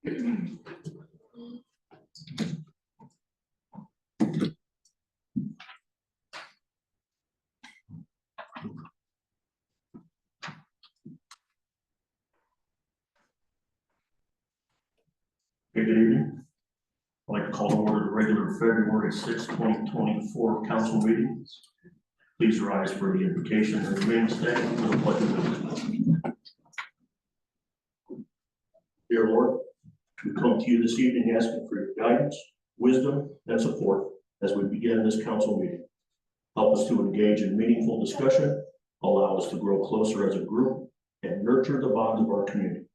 Good evening. I'd like to call to order the regular February 6, 2024 council meeting. Please rise for the invocation and remain standing for the pledge of allegiance. Dear Lord, we come to you this evening asking for your guidance, wisdom, and support as we begin this council meeting. Help us to engage in meaningful discussion, allow us to grow closer as a group, and nurture the bonds of our community.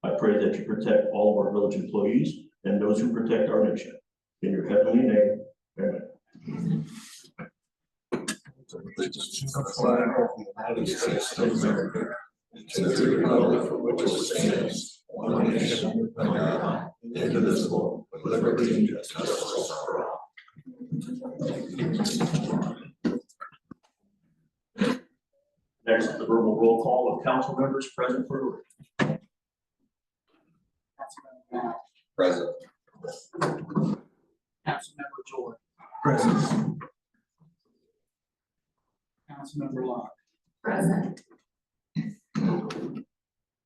I pray that you protect all of our village employees and those who protect our nation. In your heavenly name, amen. Allegiance to the flag of the United States of America, and to the republic for which it stands, one nation, under God, indivisible, with liberty and justice for all. Next, the verbal roll call of council members present for the record. Present. Councilmember Jordan. Present. Councilmember Locke. Present.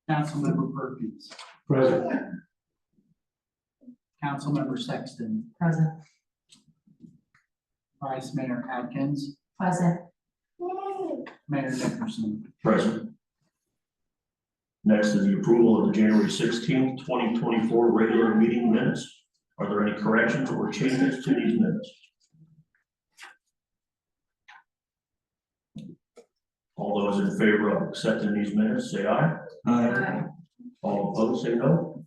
Councilmember Perkins. Present. Councilmember Sexton. Present. Vice Mayor Atkins. Present. Mayor Nickerson. Present. Next is the approval of the January 16th, 2024 regular meeting minutes. Are there any corrections or changes to these minutes? All those in favor of accepting these minutes, say aye. Aye. All opposed, say no.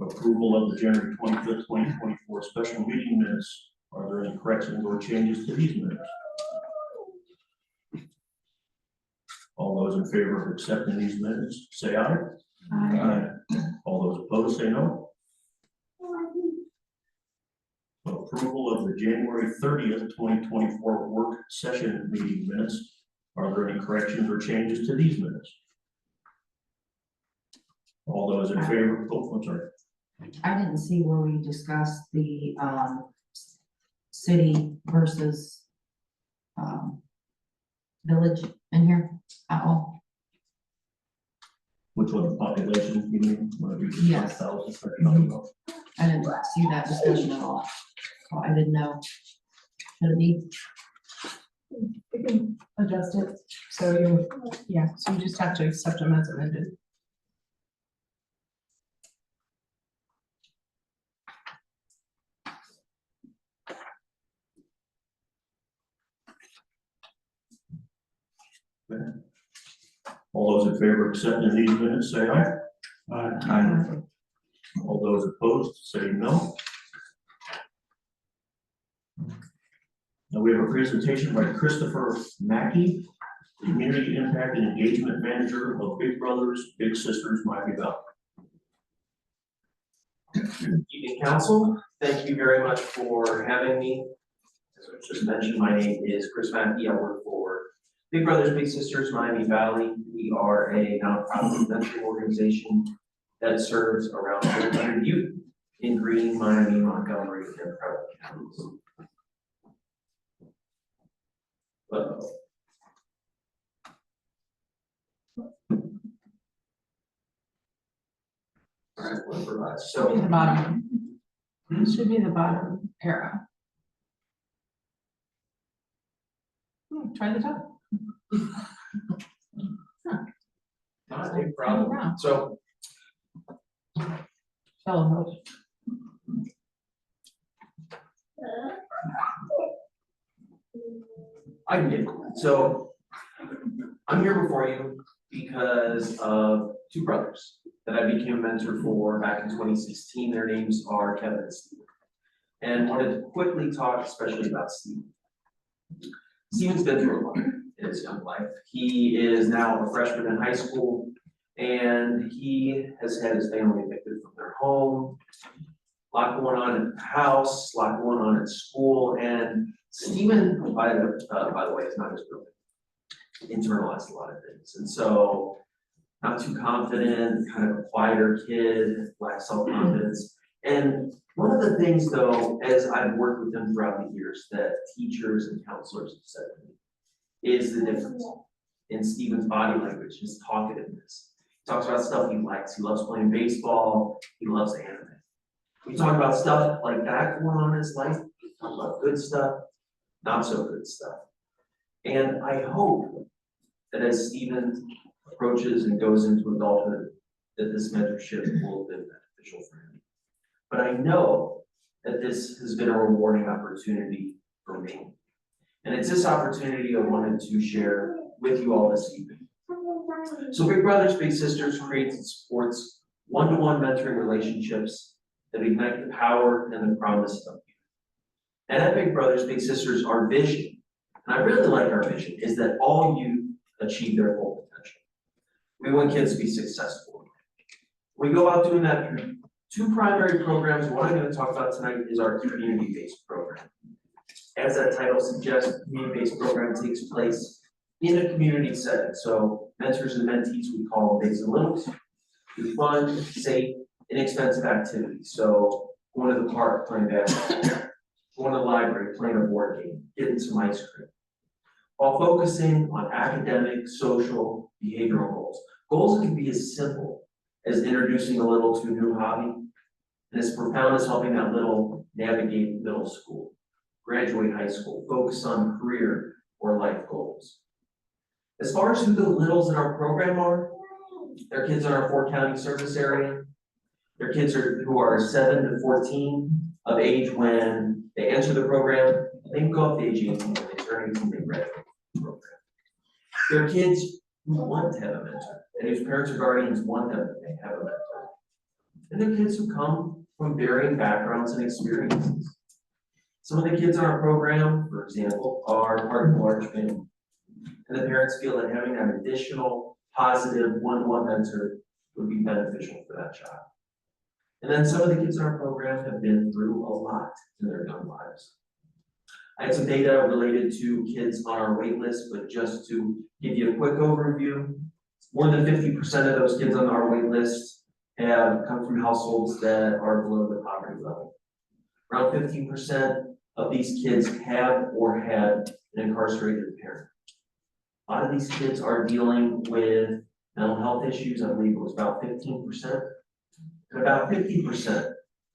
Approval of the January 25th, 2024 special meeting minutes. Are there any corrections or changes to these minutes? All those in favor of accepting these minutes, say aye. Aye. All those opposed, say no. Approval of the January 30th, 2024 work session meeting minutes. Are there any corrections or changes to these minutes? All those in favor, I'm sorry. I didn't see where we discussed the city versus village in here at all. Which one, the population, you mean? Yes. 5,000. I didn't see that discussion at all. So I didn't know. Should it be? We can adjust it, so so you just have to accept them as amended. All those in favor of accepting these minutes, say aye. Aye. All those opposed, say no. Now we have a presentation by Christopher Mackey, Community Impact and Engagement Manager of Big Brothers Big Sisters Miami Valley. Evening, Council. Thank you very much for having me. As I just mentioned, my name is Chris Mackey. I work for Big Brothers Big Sisters Miami Valley. We are a nonprofit mentoring organization that serves around 400 youth in Greene, Miami, Montgomery, and Preble counties. Should be the bottom. It should be the bottom arrow. Try the top. Not a problem. So, Fellow host. I can get it. So I'm here before you because of two brothers that I became a mentor for back in 2016. Their names are Kevin and Steve. And wanted to quickly talk especially about Steve. Steven's been through a lot in his young life. He is now a freshman in high school, and he has had his family evicted from their home. A lot going on in the house, a lot going on at school, and Steven, by the way, is not his real name. Internalized a lot of things. And so not too confident, kind of a quieter kid, lacks self-confidence. And one of the things though, as I've worked with him throughout the years, that teachers and counselors have said to me, is the difference in Steven's body language, his talkativeness. He talks about stuff he likes. He loves playing baseball. He loves anime. We talk about stuff like that going on in his life. We talk about good stuff, not so good stuff. And I hope that as Steven approaches and goes into adulthood, that this mentorship will have been beneficial for him. But I know that this has been a rewarding opportunity for me. And it's this opportunity I wanted to share with you all this evening. So Big Brothers Big Sisters creates and supports one-to-one mentoring relationships that ignite the power and the promise of youth. And at Big Brothers Big Sisters, our vision, and I really like our vision, is that all youth achieve their full potential. We want kids to be successful. We go out doing that through two primary programs. What I'm going to talk about tonight is our community-based program. As that title suggests, the community-based program takes place in a community setting. So mentors and mentees, we call them bigs and littles, do fun, safe, inexpensive activities. So going to the park, playing basketball, going to the library, playing a board game, getting some ice cream, while focusing on academic, social, behavioral goals. Goals that can be as simple as introducing a little to a new hobby, and as profound as helping that little navigate middle school, graduate high school, focus on career or life goals. As far as who the littles in our program are, they're kids in our 4-county service area. They're kids who are 7 to 14 of age when they enter the program. They can go up to age 18 when they turn 18, they graduate the program. They're kids who want to have a mentor and whose parents or guardians want them to have a mentor. And they're kids who come from varying backgrounds and experiences. Some of the kids in our program, for example, are part of a large family. And the parents feel that having that additional positive one-to-one mentor would be beneficial for that child. And then some of the kids in our program have been through a lot in their young lives. I had some data related to kids on our wait list, but just to give you a quick overview, more than 50% of those kids on our wait list have come from households that are below the poverty level. Around 15% of these kids have or had an incarcerated parent. A lot of these kids are dealing with mental health issues. I believe it was about 15%. And about 50%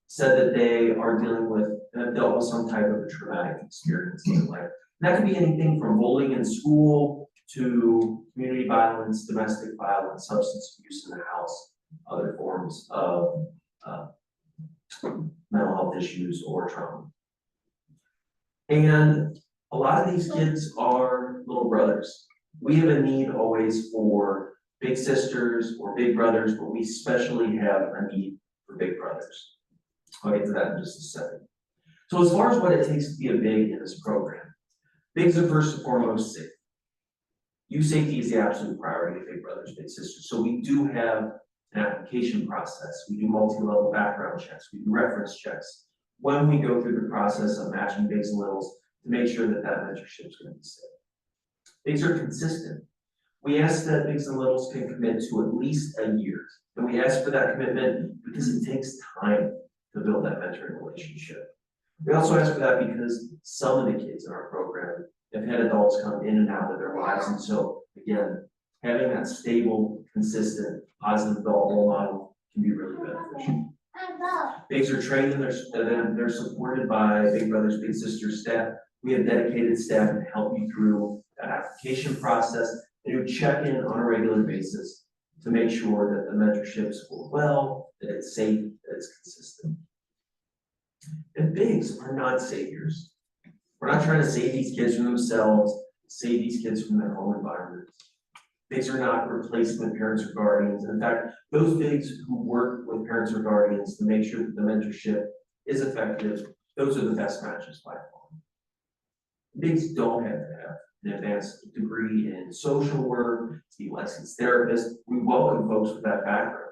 said that they are dealing with and have dealt with some type of a traumatic experience in their life. And that could be anything from bullying in school to community violence, domestic violence, substance abuse in the house, other forms of mental health issues or trauma. And a lot of these kids are little brothers. We have a need always for big sisters or big brothers, but we especially have a need for big brothers. I'll get to that in just a second. So as far as what it takes to be a big in this program, bigs are first and foremost safe. Youth safety is the absolute priority of Big Brothers Big Sisters. So we do have an application process. We do multi-level background checks. We do reference checks when we go through the process of matching bigs and littles to make sure that that mentorship is going to be safe. Bigs are consistent. We ask that bigs and littles can commit to at least a year. And we ask for that commitment because it takes time to build that mentoring relationship. We also ask for that because some of the kids in our program have had adults come in and out of their lives. And so, again, having that stable, consistent, positive adult role model can be really beneficial. Bigs are trained and they're supported by Big Brothers Big Sisters staff. We have dedicated staff to help you through that application process and who check in on a regular basis to make sure that the mentorships go well, that it's safe, that it's consistent. And bigs are not saviors. We're not trying to save these kids from themselves, save these kids from their home environments. Bigs are not replacement parents or guardians. In fact, those bigs who work with parents or guardians to make sure that the mentorship is effective, those are the best matches by far. Bigs don't have to have an advanced degree in social work, to be licensed therapists. We welcome folks with that background.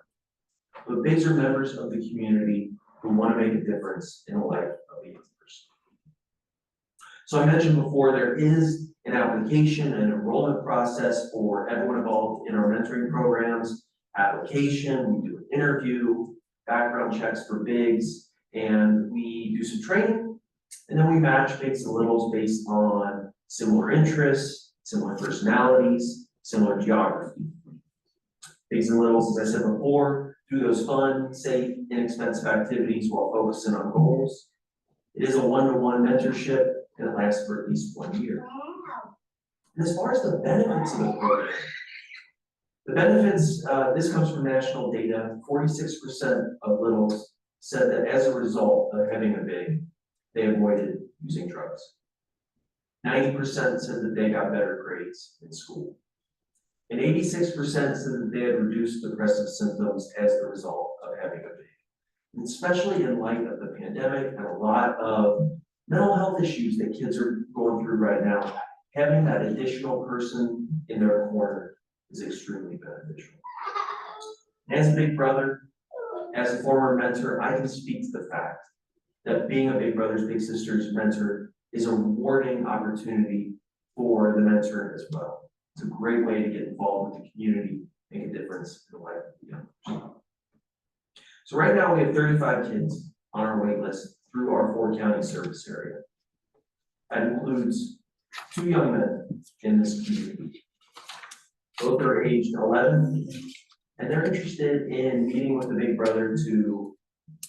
But bigs are members of the community who want to make a difference in the life of a young person. So I mentioned before, there is an application and enrollment process for everyone involved in our mentoring programs. Application, we do an interview, background checks for bigs, and we do some training. And then we match bigs and littles based on similar interests, similar personalities, similar geography. Bigs and littles, as I said before, do those fun, safe, inexpensive activities while focusing on goals. It is a one-to-one mentorship, and it lasts for at least 1 year. And as far as the benefits of the program, the benefits, this comes from national data, 46% of littles said that as a result of having a big, they avoided using drugs. 90% said that they got better grades in school. And 86% said that they had reduced depressive symptoms as the result of having a big. And especially in light of the pandemic and a lot of mental health issues that kids are going through right now, having that additional person in their corner is extremely beneficial. As a big brother, as a former mentor, I can speak to the fact that being a big brother's, big sister's mentor is a rewarding opportunity for the mentor as well. It's a great way to get involved with the community, make a difference in the life of the young. So right now we have 35 kids on our wait list through our 4-county service area. That includes 2 young men in this community. Both are aged 11, and they're interested in meeting with the big brother to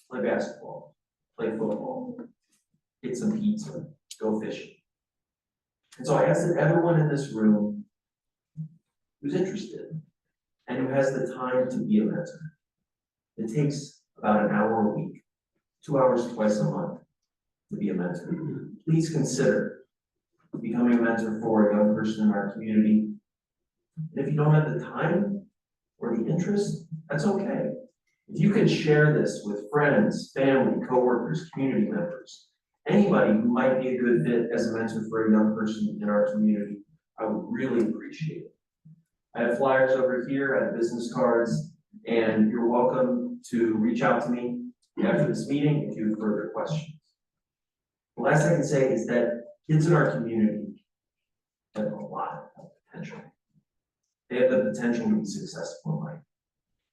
play basketball, play football, get some pizza, go fishing. And so I asked that everyone in this room who's interested and who has the time to be a mentor. It takes about an hour a week, 2 hours twice a month to be a mentor. Please consider becoming a mentor for a young person in our community. And if you don't have the time or the interest, that's okay. If you can share this with friends, family, coworkers, community members, anybody who might be a good fit as a mentor for a young person in our community, I would really appreciate it. I have flyers over here, I have business cards, and you're welcome to reach out to me after this meeting if you have further questions. The last I can say is that kids in our community have a lot of potential. They have the potential to be successful in life.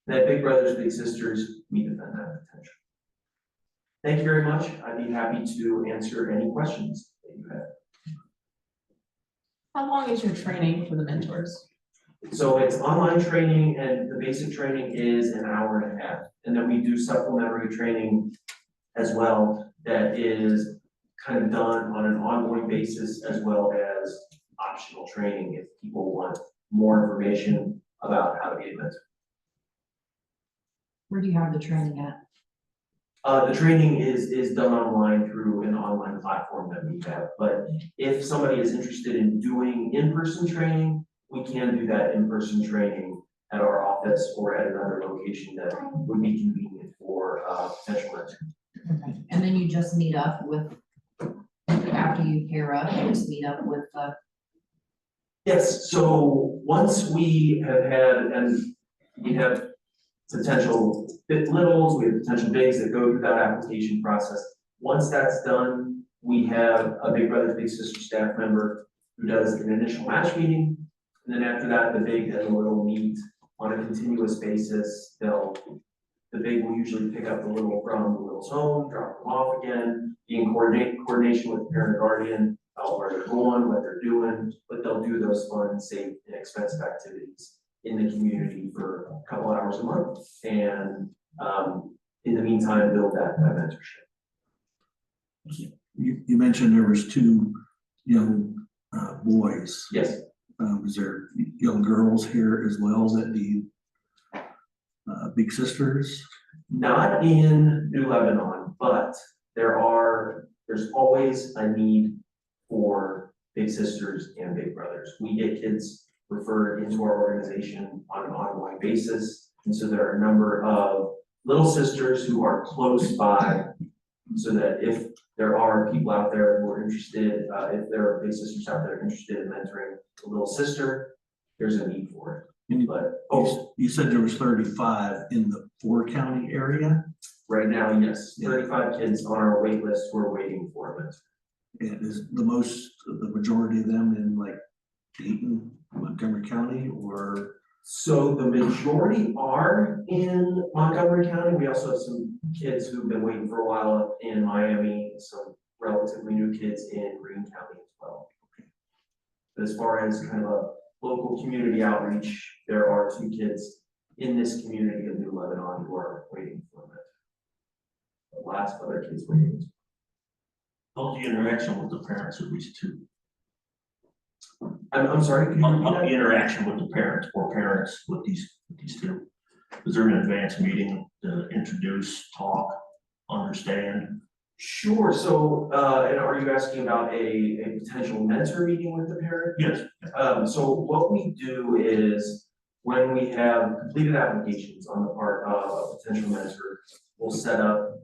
That big brothers, big sisters, we defend that potential. Thank you very much. I'd be happy to answer any questions that you have. How long is your training for the mentors? So it's online training, and the basic training is an hour and a half. And then we do supplementary training as well that is kind of done on an ongoing basis, as well as optional training if people want more information about how to be a mentor. Where do you have the training at? The training is done online through an online platform that we have, but if somebody is interested in doing in-person training, we can do that in-person training at our office or at another location that would be convenient for potential mentor. Okay. And then you just meet up with, after you pair up, you just meet up with Yes, so once we have had, and we have potential bit littles, we have potential bigs that go through that application process. Once that's done, we have a Big Brother Big Sister staff member who does an initial match meeting. And then after that, the big and the little meet on a continuous basis. The big will usually pick up the little from the little's home, drop them off again, be in coordination with the parent or guardian about where they're going, what they're doing, but they'll do those fun, safe, inexpensive activities in the community for a couple hours a month, and in the meantime, build that mentorship. You mentioned there was 2 young boys. Yes, Was there young girls here as well that need big sisters? not in New Lebanon, but there's always a need for big sisters and big brothers. We get kids referred into our organization on an ongoing basis. And so there are a number of little sisters who are close by, so that if there are people out there who are interested, if there are big sisters out there interested in mentoring a little sister, there's a need for it. But You said there was 35 in the 4-county area? right now, yes, 35 kids on our wait list who are waiting for a mentor. And is the majority of them in like Dayton, Montgomery County, or? So the majority are in Montgomery County. We also have some kids who've been waiting for a while up in Miami, some relatively new kids in Greene County as well. But as far as kind of a local community outreach, there are 2 kids in this community of New Lebanon who are waiting for it. Lots of other kids waiting. How's the interaction with the parents of these 2? I'm sorry, can you repeat How's the that? interaction with the parents or parents with these 2? Is there an advanced meeting to introduce, talk, understand? Sure, so, and are you asking about a potential mentor meeting with the parent? Yes. So what we do is, when we have completed applications on the part of a potential mentor, we'll set up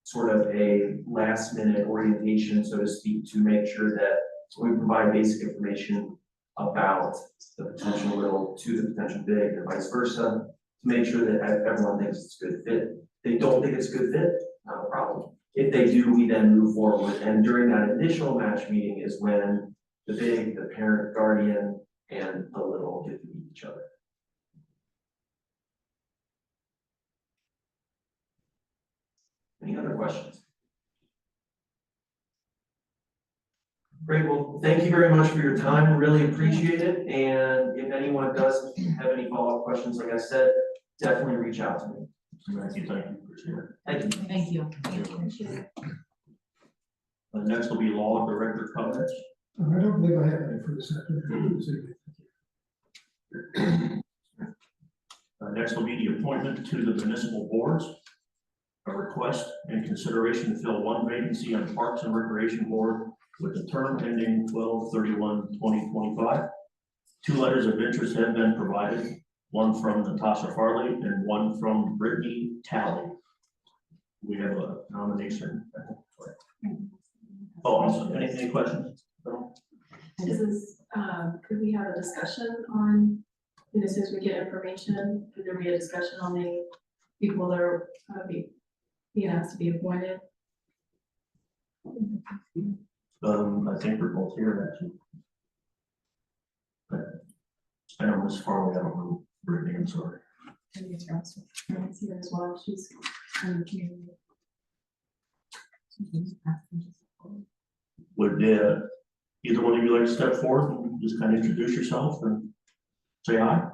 sort of a last minute orientation, so to speak, to make sure that we provide basic information about the potential little to the potential big and vice versa, to make sure that everyone thinks it's a good fit. If they don't think it's a good fit, not a problem. If they do, we then move forward, and during that initial match meeting is when the big, the parent, guardian, and the little get to meet each other. Any other questions? Great, well, thank you very much for your time, really appreciate it, and if anyone does have any follow-up questions, like I said, definitely reach out to me. Thank you, appreciate it. Thank you. Thank you. Next will be law director comments. I don't believe I have any for this afternoon. Next will be the appointment to the municipal boards. A request and consideration to fill 1 vacancy on Parks and Recreation Board with the term ending 12/31/2025. 2 letters of interest have been provided, one from Natasha Farley and one from Brittany Talley. We have a nomination. Oh, also, any questions? This is, could we have a discussion on, as soon as we get information, could there be a discussion on the people that are, being asked to be appointed? I think we're both here, actually. I know Ms. Farley, I don't know Brittany, I'm sorry. I think it's Russell. It's here as well, she's on the community. Would either one of you like to step forward and just kind of introduce yourself and say hi?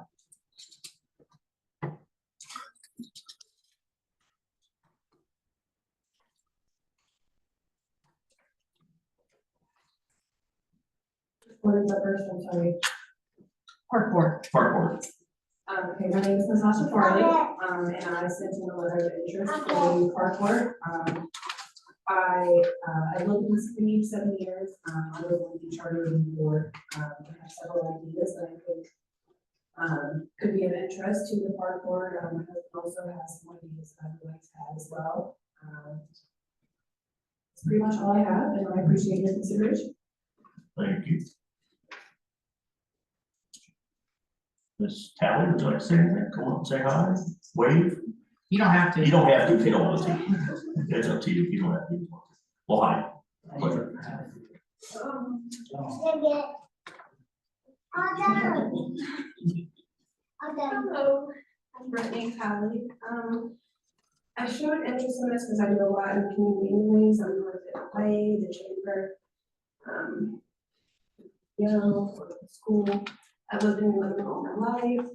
What is the first, I'm sorry. Park board. Park board. Okay, my name is Natasha Farley, and I sent in a letter of interest for the park board. I lived in this community 7 years. I was on the charter review board. I have several ideas that I think could be of interest to the park board. My husband also has some ideas that I would like to add as well. That's pretty much all I have, and I appreciate your consideration. Thank you. Ms. Talley, would you like to say anything? Come on, say hi, wave. You don't have to. You don't have to, if you don't want to. It's up to you if you don't have to. Well, hi. Pleasure. Hello, I'm Brittany Talley. I showed interest in this because I do a lot in community anyways. I'm with the play, the chamber, for the school. I lived in Lebanon all my life.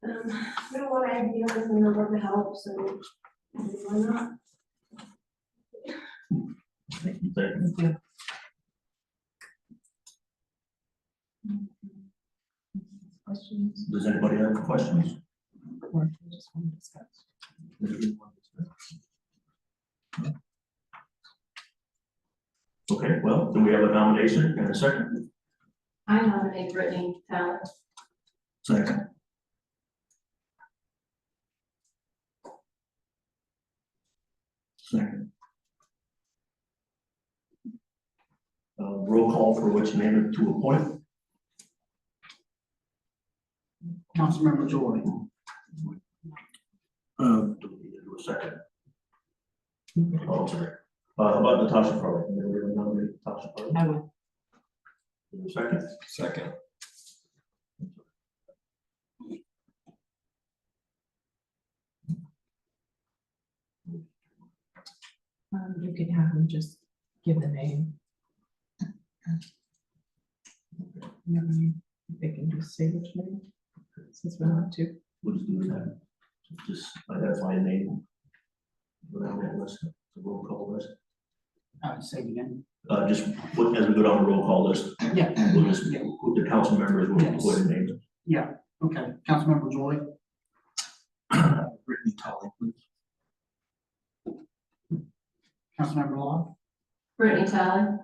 I don't want to have the other thing that help, so why not? Thank you. Thank you. Questions? Does anybody have questions? Or just want to discuss? Okay, well, do we have a nomination and a second? I nominate Brittany Talley. Second. Second. Roll call for which name to appoint? Councilmember Joy. Do we need to do a second? Oh, sorry. How about Natasha Farley? Anybody want to nominate Natasha Farley? I would. Second? Second. You could have them just give the name. They can just say which name, since we don't have to. We'll just do that. Just identify a name. Go down that list, the roll call list. Say it again. Just look as we go down the roll call list, Yeah, we'll just, who the council members will Yes. put in names. yeah, okay. Councilmember Joy, Brittany Tully, please. Councilmember Law, Brittany Talley,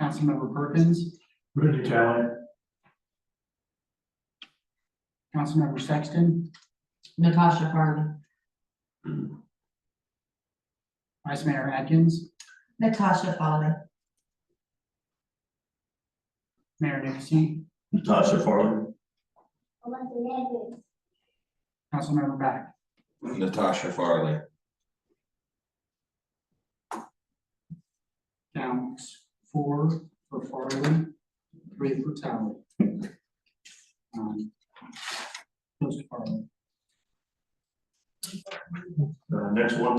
Councilmember Perkins, Brittany Tully. Councilmember Sexton, Natasha Farley. Vice Mayor Atkins, Natasha Farley. Mayor Nicholson, Natasha Farley, Councilmember Back. Natasha Farley. Counts 4 for Farley, 3 for Talley. Goes to Farley. next one,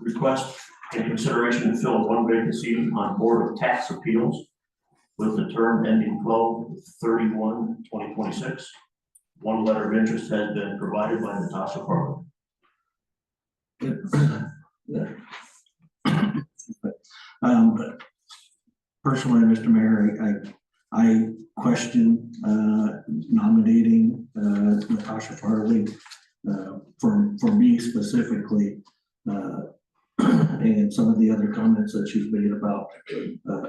request in consideration to fill one vacancy on Board of Tax Appeals with the term ending 12/31/2026. One letter of interest has been provided by Natasha Farley. But personally, Mr. Mayor, I question nominating Natasha Farley for me specifically. And some of the other comments that she's made about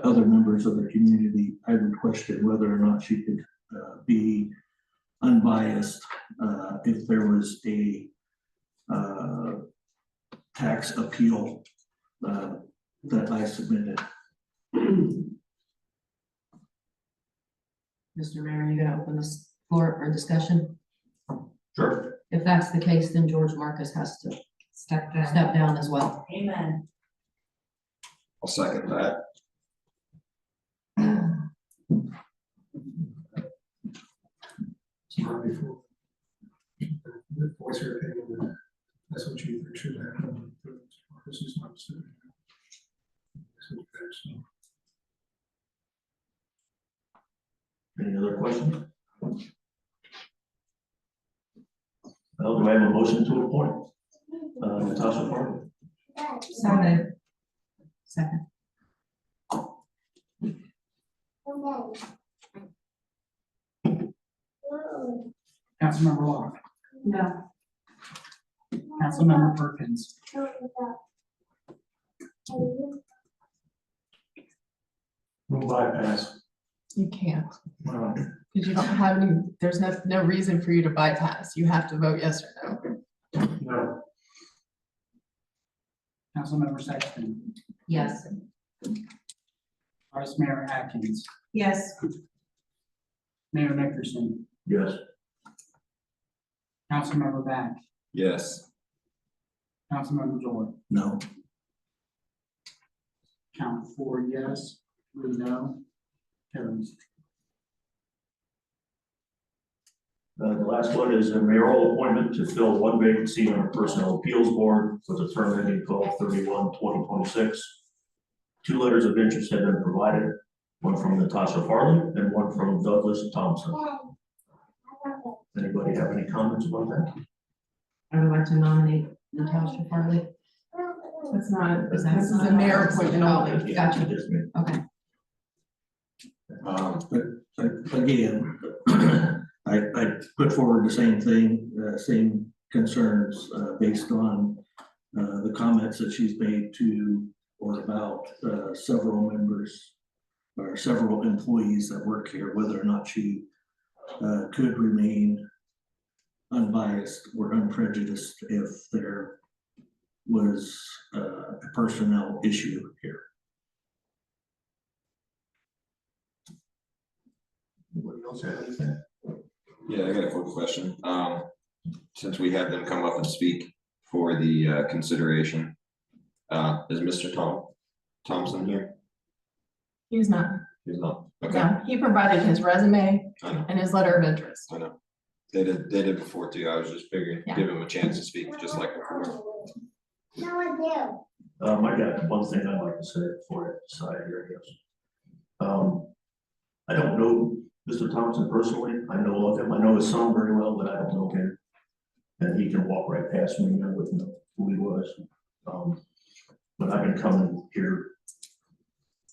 other members of the community, I would question whether or not she could be unbiased if there was a tax appeal that I submitted. Mr. Mayor, you gonna open this floor for discussion? Sure. If that's the case, then George Marcus has to step down as well. Amen. I'll second that. Before voice her opinion, that's what you think should happen. This is not. Any other questions? Well, do I have a motion to appoint Natasha Farley? Second. Councilmember Law, no, Councilmember Perkins, No bypass. You can't, Well, because you don't have any, there's no reason for you to bypass. You have to vote yes or no. no. Councilmember Sexton, Yes. Vice Mayor Atkins, Yes. Mayor Nicholson, Yes. Councilmember Back, Yes. Councilmember Joy. No. Count 4 yes, 3 no. Carries. The last one is a mayoral appointment to fill one vacancy on the Personnel Appeals Board with a term ending 12/31/2026. Two letters of interest have been provided, one from Natasha Farley and one from Douglas Thompson. Anybody have any comments about that? I would like to nominate Natasha Farley. That's not, Is this that- is a mayor appointment only. Yeah, Gotcha. just me. Okay. But again, I put forward the same thing, same concerns, based on the comments that she's made to or about several members or several employees that work here, whether or not she could remain unbiased or unprejudiced if there was a personnel issue here. Anybody else have anything? Yeah, I got a quick question. Since we had them come up and speak for the consideration, Is Mr. Thompson here? He's not, He's not. Okay, no, he provided his resume I know, and his letter of interest. I know. They did before too. I was just figuring, Yeah. give him a chance to speak, just like before. I got one thing I'd like to say before I decide here, I guess. I don't know Mr. Thompson personally. I know of him. I know his son very well, but I don't know him. And he can walk right past me and I wouldn't know who he was. But I've been coming here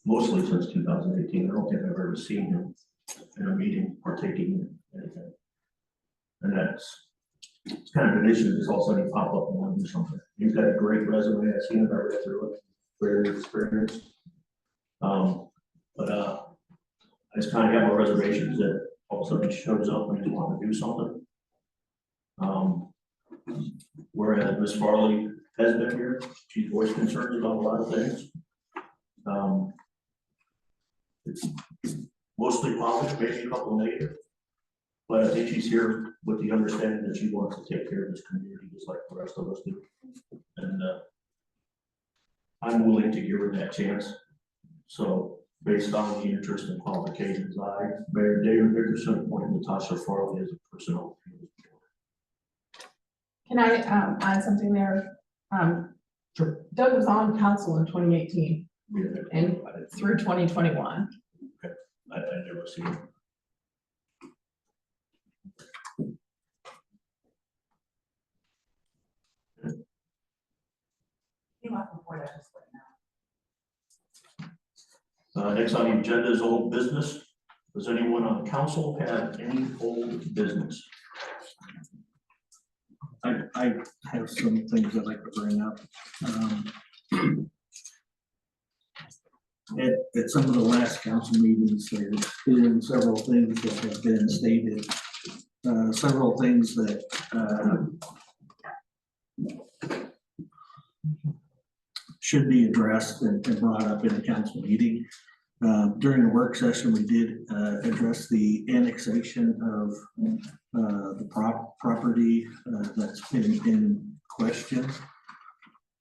mostly since 2018. I don't think I've ever seen him in a meeting partaking in anything. And it's kind of an issue, just all of a sudden he pop up and want to do something. He's got a great resume. I've seen it, I read through it, very experienced. But I just kind of have my reservations that all of a sudden he shows up and he's wanting to do something. Whereas Ms. Farley has been here, she's voiced concerns about a lot of things. It's mostly positive, maybe a couple negative. But I think she's here with the understanding that she wants to take care of this community just like the rest of us do. And I'm willing to give her that chance. So based on the interest and qualifications, Mayor David Dickerson appointed Natasha Farley as a personnel. Can I add something there? Sure. Doug was on council in 2018 and through 2021. I never seen him. Next on the agenda is old business. Does anyone on council have any old business? I have some things I'd like to bring up. At some of the last council meetings, there's been several things that have been stated, several things that should be addressed and brought up in a council meeting. During the work session, we did address the annexation of the property that's been in question.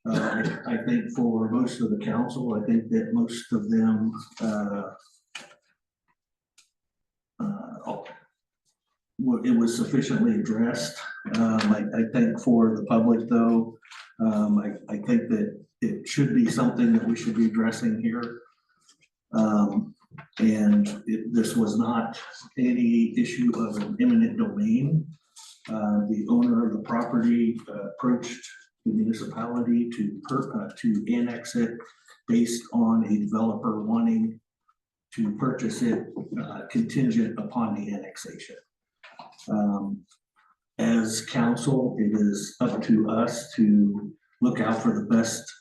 I think for most of the council, I think that most of them it was sufficiently addressed. I think for the public though, I think that it should be something that we should be addressing here. This was not any issue of an eminent domain. The owner of the property approached the municipality to annex it based on a developer wanting to purchase it contingent upon the annexation. As council, it is up to us to look out for the best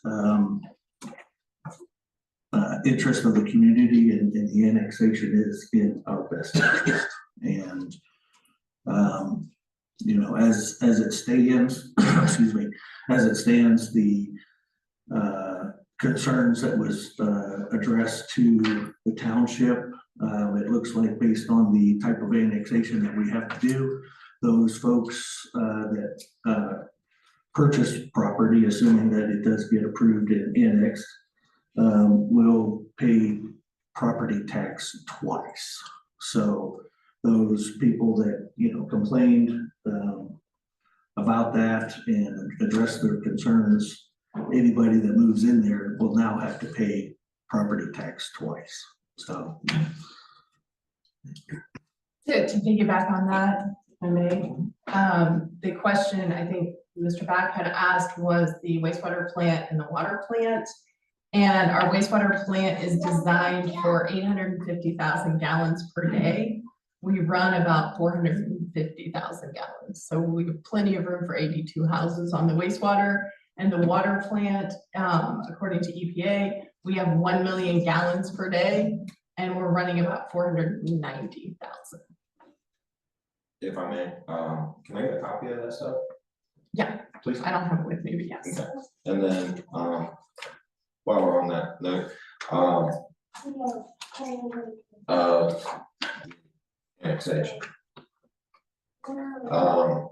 interest of the community, and the annexation is in our best interest. And you know, as it stands, excuse me, as it stands, the concerns that was addressed to the township, it looks like based on the type of annexation that we have to do, those folks that purchase property, assuming that it does get approved and annexed, will pay property tax twice. So those people that, you know, complained about that and addressed their concerns, anybody that moves in there will now have to pay property tax twice. So To piggyback on that, if I may, the question I think Mr. Back had asked was the wastewater plant and the water plant. And our wastewater plant is designed for 850,000 gallons per day. We run about 450,000 gallons. So we have plenty of room for 82 houses on the wastewater. And the water plant, according to EPA, we have 1 million gallons per day, and we're running about 490,000. If I may, can I get a copy of that stuff? Yeah, Please. I don't have it with me, but yes. Okay. And then, while we're on that note, annexation. I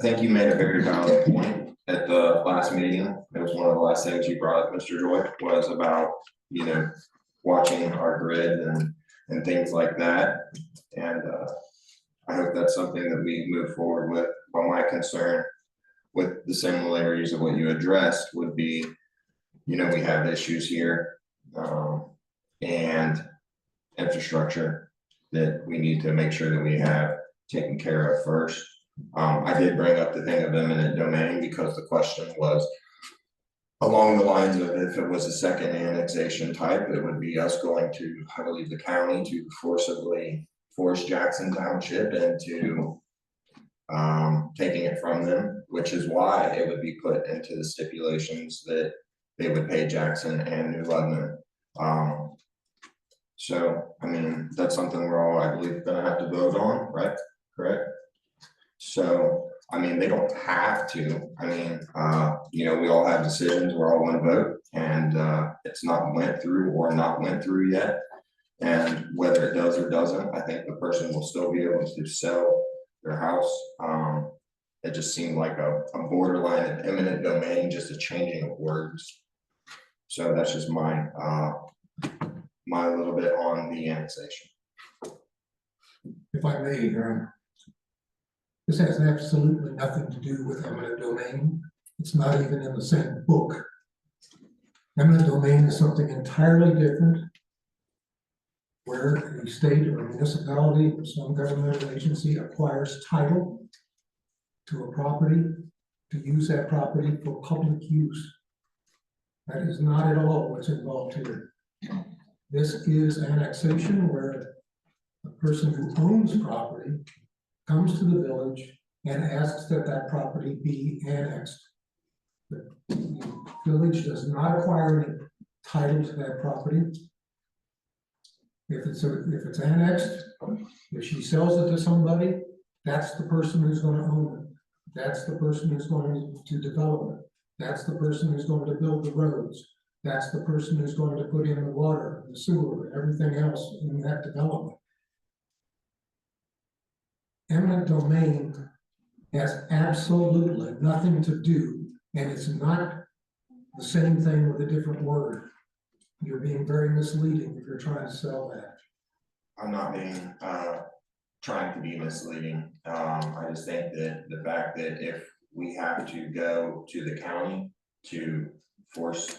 think you made a very valid point at the last meeting, it was one of the last things you brought up, Mr. Joy, was about, watching our grid and things like that. And, I hope that's something that we move forward with. But my concern with the similarities of what you addressed would be, we have issues here, and infrastructure that we need to make sure that we have taken care of first. I did bring up the thing of eminent domain because the question was along the lines of if it was a second annexation type, it would be us going to, I believe, the county to forcibly force Jackson Township into taking it from them, which is why it would be put into the stipulations that they would pay Jackson and New Lebanon. So, I mean, that's something we're all, I believe, gonna have to vote on, right? Correct? So, I mean, they don't have to. I mean, we all have decisions, we're all one vote, and it's not went through or not went through yet. And whether it does or doesn't, I think the person will still be able to sell their house. It just seemed like a borderline of eminent domain, just a changing of words. So that's just my little bit on the annexation. If I may, this has absolutely nothing to do with eminent domain. It's not even in the same book. Eminent domain is something entirely different, where a state or a municipality or some governmental agency acquires title to a property to use that property for public use. That is not at all what's involved here. This is annexation, where a person who owns property comes to the village and asks that that property be annexed. The village does not acquire any title to that property. If it's annexed, if she sells it to somebody, that's the person who's going to own it. That's the person who's going to develop it. That's the person who's going to build the roads. That's the person who's going to put in the water, the sewer, everything else in that development. Eminent domain has absolutely nothing to do, and it's not the same thing with a different word. You're being very misleading if you're trying to sell that. I'm not being trying to be misleading. I just think that the fact that if we have to go to the county to force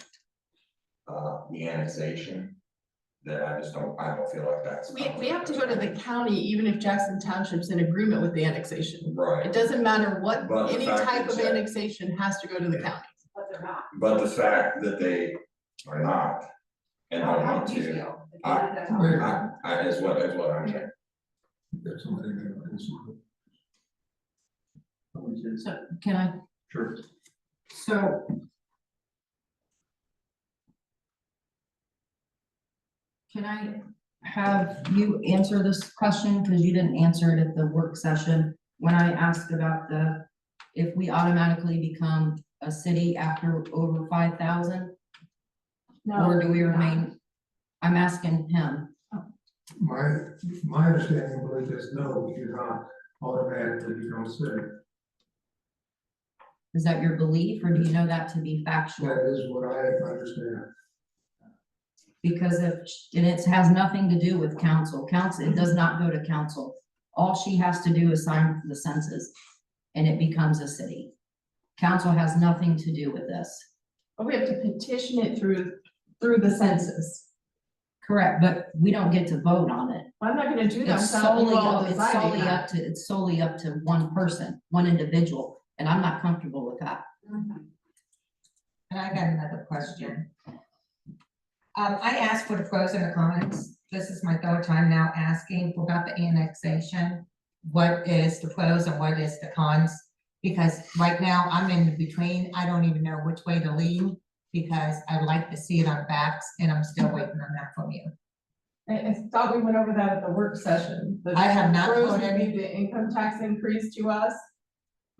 the annexation, that I don't feel like that's. We have to go to the county even if Jackson Township's in agreement with the annexation. Right. It doesn't matter what, But the any fact type is of that- annexation has to go to the county. But they're not. But the fact that they are not and don't want to, is what I'm saying. There's somebody there. So can I? Sure. So. Can I have you answer this question, because you didn't answer it at the work session, when I asked about if we automatically become a city after over 5,000? Or do we remain, I'm asking him. My understanding and belief is no, we do not automatically become city. Is that your belief, or do you know that to be factual? That is what I understand. Because and it has nothing to do with council. It does not go to council. All she has to do is sign the census and it becomes a city. Council has nothing to do with this. But we have to petition it through the census. Correct, but we don't get to vote on it. I'm not gonna do that It's without you solely, all it's deciding solely that. up to, it's solely up to one person, one individual, and I'm not comfortable with that. And I got another question. I asked for the pros and the cons. This is my third time now asking about the annexation. What is the pros and what is the cons? Because right now I'm in between. I don't even know which way to lean because I'd like to see it on facts and I'm still waiting on that from you. I thought we went over that at the work session. I have not pros put would any- be the income tax increase to us.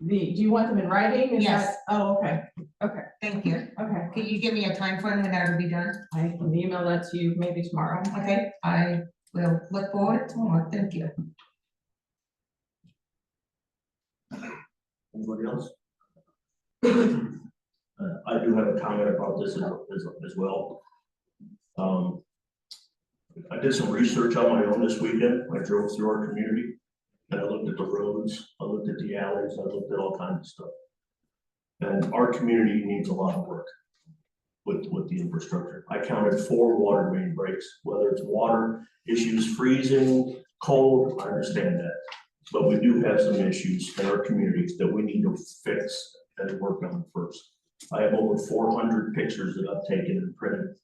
Do you want them in writing? Is Yes. that- Oh, okay, okay, Thank you. okay. Can you give me a time frame when that'll be done? I can email that to you maybe tomorrow. Okay, I will look forward to it. Thank you. Anybody else? I do have a comment about this as well. I did some research on my own this weekend. I drove through our community and I looked at the roads, I looked at the alleys, I looked at all kinds of stuff. And our community needs a lot of work with the infrastructure. I counted 4 water main breaks, whether it's water issues, freezing, cold, I understand that. But we do have some issues in our communities that we need to fix and work on first. I have over 400 pictures that I've taken and printed.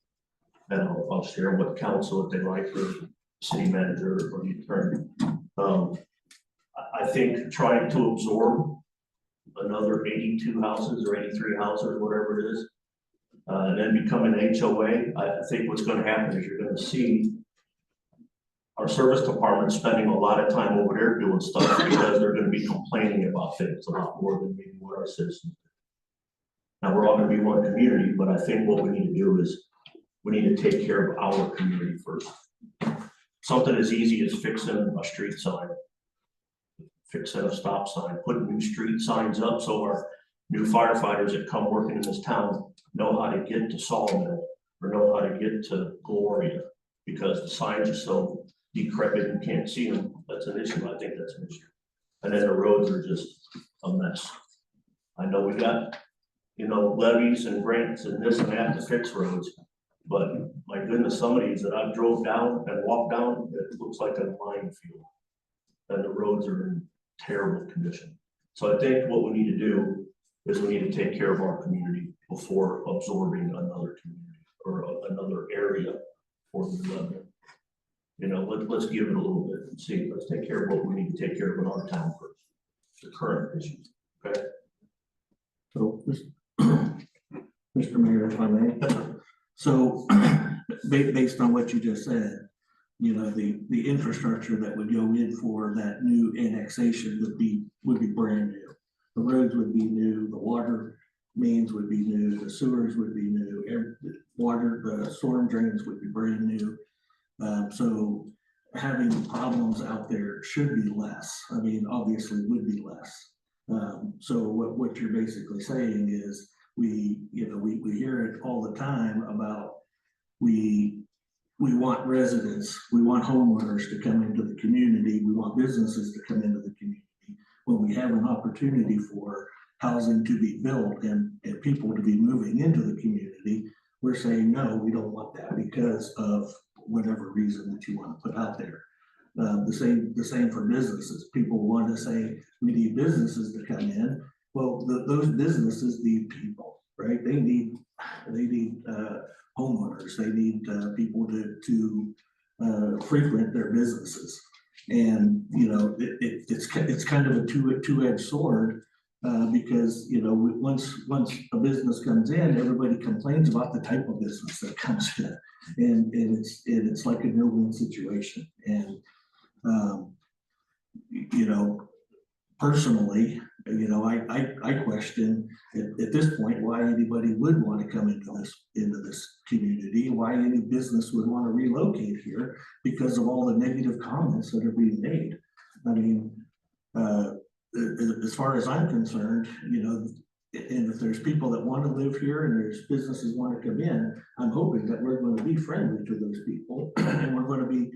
And I'll share with council if they like, or city manager or the attorney. I think trying to absorb another 82 houses or 83 houses, whatever it is, and then become an HOA, I think what's gonna happen is you're gonna see our service department spending a lot of time over there doing stuff because they're gonna be complaining about things a lot more than maybe what our citizens do. Now, we're all gonna be one community, but I think what we need to do is we need to take care of our community first. Something as easy as fixing a street sign, fixing a stop sign, putting new street signs up so our new firefighters that come working in this town know how to get to Sawmill or know how to get to Gloria, because the signs are so decrepit and can't see them. That's an issue. I think that's an issue. And then the roads are just a mess. I know we got, levies and grants and this and that to fix roads. But my goodness, some of these that I've drove down and walked down, it looks like a minefield. And the roads are in terrible condition. So I think what we need to do is we need to take care of our community before absorbing another community or another area for the development. Let's give it a little bit and see. Let's take care of what we need to take care of in our town first. The current issues, okay? So, Mr. Mayor, if I may. So, based on what you just said, the infrastructure that would go in for that new annexation would be brand new. The roads would be new, the water mains would be new, the sewers would be new, the storm drains would be brand new. So having problems out there should be less. I mean, obviously would be less. So what you're basically saying is we hear it all the time about we want residents, we want homeowners to come into the community, we want businesses to come into the community. When we have an opportunity for housing to be built and people to be moving into the community, we're saying, no, we don't want that because of whatever reason that you want to put out there. The same for businesses. People want to say, we need businesses to come in. Well, those businesses need people, right? They need homeowners. They need people to frequent their businesses. And it's kind of a two-edged sword because once a business comes in, everybody complains about the type of business that comes in, and it's like a no-win situation. And personally, I question at this point why anybody would want to come into this community, why any business would want to relocate here because of all the negative comments that are being made. I mean, as far as I'm concerned, and if there's people that want to live here and there's businesses want to come in, I'm hoping that we're going to be friendly to those people and we're going to be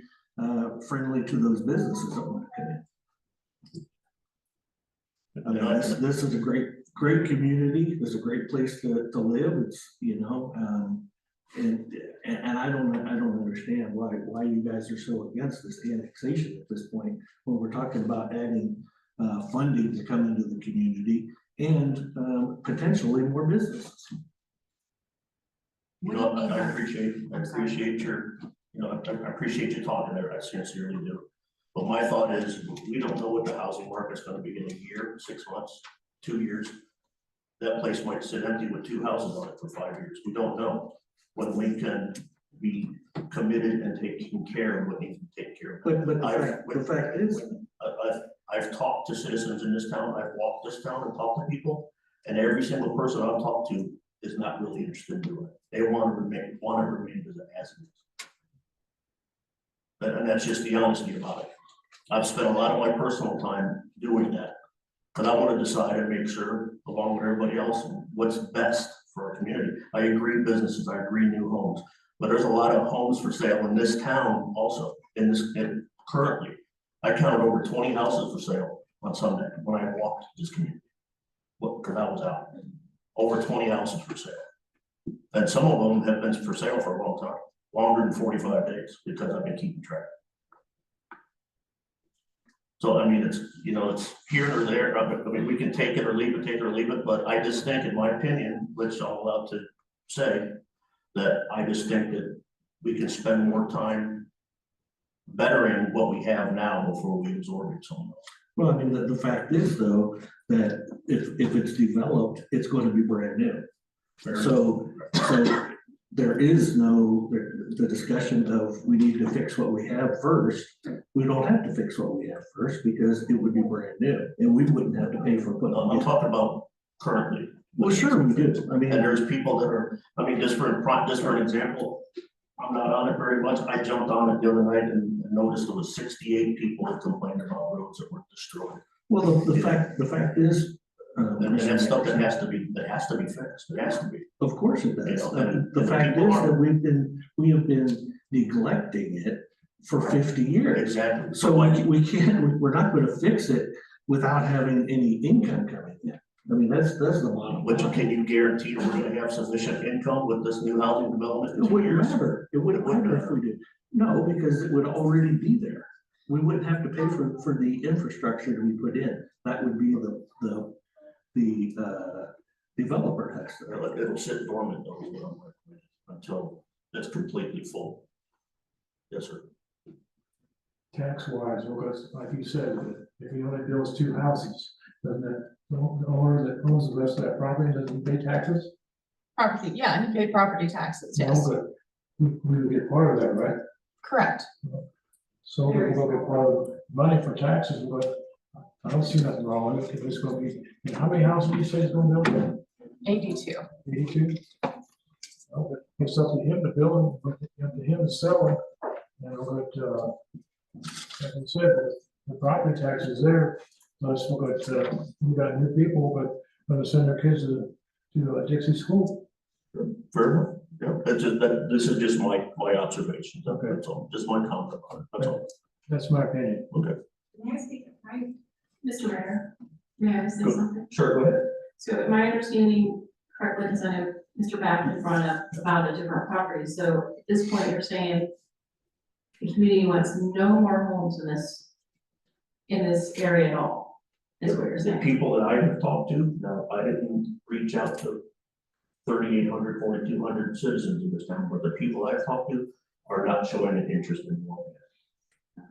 friendly to those businesses that want to come in. I mean, this is a great community. It's a great place to live. It's and I don't understand why you guys are so against this annexation at this point when we're talking about adding funding to come into the community and potentially more businesses. I appreciate your I appreciate you talking there. I sincerely do. But my thought is, we don't know what the housing market's gonna be in a year, 6 months, 2 years. That place might sit empty with 2 houses on it for 5 years. We don't know when we can be committed and taking care of what needs to be taken care of. But the fact is, I've talked to citizens in this town. I've walked this town and talked to people, and every single person I've talked to is not really interested in doing it. They want to remain as it is. And that's just the honesty about it. I've spent a lot of my personal time doing that. But I want to decide and make sure along with everybody else, what's best for our community. I agree businesses, I agree new homes, but there's a lot of homes for sale in this town also, currently. I counted over 20 houses for sale on Sunday when I walked this community. Well, because I was out, over 20 houses for sale. And some of them have been for sale for a long time, longer than 45 days, because I've been keeping track. So, I mean, it's, you know, it's here or there. I mean, we can take it or leave it, but I just think, in my opinion, which I'm allowed to say, that I just think that we can spend more time bettering what we have now before we absorb it somewhere else. Well, I mean, the fact is though, that if it's developed, it's going to be brand new. So there is no, the discussion of we need to fix what we have first. We don't have to fix what we have first because it would be brand new and we wouldn't have to pay for putting it. I'm talking about currently. Well, sure, we do. I mean, And there's people that are, I mean, just for an example, I'm not on it very much. I jumped on it the other night and noticed there was 68 people that complained about roads that were destroyed. well, the fact is, And that's stuff that has to be fixed. It has to be. of course it does. You know, The fact is that we have been neglecting it for 50 years. Exactly. So we're not going to fix it without having any income coming in. I mean, that's the bottom Which, line. can you guarantee we're gonna have sufficient income with this new housing development in It 2 wouldn't years? matter. It wouldn't matter if we did. No, because it would already be there. We wouldn't have to pay for the infrastructure to be put in. That would be the developer has to. It'll sit dormant though, is what I'm recommending, until it's completely full. Yes, sir. Tax wise, because like you said, if he only builds 2 houses, then the owner that owns the rest of that property doesn't pay taxes? Property, yeah, he paid property taxes, No, yes, but we would get part of that, right? correct. So we're gonna get part of the money for taxes, but I don't see nothing wrong with it, if it's gonna be, and how many houses do you say is gonna build? 82. 82? Well, it's up to him to build, up to him to sell them, like I said, the property tax is there, plus we got new people, but gonna send their kids to Dixie School. Fair enough. Yeah, this is just my observation. Okay. That's all, just my comment on it. That's all. That's my opinion. Okay. May I speak, right? Mr. Mayor, may I say something? Sure, go ahead. So am I understanding correctly, because I know Mr. Backman brought up about a different property, so at this point, you're saying the community wants no more homes in this area at all, is what you're The saying? people that I have talked to, now, I didn't reach out to 3,800, 4,200 citizens in this town, but the people I've talked to are not showing an interest in wanting it.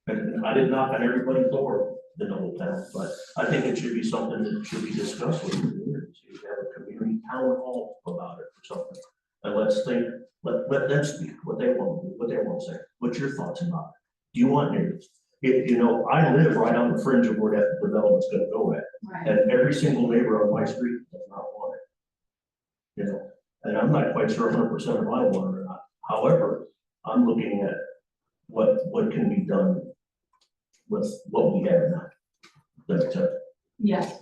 And I did knock on everybody's door in the whole town, but I think it should be something that should be discussed with the community. You have a community town hall about it or something. And let's think, let them speak what they want to say. What's your thoughts about it? Do you want neighbors? If, you know, I live right on the fringe of where that development's gonna go at. Right, And every single neighbor on my street does not want it. You know, and I'm not quite sure 100% if I want it or not. However, I'm looking at what can be done with what we have now. yes.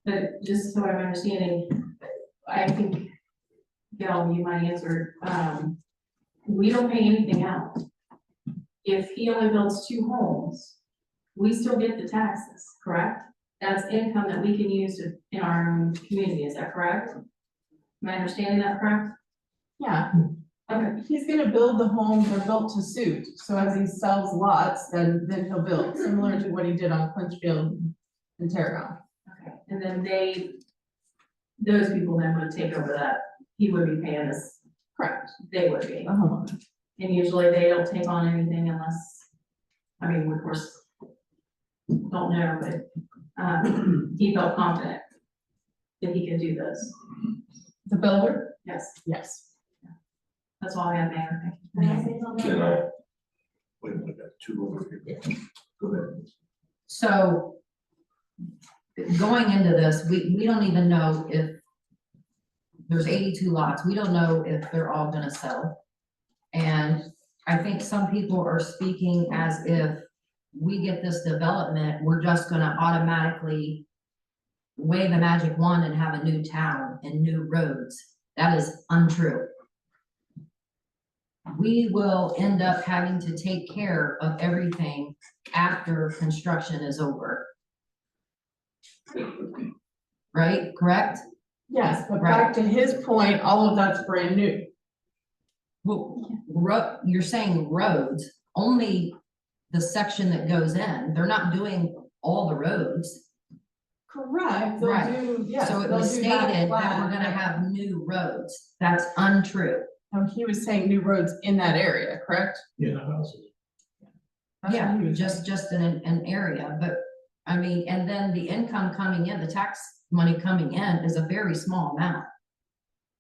But just so I'm understanding, I think, Gail, you might answer, we don't pay anything out. If he only builds 2 homes, we still get the taxes, correct? That's income that we can use in our own community, is that correct? Am I understanding that correct? Yeah, Okay, he's gonna build the homes, they're built to suit, so as he sells lots, then he'll build, similar to what he did on Clinchfield and Terra. okay, and then those people then would take over that, he would be paying us, Correct. they would be. The homeowner. And usually they don't take on anything unless, I mean, we of course, don't know, but, he felt confident that he could do this. The builder? Yes, Yes. that's all I have, Mayor. Thank you. Can I say something? Can I? Wait, we got 2 over here. Go ahead. So going into this, we don't even know if there's 82 lots. We don't know if they're all gonna sell. And I think some people are speaking as if we get this development, we're just gonna automatically wave a magic wand and have a new town and new roads. That is untrue. We will end up having to take care of everything after construction is over. Right, correct? Yes, but Right. back to his point, all of that's brand new. Well, you're saying roads, only the section that goes in, they're not doing all the roads. Correct, they'll Right. do, yes. So it they'll was do stated that plan. we're gonna have new roads. That's untrue. He was saying new roads in that area, correct? In the houses. That's what Yeah, he was just in an area, but I mean, and then the income coming in, the tax money coming in is a very small amount.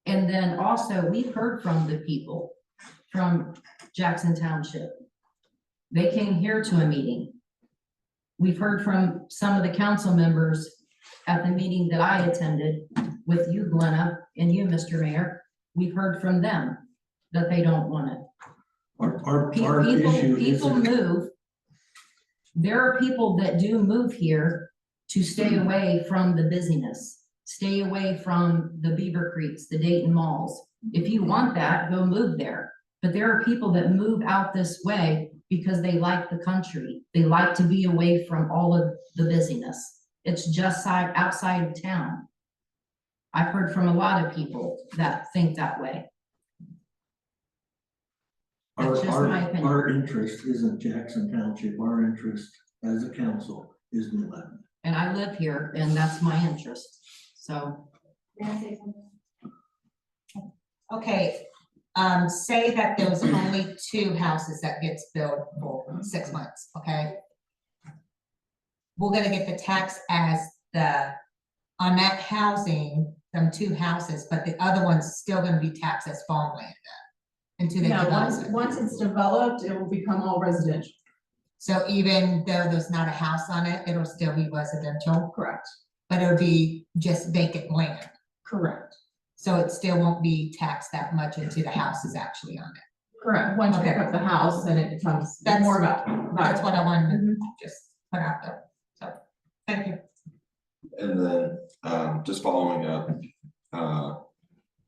And then also, we've heard from the people from Jackson Township. They came here to a meeting. We've heard from some of the council members at the meeting that I attended with you, Glenna, and you, Mr. Mayor. We've heard from them that they don't want it. Our People, issue people isn't, move. There are people that do move here to stay away from the busyness, stay away from the Beaver Creeks, the Dayton malls. If you want that, go move there. But there are people that move out this way because they like the country. They like to be away from all of the busyness. It's just outside of town. I've heard from a lot of people that think that way. That's just my opinion. our interest isn't Jackson Township. Our interest as a council is New Lebanon. And I live here and that's my interest, so. May I say something? Okay, say that there was only 2 houses that gets built for 6 months, okay? We're gonna get the tax as on that housing, them 2 houses, but the other one's still gonna be taxed as farmland until they No, develop once, it. once it's developed, it will become all residential. So even though there's not a house on it, it'll still be residential, Correct. but it'll be just vacant land. Correct. So it still won't be taxed that much until the house is actually on it. Correct. Once you pick Okay. up the house, then it becomes That's- more about. That's what I wanted Mhm. to just put out there. So, thank you. And then, just following up,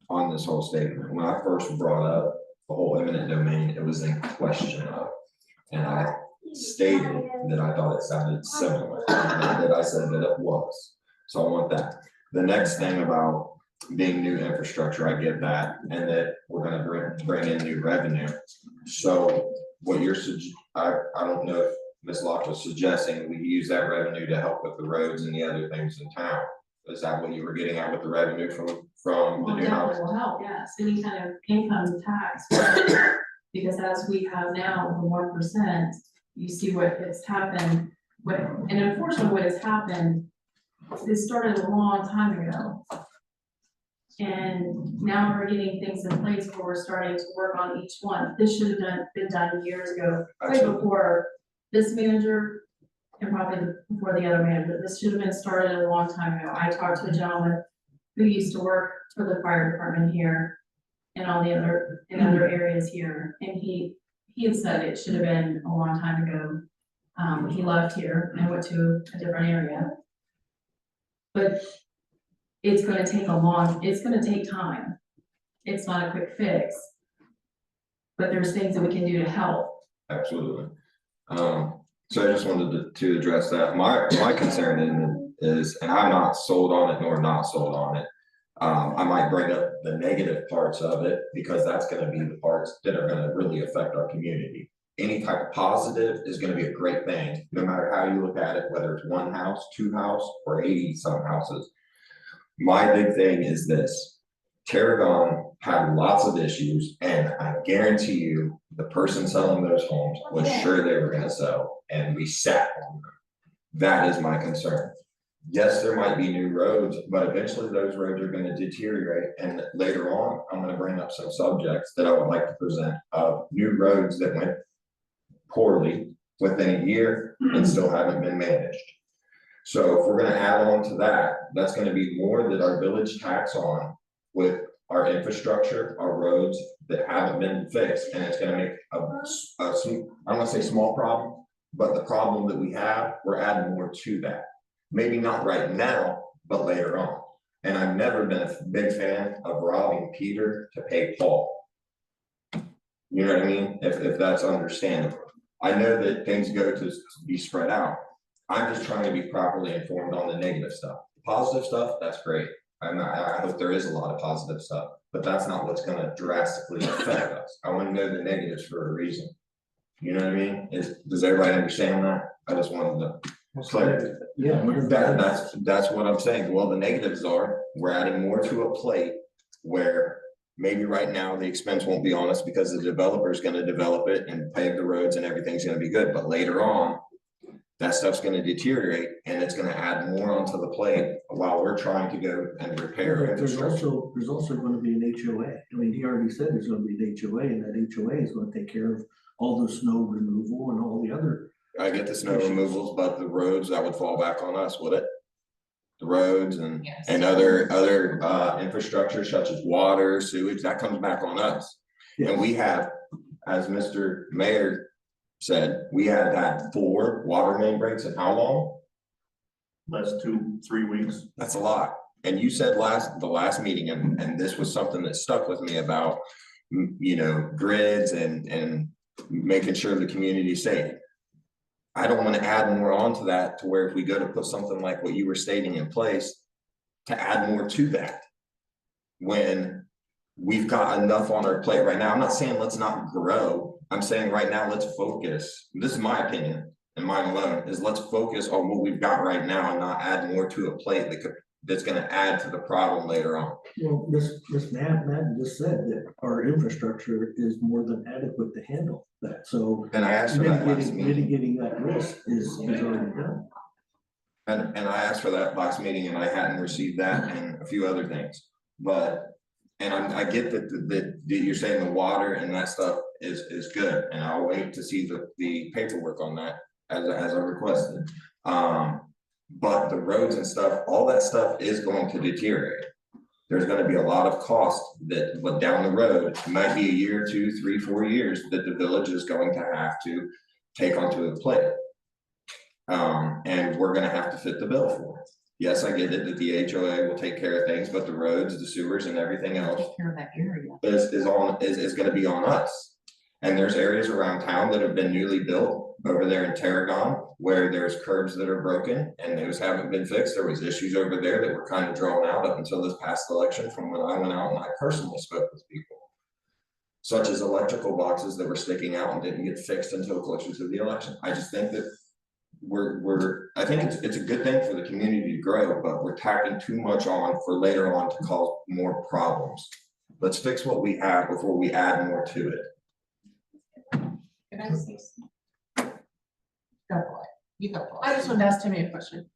on this whole statement, when I first brought up the whole eminent domain, it was in question of, and I stated that I thought it sounded similar, not that I said that it was. So I want that. The next thing about being new infrastructure, I get that, and that we're gonna bring in new revenue. So what you're I don't know if Ms. Locke was suggesting we use that revenue to help with the roads and the other things in town. Is that what you were getting at with the revenue from the Well, new definitely house? will help, yes, any kind of income tax. Because as we have now, the 1%, you see what has happened, and unfortunately what has happened, this started a long time ago. And now we're getting things in place where we're starting to work on each one. This should have been done years ago, way Absolutely. before this manager and probably before the other manager. This should have been started a long time ago. I talked to a gentleman who used to work for the fire department here and all the other, in other areas here, and he had said it should have been a long time ago. He left here and went to a different area. But it's gonna take time. It's not a quick fix. But there's things that we can do to help. Absolutely. So I just wanted to address that. My concern is, and I'm not sold on it nor not sold on it. I might bring up the negative parts of it because that's gonna be the parts that are gonna really affect our community. Any type of positive is gonna be a great thing, no matter how you look at it, whether it's 1 house, 2 house, or 80 some houses. My big thing is this: Tarragon had lots of issues, and I guarantee you, the person selling those homes was sure they were gonna sell, and we sat on them. That is my concern. Yes, there might be new roads, but eventually those roads are gonna deteriorate, and later on, I'm gonna bring up some subjects that I would like to present of new roads that went poorly within a year and still haven't been managed. So if we're gonna add on to that, that's gonna be more that our village tax on with our infrastructure, our roads that haven't been fixed, and it's gonna make I don't wanna say small problem, But the problem that we have, we're adding more to that. Maybe not right now, but later on. And I've never been a big fan of robbing Peter to pay Paul. You know what I mean? If that's understandable. I know that things go to be spread out. I'm just trying to be properly informed on the negative stuff. Positive stuff, that's great. I hope there is a lot of positive stuff, but that's not what's gonna drastically affect us. I wanna know the negatives for a reason. You know what I mean? Does everybody understand that? I just wanted to clarify. Yeah. That's what I'm saying. Well, the negatives are, we're adding more to a plate where maybe right now the expense won't be on us because the developer is gonna develop it and pave the roads and everything's gonna be good, but later on, that stuff's gonna deteriorate and it's gonna add more onto the plate while we're trying to go and repair infrastructure. There's also gonna be an HOA. I mean, he already said there's gonna be an HOA, and that HOA is gonna take care of all the snow removal and all the other. I get the snow removals, but the roads, that would fall back on us, would it? The roads and Yes. other infrastructure such as water, sewage, that comes back on us. And we have, as Mr. Mayor said, we have had 4 water main breaks in how long? Last 2-3 weeks. That's a lot. And you said the last meeting, and this was something that stuck with me about, you know, grids and making sure the community is safe. I don't want to add more onto that to where if we go to put something like what you were stating in place, to add more to that. When we've got enough on our plate right now. I'm not saying let's not grow. I'm saying right now, let's focus. This is my opinion and mine alone, is let's focus on what we've got right now and not add more to a plate that's gonna add to the problem later on. Well, Ms. Madden just said that our infrastructure is more than adequate to handle that, so. And I asked for that last meeting. Mitigating that risk is already done. And I asked for that last meeting and I hadn't received that and a few other things, but. And I get that you're saying the water and that stuff is good, and I'll wait to see the paperwork on that as I requested. But the roads and stuff, all that stuff is going to deteriorate. There's gonna be a lot of cost but down the road, it might be a year, 2, 3, 4 years that the village is going to have to take onto the plate. And we're gonna have to fit the bill for it. Yes, I get it that the HOA will take care of things, but the roads, the sewers and everything else Take care of that area. is gonna be on us. And there's areas around town that have been newly built over there in Tarragon where there's curbs that are broken and those haven't been fixed. There was issues over there that were kind of drawn out up until this past election from when I went out and I personally spoke with people. Such as electrical boxes that were sticking out and didn't get fixed until closer to the election. I just think that I think it's a good thing for the community to grow, but we're tacking too much on for later on to cause more problems. Let's fix what we have before we add more to it. Can I say something? Go for it. You go for it. I just wanted to ask Timmy a question.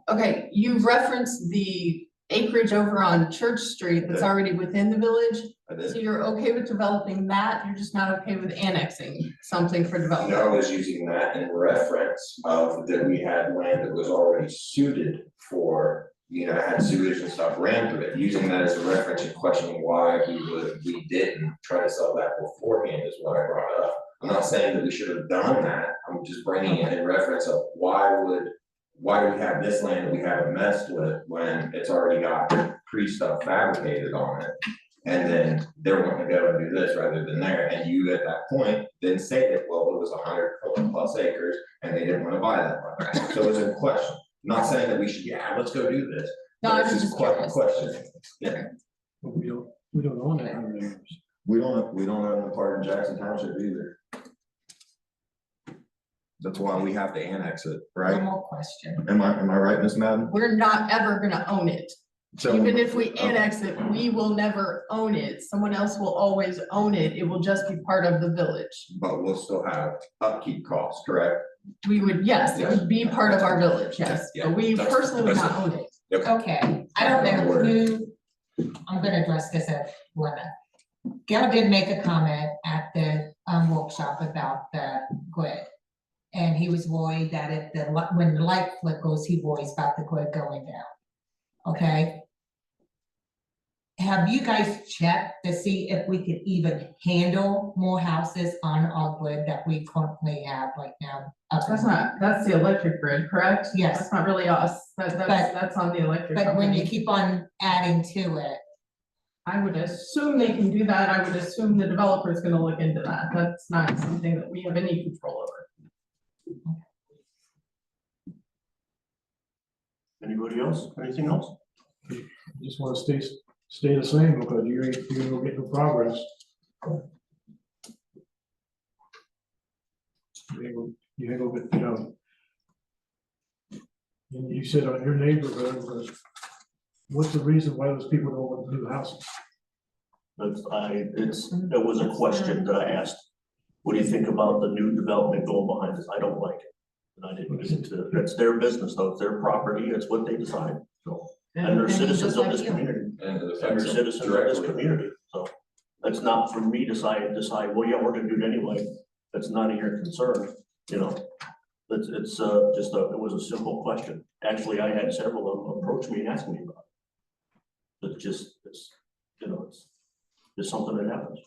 Okay, you've referenced the acreage over on Church Street that's already within the village. I did. So you're okay with developing that, you're just not okay with annexing something for development? No, I was using that in reference of that we had land that was already suited for, you know, had sewage and stuff ran through it, using that as a reference and questioning why we didn't try to sell that beforehand is what I brought up. I'm not saying that we should have done that, I'm just bringing it in reference of why do we have this land that we haven't messed with when it's already got pre-stuff fabricated on it? And then they're wanting to go and do this rather than there, and you at that point then say that, well, it was 100+ acres and they didn't want to buy that much. So it's a question, not saying that we should, let's go do this. No, But I it's was just just a curious. question. Yeah, We don't own that 100 acres. we don't own the part in Jackson Township either. That's why we have to annex it, One right? more question. Am I right, Ms. Madden? We're not ever gonna own it. So Even if we annex it, we will never own it. Someone else will always own it. It will just be part of the village. but we'll still have upkeep costs, correct? We would, yes, it would be part of our village, yes, Yeah, but we that's- personally would that's- not own it. Okay, I don't know who, I'm gonna address this at women. Gail did make a comment at the workshop about the grid. And he was worried that when the light flickers, he worries about the grid going down. Okay? have you guys checked to see if we could even handle more houses on our grid that we currently have right now? That's the electric grid, correct? Yes. That's not really us, that's on the electric But when you company. keep on adding to it, I would assume they can do that, I would assume the developer is gonna look into that, that's not something that we have any control over. Anybody else? Anything else? Just wanna stay the same, because you're gonna get no progress. You ain't gonna get, and you said on your neighborhood, what's the reason why those people don't want new houses? It was a question that I asked. What do you think about the new development going behind us? I don't like it. And I didn't get into, that's their business though, it's their property, it's what they decide, so. And they're citizens of this community, And and they're citizens of this community, so. That's not for me to decide, well, yeah, we're gonna do it anyway. That's none of your concern, you know. It's it was a simple question. Actually, I had several of them approach me and ask me about it. It's just something that happens.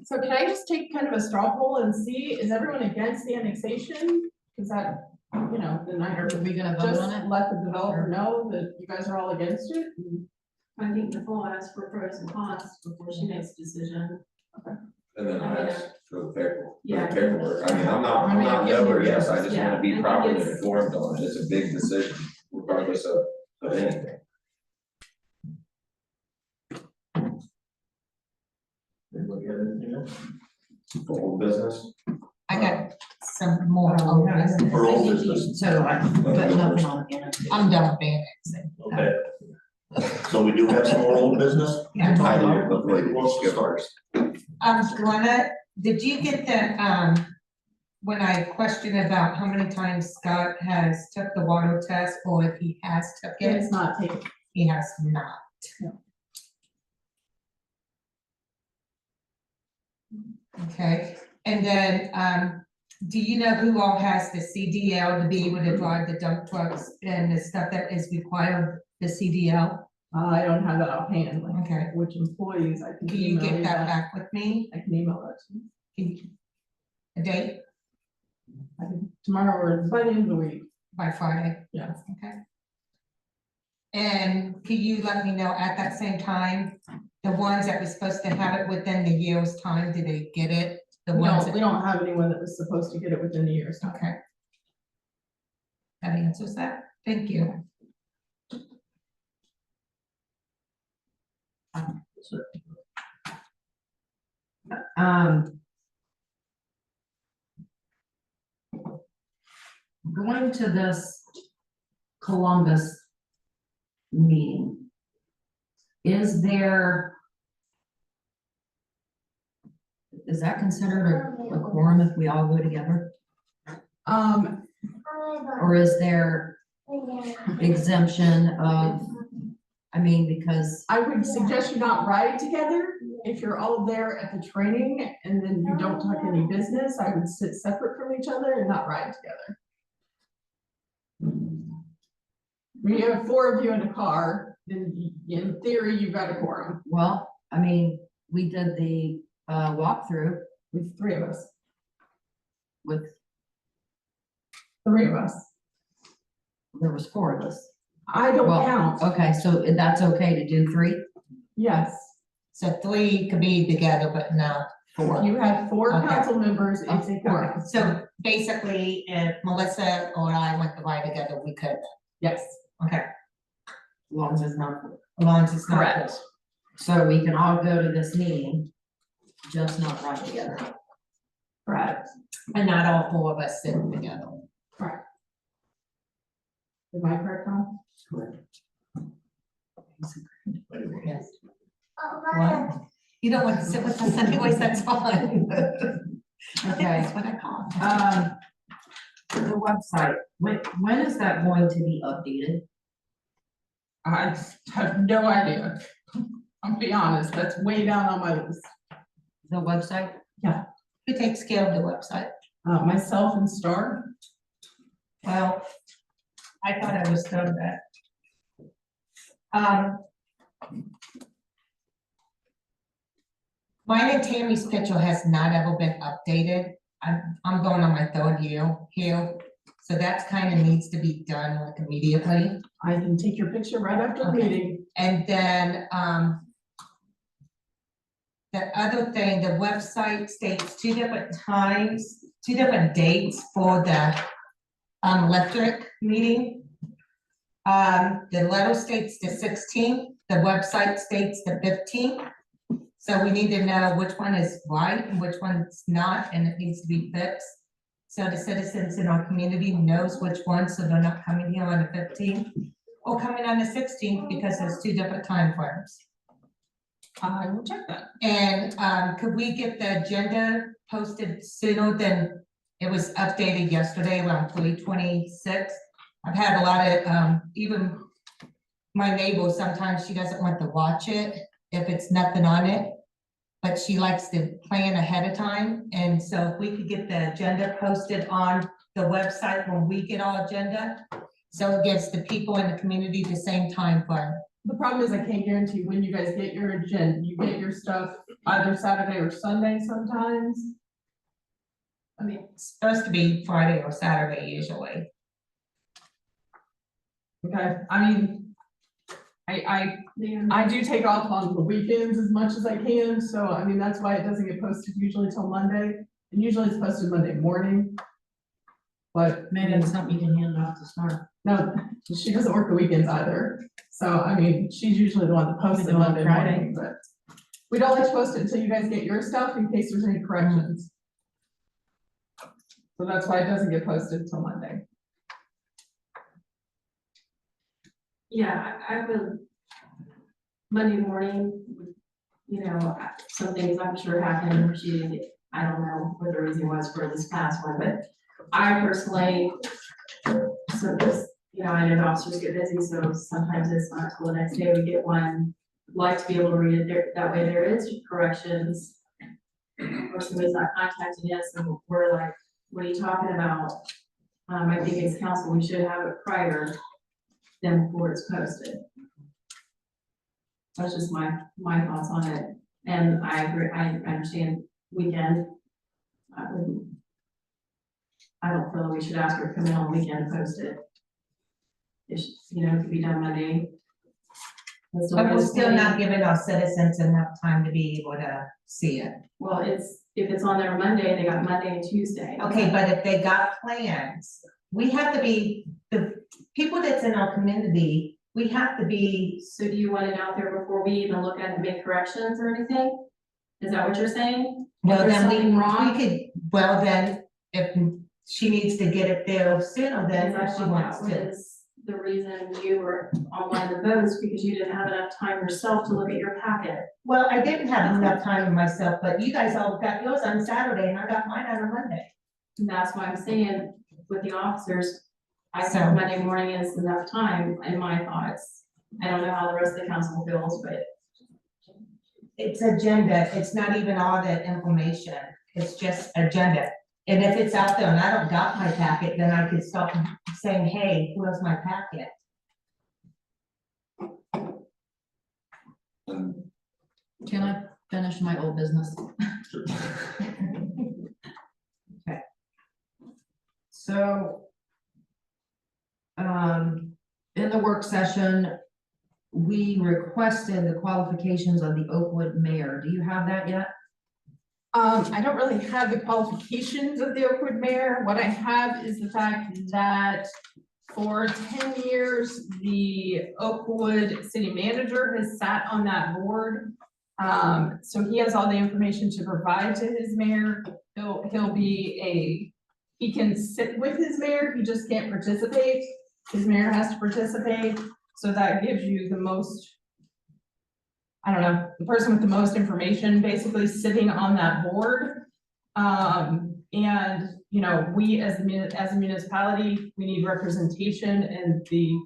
So can I just take kind of a straw poll and see, is everyone against the annexation? Cause that, then Are we gonna vote just on it? let the developer know that you guys are all against it. I think Nicole asked for pros and cons before she makes a decision. And then I asked for the paperwork. Yeah. I mean, I'm not never, yes, I just wanna be Yeah, I think properly it's- informed on it, it's a big decision, regardless of anything. Anybody have anything else? For old business, I got some more old business. For old business, So do I, but nothing on the end. I'm done with annexing. okay. So we do have some more old business? Yeah. I do, but wait, Who wants to skip start? Glenna, did you get the, when I questioned about how many times Scott has took the water test, or if he has took It it? is not taken. He has not. Okay, and then, do you know who all has the CDL to be able to drive the dump trucks and the stuff that is required, the CDL? I don't have that offhand, like, Okay, which employees I can can you email get you that that. back with me? I can email that to you. A date Tomorrow or by the end of the week. by Friday? Yeah. Okay. And can you let me know at that same time, the ones that were supposed to have it within the year's time, did they get it? The ones No, that, we don't have anyone that was supposed to get it within the year's time. okay. That answers that. Thank you. Going to this Columbus meeting, is that considered a quorum if we all go together? Or is there exemption of, because, I would suggest you not ride together. If you're all there at the training and then you don't talk any business, I would sit separate from each other and not ride together. When you have 4 of you in a car, then in theory, you've got a quorum well, we did the walkthrough with 3 of us, with, 3 of us. there was 4 of us. I don't Well, count. Okay, so that's okay to do 3? Yes, So 3 could be together, but not 4. you have 4 Okay. council members, it's a quorum. So basically, if Melissa or I went to ride together, we could, Yes, okay, As long as it's not. as long as it's not. Correct. So we can all go to this meeting, just not ride together. correct. And not all 4 of us sitting together. Am I correct, Tom? Yes. What? You don't want to sit with us anyways, that's fine. Okay. That's what I call it. The website, when is that going to be updated? I have no idea. I'll be honest, that's way down on my list. The website? Who takes care of the website? Myself and Star. Well, I thought I was done that. Mine and Tammy's picture has not ever been updated. I'm going on my third year here, so that's kind of needs to be done like immediately. I can take your picture right after the Okay. meeting. And then, the other thing, the website states 2 different times, 2 different dates for the electric meeting. The letter states the 16th, the website states the 15th. So we need to know which one is right and which one's not, and it needs to be fixed. So the citizens in our community knows which one, so they're not coming here on the 15th or coming on the 16th because there's 2 different time frames. I will check that. And could we get the agenda posted sooner than it was updated yesterday around 3:26? I've had a lot of, even my neighbor, sometimes she doesn't want to watch it if it's nothing on it, but she likes to plan ahead of time. And so if we could get the agenda posted on the website when we get our agenda, so it gives the people in the community the same time frame. The problem is I can't guarantee when you guys get your agenda. You get your stuff either Saturday or Sunday sometimes. I mean, it's supposed to be Friday or Saturday usually. Okay, I mean, I do take off on the weekends as much as I can, so I mean, that's why it doesn't get posted usually till Monday. And usually it's posted Monday morning. But Maybe it's something you can hand off to Smart. no, she doesn't work the weekends either. So I mean, she's usually the one that posts it do it on Monday Friday. morning, but we don't like to post it until you guys get your stuff in case there's any corrections. So that's why it doesn't get posted till Monday. Yeah, I would, Monday morning, you know, some things I'm sure happened, she didn't get, I don't know what the reason was for this past one, but I personally, so this, you know, I know officers get busy, so sometimes it's not till the next day we get one. Like to be able to read it there, that way there is corrections. Or somebody's not contacting us and we're like, what are you talking about? I think as council, we should have it prior than before it's posted. That's just my thoughts on it, and I agree, I understand weekend. I don't feel that we should ask her to come in on weekend and post it. It should, you know, it could be done Monday. But we're still not giving our citizens enough time to be able to see it. Well, it's, if it's on there Monday, they got Monday and Tuesday. Okay, but if they got plans, we have to be, the people that's in our community, we have to be. So do you want it out there before we even look at it and make corrections or anything? Is that what you're saying? Well, If there's then something wrong? we could, well, then, if she needs to get it there sooner, then Because if she I thought wants that to. was the reason you were on one of the votes, because you didn't have enough time yourself to look at your packet. Well, I didn't have enough time for myself, but you guys all got yours on Saturday and I got mine on a Monday. And that's why I'm saying with the officers, I So- think Monday morning is enough time in my thoughts. I don't know how the rest of the council feels, but It's agenda, it's not even all that information, it's just agenda. And if it's out there and I don't got my packet, then I could stop saying, hey, where's my packet? Can I finish my old business? Okay. So, in the work session, we requested the qualifications of the Oakwood mayor. Do you have that yet? I don't really have the qualifications of the Oakwood mayor. What I have is the fact that for 10 years, the Oakwood city manager has sat on that board. So he has all the information to provide to his mayor. He can sit with his mayor, he just can't participate. His mayor has to participate, so that gives you the most, I don't know, the person with the most information basically sitting on that board. And, you know, we as a municipality, we need representation, and the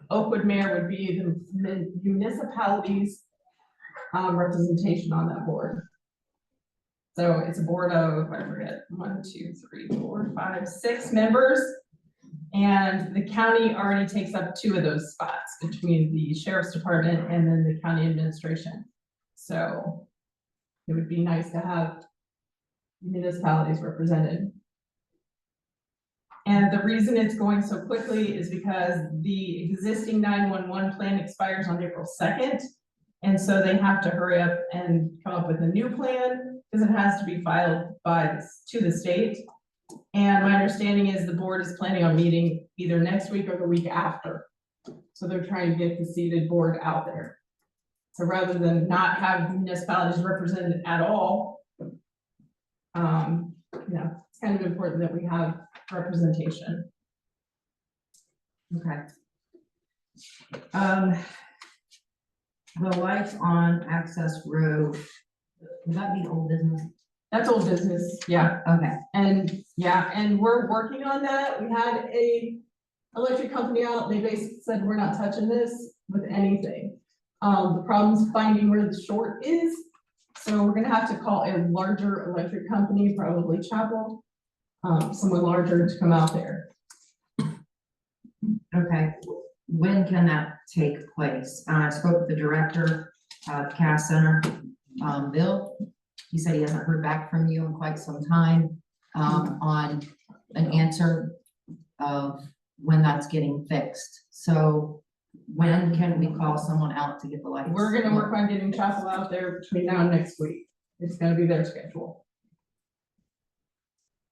Oakwood mayor would be the municipality's representation on that board. So it's a board of, I forget, 1, 2, 3, 4, 5, 6 members. And the county already takes up 2 of those spots between the sheriff's department and then the county administration. So it would be nice to have municipalities represented. And the reason it's going so quickly is because the existing 911 plan expires on April 2nd. And so they have to hurry up and come up with a new plan because it has to be filed to the state. And my understanding is the board is planning on meeting either next week or the week after. So they're trying to get the seated board out there. So rather than not have municipalities represented at all, it's kind of important that we have representation. Okay. The lights on Access Road, would that be old business? That's old business, yeah. Okay. And we're working on that. We had a electric company out, they basically said, we're not touching this with anything. The problem's finding where the short is. So we're gonna have to call a larger electric company, probably Chapel, someone larger to come out there. Okay, when can that take place? I spoke with the director of Cass Center, Bill. He said he hasn't heard back from you in quite some time, on an answer of when that's getting fixed. So when can we call someone out to get the lights? We're gonna work on getting Chapel out there between now and next week. It's gonna be their schedule.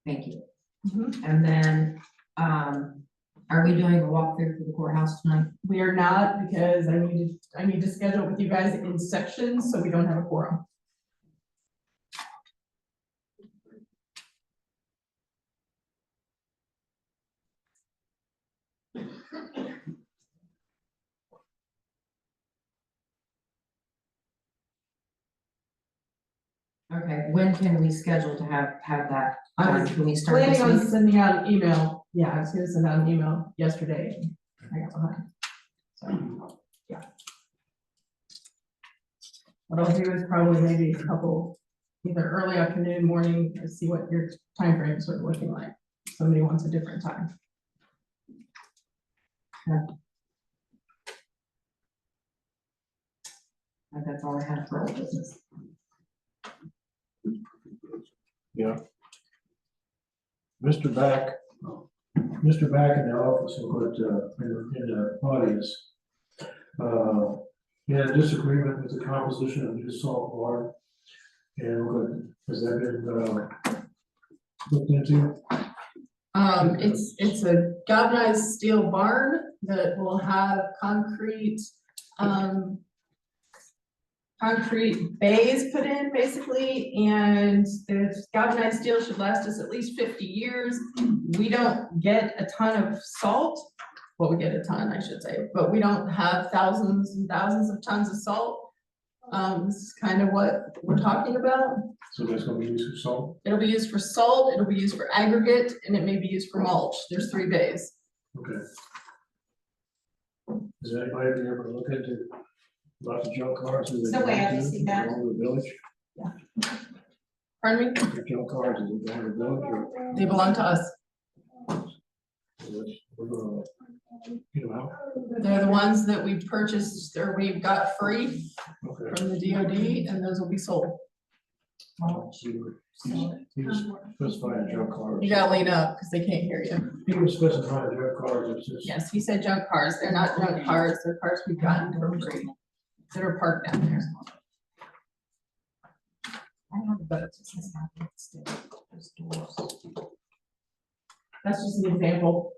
Thank you. Mhm. And then, are we doing a walkthrough for the courthouse tonight? We are not, because I need to schedule it with you guys in sections, so we don't have a quorum. Okay, when can we schedule to have that? I was Can we start this planning on week? sending out an email. Yeah, I was gonna send out an email yesterday. I got behind. So, yeah. What I'll do is probably maybe a couple, either early afternoon, morning, or see what your time frames are looking like. Somebody wants a different time. That's all I have for old business. Yeah. Mr. Back in the office, in the audience. He had a disagreement with the composition of new salt water. And has that been, looked into? It's a galvanized steel barn that will have concrete bays put in basically, and the galvanized steel should last us at least 50 years. We don't get a ton of salt. Well, we get a ton, I should say, but we don't have thousands and thousands of tons of salt. This is kind of what we're talking about. So that's gonna be used for salt? It'll be used for salt, it'll be used for aggregate, and it may be used for mulch. There's 3 bays. Okay. Has anybody been able to look into lots of junk cars? So where have you seen that? All over the village, Pardon me? the junk cars, is it down the village or? They belong to us. We're gonna, get them out? They're the ones that we purchased or we've got free Okay. from the DOD, and those will be sold. He was specifying junk cars. You gotta lean up because they can't hear you. He was specifying junk cars, it's just. Yes, he said junk cars. They're not junk cars. They're cars we've gotten for free that are parked down there. I don't know, but it's just not that still, those doors. That's just an example.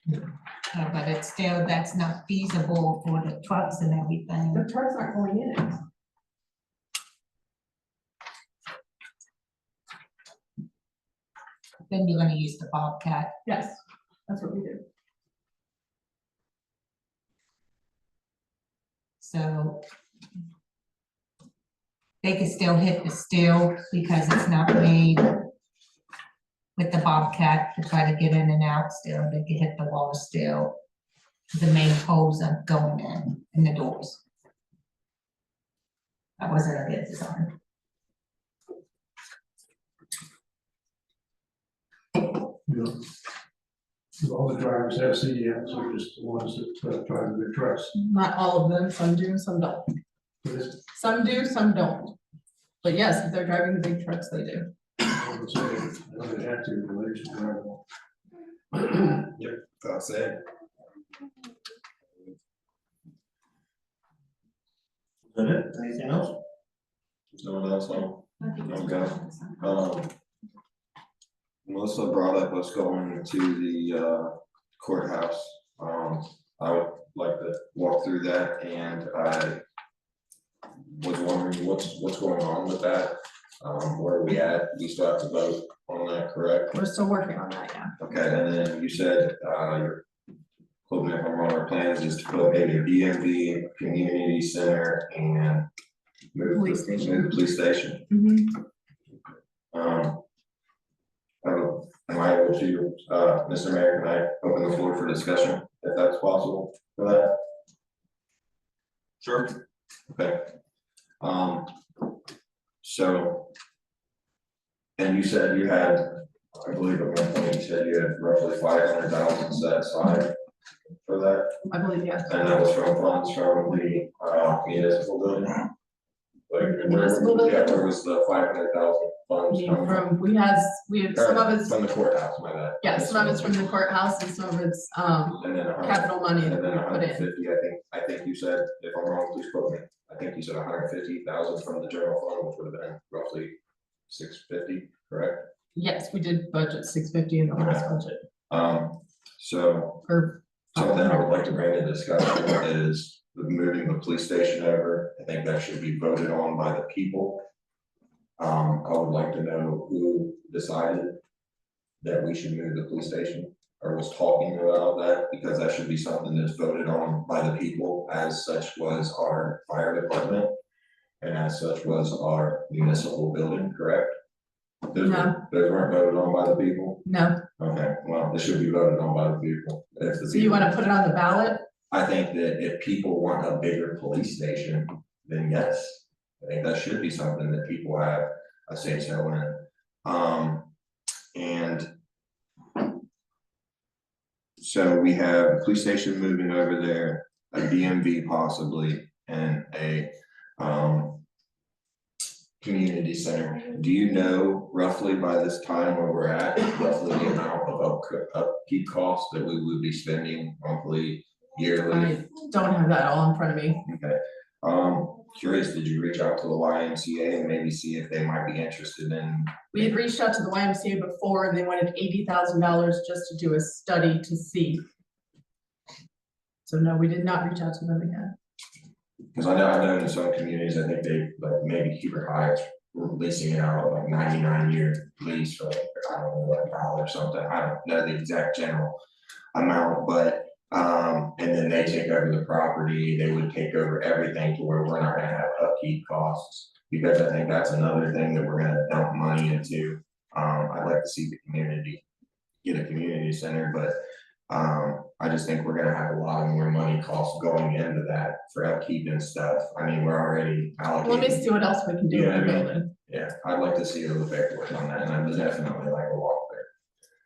But it's still, that's not feasible for the trucks and everything. The truck's not going in it. Then you're gonna use the Bobcat. Yes, that's what we do. So they could still hit the steel because it's not made with the Bobcat to try to get in and out still. They could hit the wall still. The main holes are going in the doors. That wasn't a good design. You know, all the drivers have CDLs, or just the ones that drive the big trucks. Not all of them, some do, some don't. Some do, some don't. But yes, if they're driving the big trucks, they do. I would say, I know they have to, but they should drive them. Yep, that's it. Is that it? Anything else? No one else on? I think it's- Okay. Melissa brought up us going to the courthouse. I would like to walk through that, and I was wondering what's going on with that. Where are we at? We still have to vote on that, correct? We're still working on that, yeah. Okay, and then you said, your, quote me if I'm wrong, our plans is to put maybe a BMV, community center, and move Police station. the police station. Mhm. Am I able to, Mr. Mayor, can I open the floor for discussion, if that's possible for that? Sure. Okay. So, and you said you had, I believe at one point you said you had roughly 500,000 set aside for that, I believe, yes. and that was from funds from the municipal building? Like, Municipal building? yeah, where was the 500,000 funds coming from? We had some of it's, From the courthouse, my bad. yeah, some of it's from the courthouse and some of it's, And then capital money And that then we put hundred in. fifty, I think you said, if I'm wrong, please quote me, I think you said 150,000 from the general fund, which would have been roughly 650, correct? Yes, we did budget 650 in the last budget, So or something I would like to bring to discussion is moving the police station over. I think that should be voted on by the people. I would like to know who decided that we should move the police station, or was talking about that, because that should be something that's voted on by the people, as such was our fire department. And as such was our municipal building, correct? Those No. weren't voted on by the people? no. Okay, well, they should be voted on by the people. If the So you people- wanna put it on the ballot? I think that if people want a bigger police station, then yes, I think that should be something that people have a say so in. And so we have a police station moving over there, a DMV possibly, and a community center. Do you know roughly by this time where we're at, roughly the amount of upkeep costs that we would be spending monthly, yearly? I don't have that all in front of me. Okay, curious, did you reach out to the YMCA and maybe see if they might be interested in? We had reached out to the YMCA before and they wanted $80,000 just to do a study to see. So no, we did not reach out to them again. Cause I know in some communities, I think they like maybe Keeper Heights, leasing it out like 99-year lease for like, I don't know, like $1 or something, I don't know the exact general amount, but and then they take over the property, they would take over everything to where we're not gonna have upkeep costs. Because I think that's another thing that we're gonna dump money into. I'd like to see the community get a community center, but I just think we're gonna have a lot more money costs going into that for upkeep and stuff. I mean, we're already allocating. Let me see what else we can do with Yeah, the I mean, building. Yeah, I'd like to see the paperwork on that, and I would definitely like a walk there.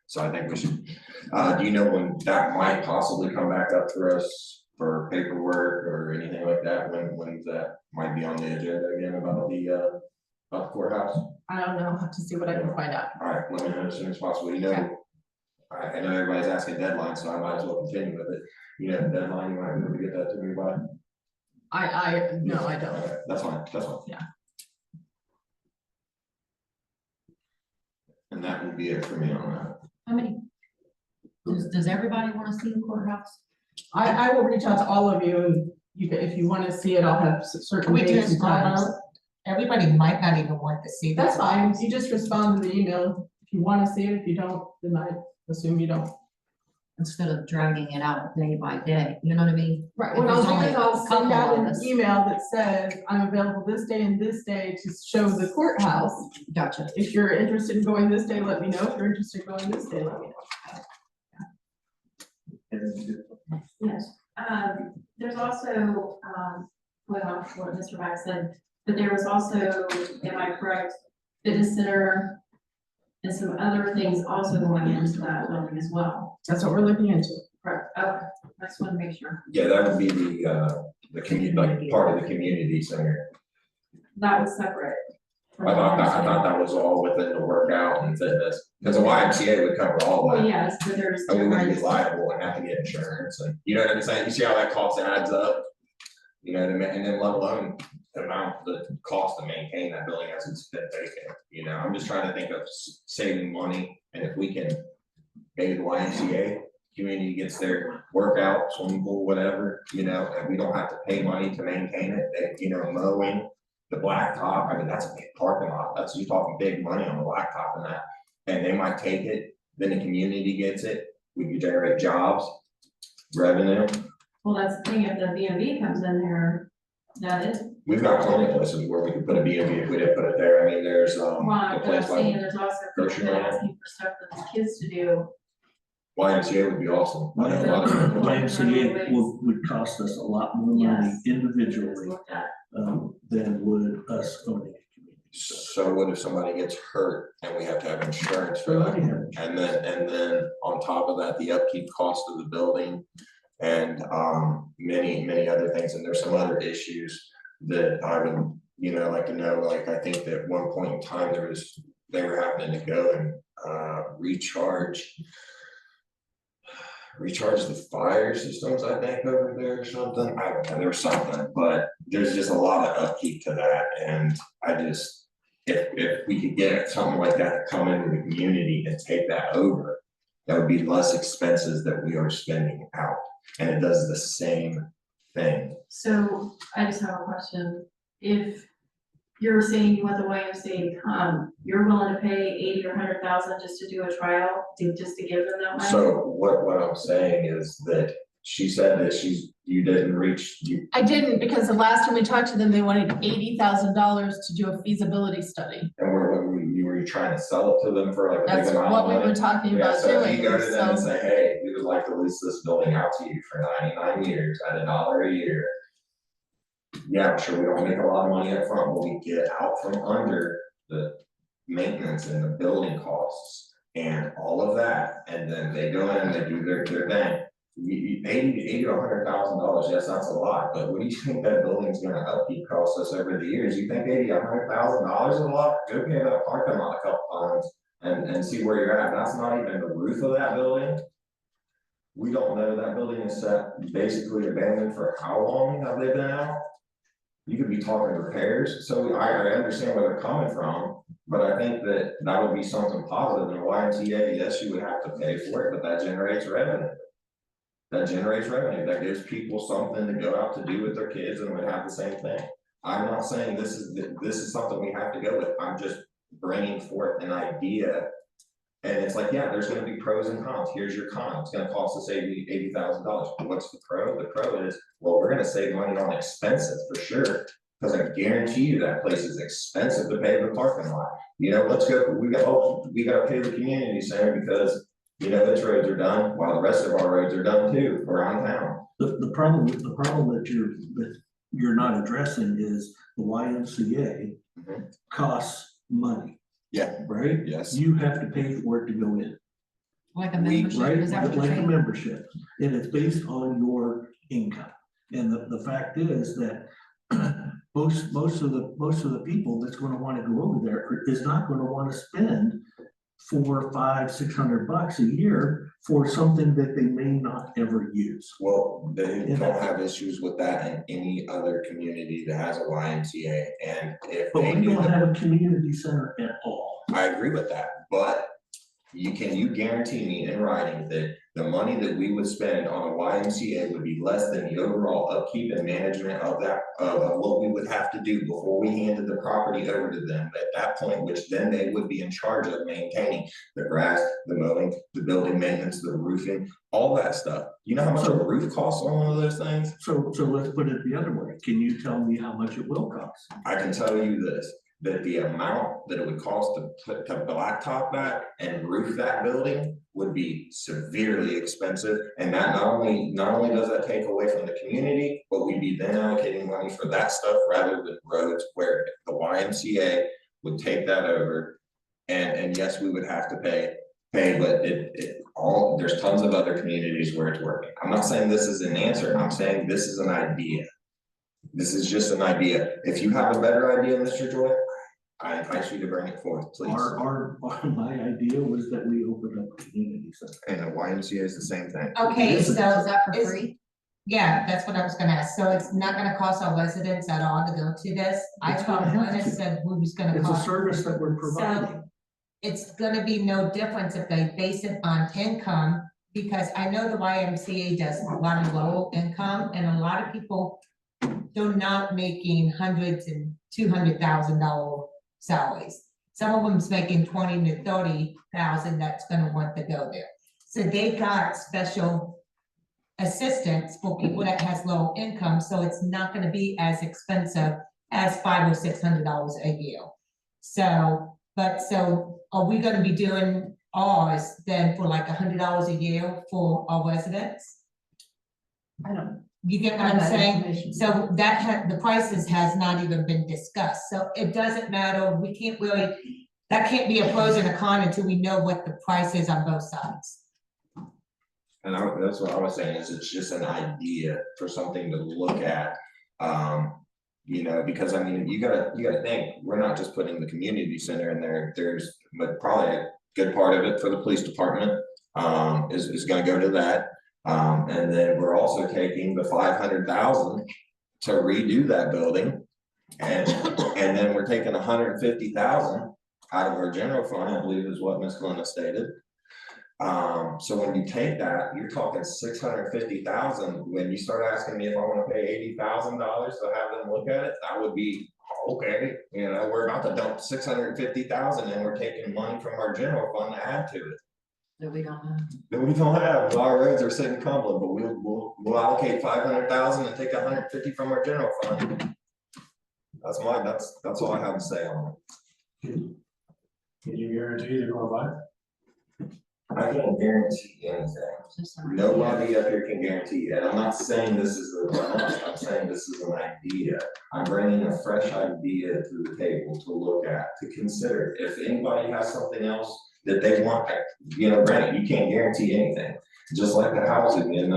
So I think we should, do you know when that might possibly come back up for us for paperwork or anything like that? When that might be on the agenda again about the courthouse? I don't know, I'll have to see what I can find out. All right, let me know as soon as possible, you know. Okay. I know everybody's asking deadlines, so I might as well continue with it. You know, the deadline, you might be able to get that to me by. No, I don't. Okay, that's fine, that's fine. Yeah. And that would be it for me on that. How many? Does everybody wanna see the courthouse? I will reach out to all of you and if you wanna see it, I'll have certain Can we do a dates and small times. vote? Everybody might not even want to see. That's fine, you just respond to the email. If you wanna see it, if you don't, then I assume you don't. Instead of dragging it out day by day, you know what I mean? Right, If what I'll there's do only is a I'll send couple out of an us. email that says, I'm available this day and this day to show the courthouse. Gotcha. If you're interested in going this day, let me know. If you're interested in going this day, let me know. Yes, there's also, going off what Mr. Mack said, but there was also, am I correct, fitness center and some other things also going into that building as well. That's what we're looking into. Correct, okay, I just want to make sure. Yeah, that would be the community, like part of the community center. That was separate. from I thought the that was all within the workout and fitness, because the YMCA would cover all Well, that. yes, but there's And we wouldn't be different, liable and have to get insurance and, you know what I'm saying, you see how that cost adds up? You know, and then let alone the amount, the cost to maintain that building as it's been vacant, you know, I'm just trying to think of saving money, and if we can. Maybe the YMCA, community gets their workout, swimming pool, whatever, you know, and we don't have to pay money to maintain it, they, you know, mowing. The blacktop, I mean, that's a big parking lot, that's, you're talking big money on the blacktop and that, and they might take it, then the community gets it, we could generate jobs, revenue. well, that's the thing, if the B&B comes in there, that is, We've got plenty of places where we could put a B&B if we didn't put it there, I mean, there's, well, a but I'm place saying like there's also people grocery that line. asking for stuff for the kids to do. YMCA would be awesome. I know a lot of people- YMCA would cost us a lot more money Yes. It's individually, looked at. than would us owning a community. So what if somebody gets hurt and we have to have insurance for We that? already have insurance. And then on top of that, the upkeep cost of the building and many other things, and there's some other issues that I would, you know, like to know, like, I think that at one point in time, they were having to go and recharge the fire systems, I think, over there or something, I don't know, there was something, but there's just a lot of upkeep to that, and I just, if we could get something like that to come into the community and take that over, that would be less expenses that we are spending out, and it does the same thing. So I just have a question. If you're saying you want the YMCA to come, you're willing to pay 80 or 100,000 just to do a trial, just to give them that money? So what I'm saying is that she said that you didn't reach, you, I didn't, because the last time we talked to them, they wanted $80,000 to do a feasibility study. and were you trying to sell it to them for like a That's big amount what of we money? were talking Yeah, about so if doing, you go to them and so. say, hey, we would like to lease this building out to you for 99 years at $1 a year. Yeah, I'm sure we don't make a lot of money up front, but we get out from under the maintenance and the building costs and all of that, and then they go in and they do their thing. $80 to $100,000, yes, that's a lot, but what do you think that building's gonna upkeep cost us over the years? You think $80 to $100,000 is a lot? Go pay that parking lot a couple times and see where you're at. That's not even the roof of that building. We don't know, that building is set basically abandoned for how long have they been out? You could be talking repairs, so I understand where they're coming from, but I think that would be something positive in a YMCA. Yes, you would have to pay for it, but that generates revenue. That generates revenue, that gives people something to go out to do with their kids, and would have the same thing. I'm not saying this is something we have to go with, I'm just bringing forth an idea. And it's like, yeah, there's gonna be pros and cons, here's your con, it's gonna cost us $80,000, what's the pro? The pro is, well, we're gonna save money on expenses for sure. Cause I guarantee you that place is expensive to pay the parking lot, you know, let's go, we gotta pay the community center because, you know, its roads are done, while the rest of our roads are done too, around town. The problem that you're not addressing is the YMCA Mhm. costs money. Yeah. Right? Yes. You have to pay for it to go in, Like a We- membership, right? is that what you're Like a saying? membership, and it's based on your income. And the fact is that most of the people that's gonna wanna go over there is not gonna wanna spend $400, $500, $600 a year for something that they may not ever use. Well, they Yeah. don't have issues with that in any other community that has a YMCA, and if But they we do don't the have a community center at all. I agree with that, but you guarantee me in writing that the money that we would spend on a YMCA would be less than the overall upkeep and management of that, of what we would have to do before we handed the property over to them at that point, which then they would be in charge of maintaining the grass, the mowing, the building maintenance, the roofing, all that stuff. You know how much a roof costs on one of those things? So let's put it the other way. Can you tell me how much it will cost? I can tell you this, that the amount that it would cost to blacktop that and roof that building would be severely expensive. And that not only does that take away from the community, but we'd be then allocating money for that stuff rather than roads, where the YMCA would take that over And yes, we would have to pay, but there's tons of other communities where it's working. I'm not saying this is an answer, I'm saying this is an idea. This is just an idea. If you have a better idea, Mr. Joy, I invite you to bring it forth, please. My idea was that we open up a community center. And the YMCA is the same thing. Okay, Is so, that for is- free? yeah, that's what I was gonna ask, so it's not gonna cost our residents at all to go to this? I It's thought gonna have Glenna to. said we was gonna It's a cost. service that we're providing. It's gonna be no difference if they base it on income, because I know the YMCA does a lot of low income, and a lot of people do not making hundreds and $200,000 salaries. Some of them's making 20 to 30,000 that's gonna want to go there. So they got special assistance for people that has low income, so it's not gonna be as expensive as $500 or $600 a year. So, are we gonna be doing ours then for like $100 a year for our residents? I don't. You get what I'm saying? So the prices has not even been discussed, so it doesn't matter, we can't really, that can't be a pros and a con until we know what the price is on both sides. And that's what I was saying, is it's just an idea for something to look at. Because I mean, you gotta think, we're not just putting the community center in there, there's, but probably a good part of it for the police department, is gonna go to that. And then we're also taking the 500,000 to redo that building. And then we're taking 150,000 out of our general fund, I believe is what Ms. Glenna stated. So when you take that, you're talking 650,000. When you start asking me if I wanna pay $80,000 to have them look at it, that would be, okay, we're about to dump 650,000 and we're taking money from our general fund to add to it. That we don't have. That we don't have, our roads are sitting Cumberland, but we'll allocate 500,000 and take 150 from our general fund. That's all I have to say on it. Can you guarantee they're gonna buy it? I can't guarantee anything. Nobody up here can guarantee, and I'm not saying this is the must, I'm saying this is an idea. I'm bringing a fresh idea to the table to look at, to consider. If anybody has something else that they want, granted, you can't guarantee anything. Just like the housing in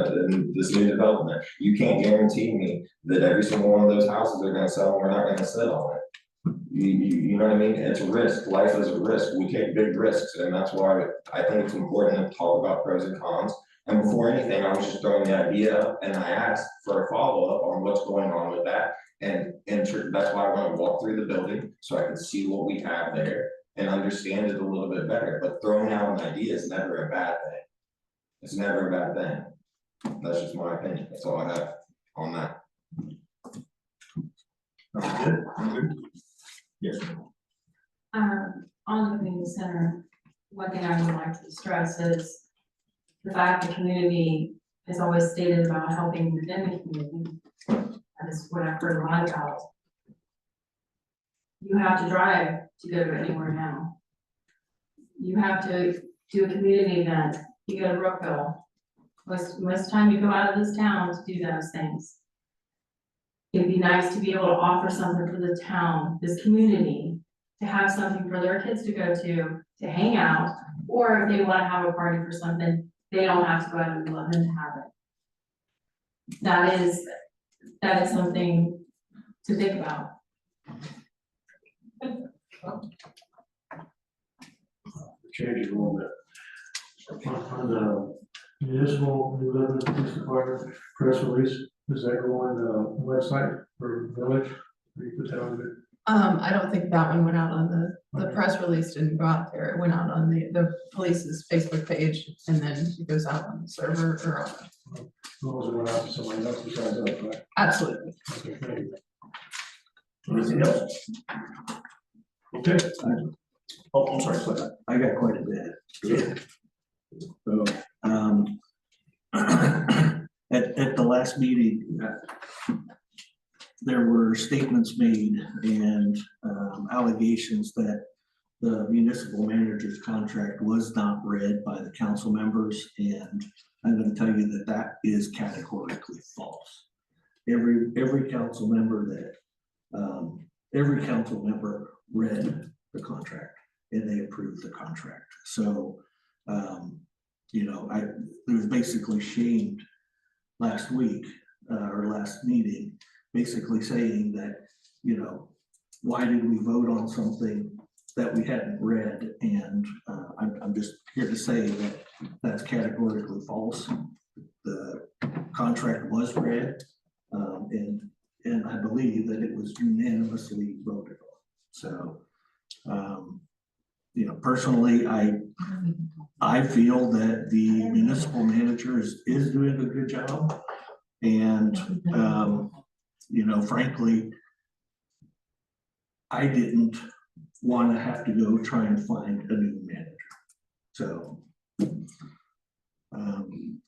this new development, you can't guarantee me that every single one of those houses are gonna sell and we're not gonna sit on it. You know what I mean? It's a risk. Life is a risk. We take big risks, and that's why I think it's important to talk about pros and cons. And before anything, I was just throwing the idea up, and I asked for a follow-up on what's going on with that. And that's why I want to walk through the building so I can see what we have there and understand it a little bit better. But throwing out an idea is never a bad thing. It's never a bad thing. That's just my opinion. That's all I have on that. Good. Yes. On the community center, one thing I would like to stress is the fact the community has always stated about helping within the community. That is what I've heard a lot about. You have to drive to go to anywhere now. You have to do a community event, you go to Brookville. Most of the time you go out of this town to do those things. It'd be nice to be able to offer something for the town, this community, to have something for their kids to go to hang out, or if they wanna have a party for something, they don't have to go out in Lebanon to have it. That is something to think about. Change it a little bit. On the municipal New Lebanon Police Department press release, does that go on the website for village? Or you put that on the I don't think that one went out on the press release didn't go out there. It went out on the police's Facebook page, and then it goes out on the server or on. as long as it went out to somebody else besides us, right? Absolutely. Okay, thank you. Anything else? Okay. Oh, I'm sorry, go ahead. I got quite a bit. So, at the last meeting, there were statements made and allegations that the municipal manager's contract was not read by the council members, and I'm gonna tell you that that is categorically false. Every council member read the contract, and they approved the contract. So, you know, I was basically shamed last week, or last meeting, basically saying that, you know, why did we vote on something that we hadn't read? And I'm just here to say that that's categorically false. The contract was read, and I believe that it was unanimously voted on. So, you know, personally, I feel that the municipal manager is doing a good job. And, you know, frankly, I didn't want to have to go try and find a new manager. So,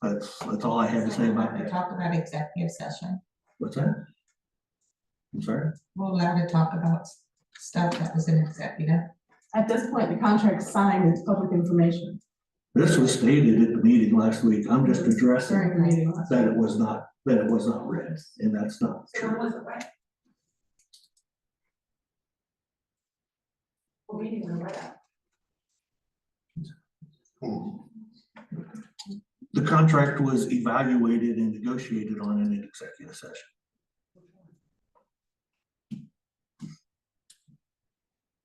that's all I have to say about We're that. talk about executive session. What's that? I'm sorry? We're allowed to talk about stuff that was in executive. At this point, the contract's signed, it's public information This was stated at the meeting last week. I'm just during addressing the meeting last that it was not read, and that's not So true. was it right? Well, we didn't write that. The contract was evaluated and negotiated on in an executive session.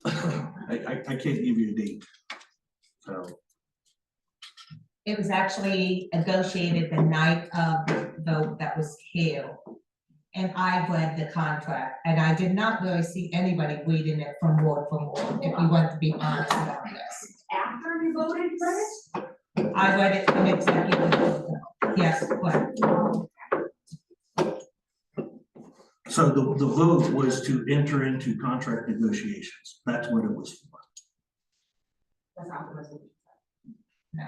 I can't give you a date. So, It was actually negotiated the night of the vote that was held. And I read the contract, and I did not really see anybody reading it from word for word, if we want to be honest about this. After you voted for it? I read it in executive. Yes, what? so the vote was to enter into contract negotiations. That's what it was for. That's not the resolution. No.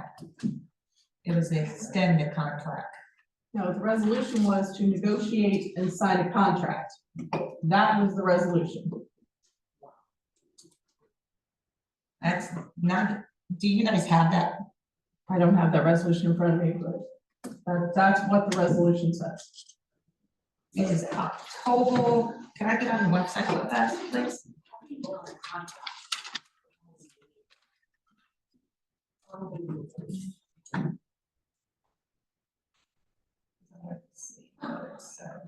It was an extended contract. No, the resolution was to negotiate and sign a contract. That was the resolution. That's not, do you guys have that? I don't have that resolution in front of me, but that's what the resolution says. It is October, can I get on the website with that, please? Let's see what it said.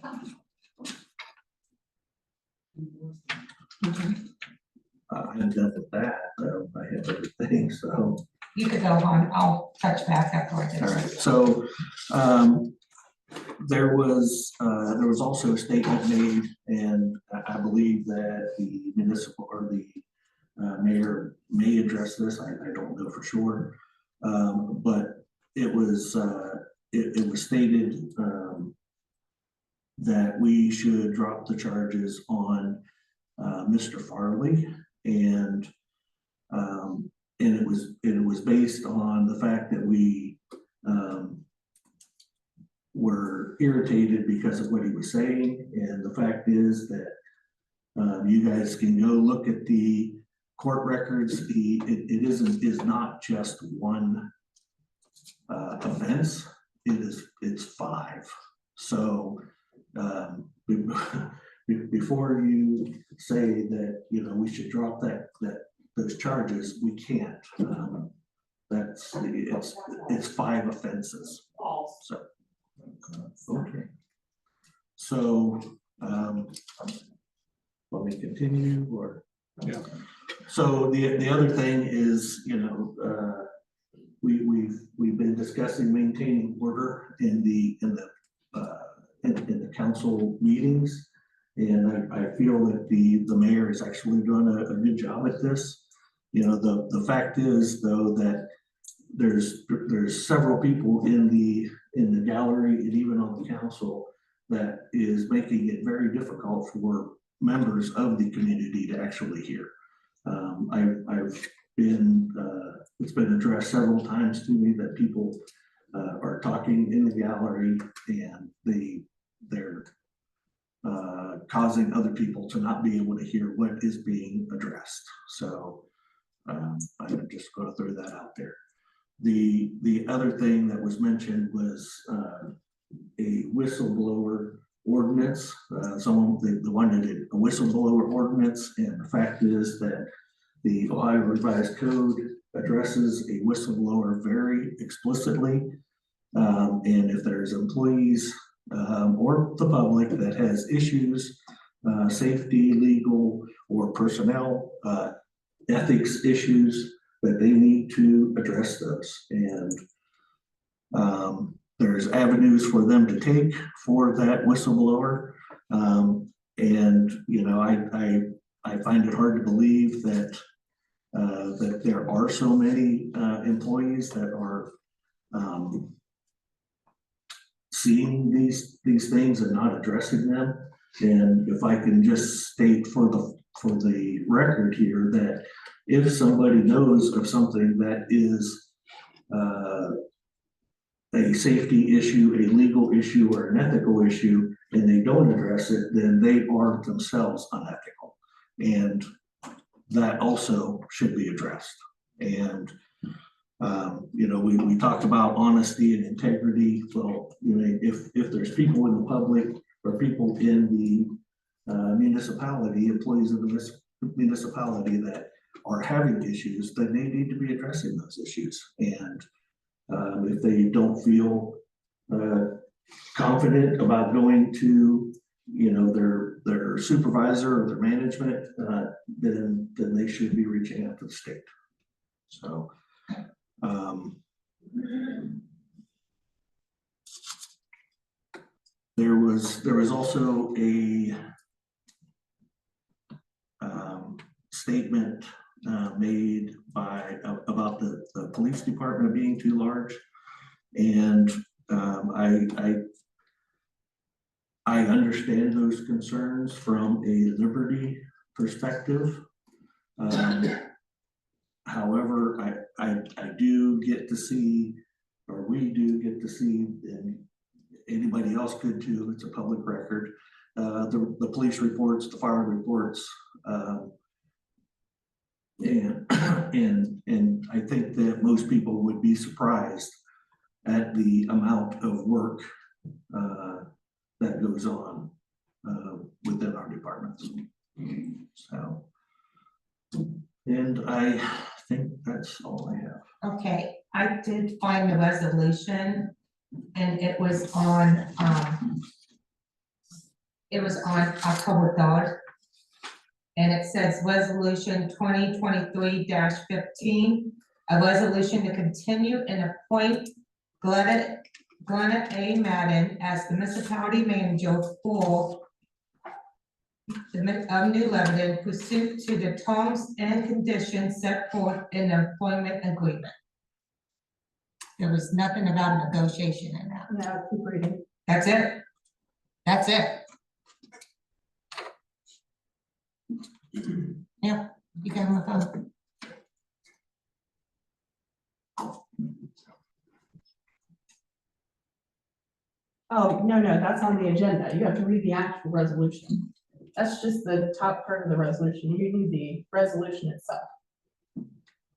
I'm done with that. I have everything, so. You could go on, I'll touch back after I get All it. right, so, there was also a statement made, and I believe that the municipal or the mayor may address this, I don't know for sure. But it was stated, that we should drop the charges on, Mr. Farley, and it was based on the fact that we, were irritated because of what he was saying, and the fact is that you guys can go look at the court records. It is not just one offense. It's 5. So before you say that, you know, we should drop those charges, we can't. It's 5 offenses. So. Okay. So, let me continue, or? Yeah. So the other thing is, you know, we've been discussing maintaining order in the council meetings. And I feel that the mayor is actually doing a good job at this. You know, the fact is though, that there's several people in the gallery and even on the council that is making it very difficult for members of the community to actually hear. I've been, it's been addressed several times to me that people are talking in the gallery, and they're causing other people to not be able to hear what is being addressed. So I'm just going to throw that out there. The other thing that was mentioned was a whistleblower ordinance. Someone they wanted a whistleblower ordinance, and the fact is that The Ohio Revised Code addresses a whistleblower very explicitly. And if there's employees or the public that has issues, safety, legal, or personnel ethics issues, that they need to address those. And there's avenues for them to take for that whistleblower. And, you know, I find it hard to believe that that there are so many employees that are seeing these things and not addressing them. And if I can just state for the record here that if somebody knows of something that is a safety issue, a legal issue, or an ethical issue, and they don't address it, then they are themselves unethical. And that also should be addressed. And you know, we talked about honesty and integrity. Well, you know, if there's people in the public or people in the municipality, employees of the municipality that are having issues, then they need to be addressing those issues. And if they don't feel confident about going to, you know, their supervisor or their management, then they should be reaching out to the state. So there was also a statement made about the police department being too large, and I understand those concerns from a liberty perspective. However, I do get to see, or we do get to see, and anybody else could too, it's a public record, the police reports, the fire reports, and I think that most people would be surprised at the amount of work that goes on within our departments. So, and I think that's all I have. Okay, I did find the resolution, and it was on October 3rd. And it says resolution 2023-15, a resolution to continue and appoint Glenna A. Madden as the municipality manager for of New Lebanon pursuant to the terms and conditions set forth in the employment agreement. There was nothing about a negotiation in that. No, keep reading. That's it. That's it. Yeah, you got on the phone. Oh, no, that's on the agenda. You have to read the actual resolution. That's just the top part of the resolution. You need the resolution itself.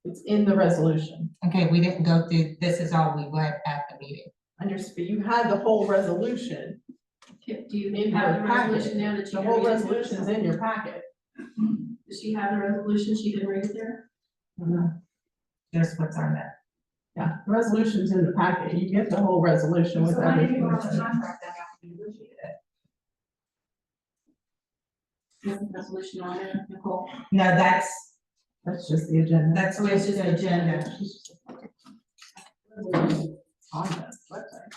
It's in the resolution. Okay, we didn't go through, this is all we read at the meeting. Understood. You had the whole resolution. Do you In have her the packet. resolution now that you The can whole read it to us? resolution's in your packet. Does she have the resolution she can read there? Just what's on that. Yeah, the resolution's in the packet. You get the whole resolution with So why did you everything. want the contract that after you negotiated it? Is the resolution on there, Nicole? No, that's just the agenda. that's Oh, it's just just the the agenda. On the website.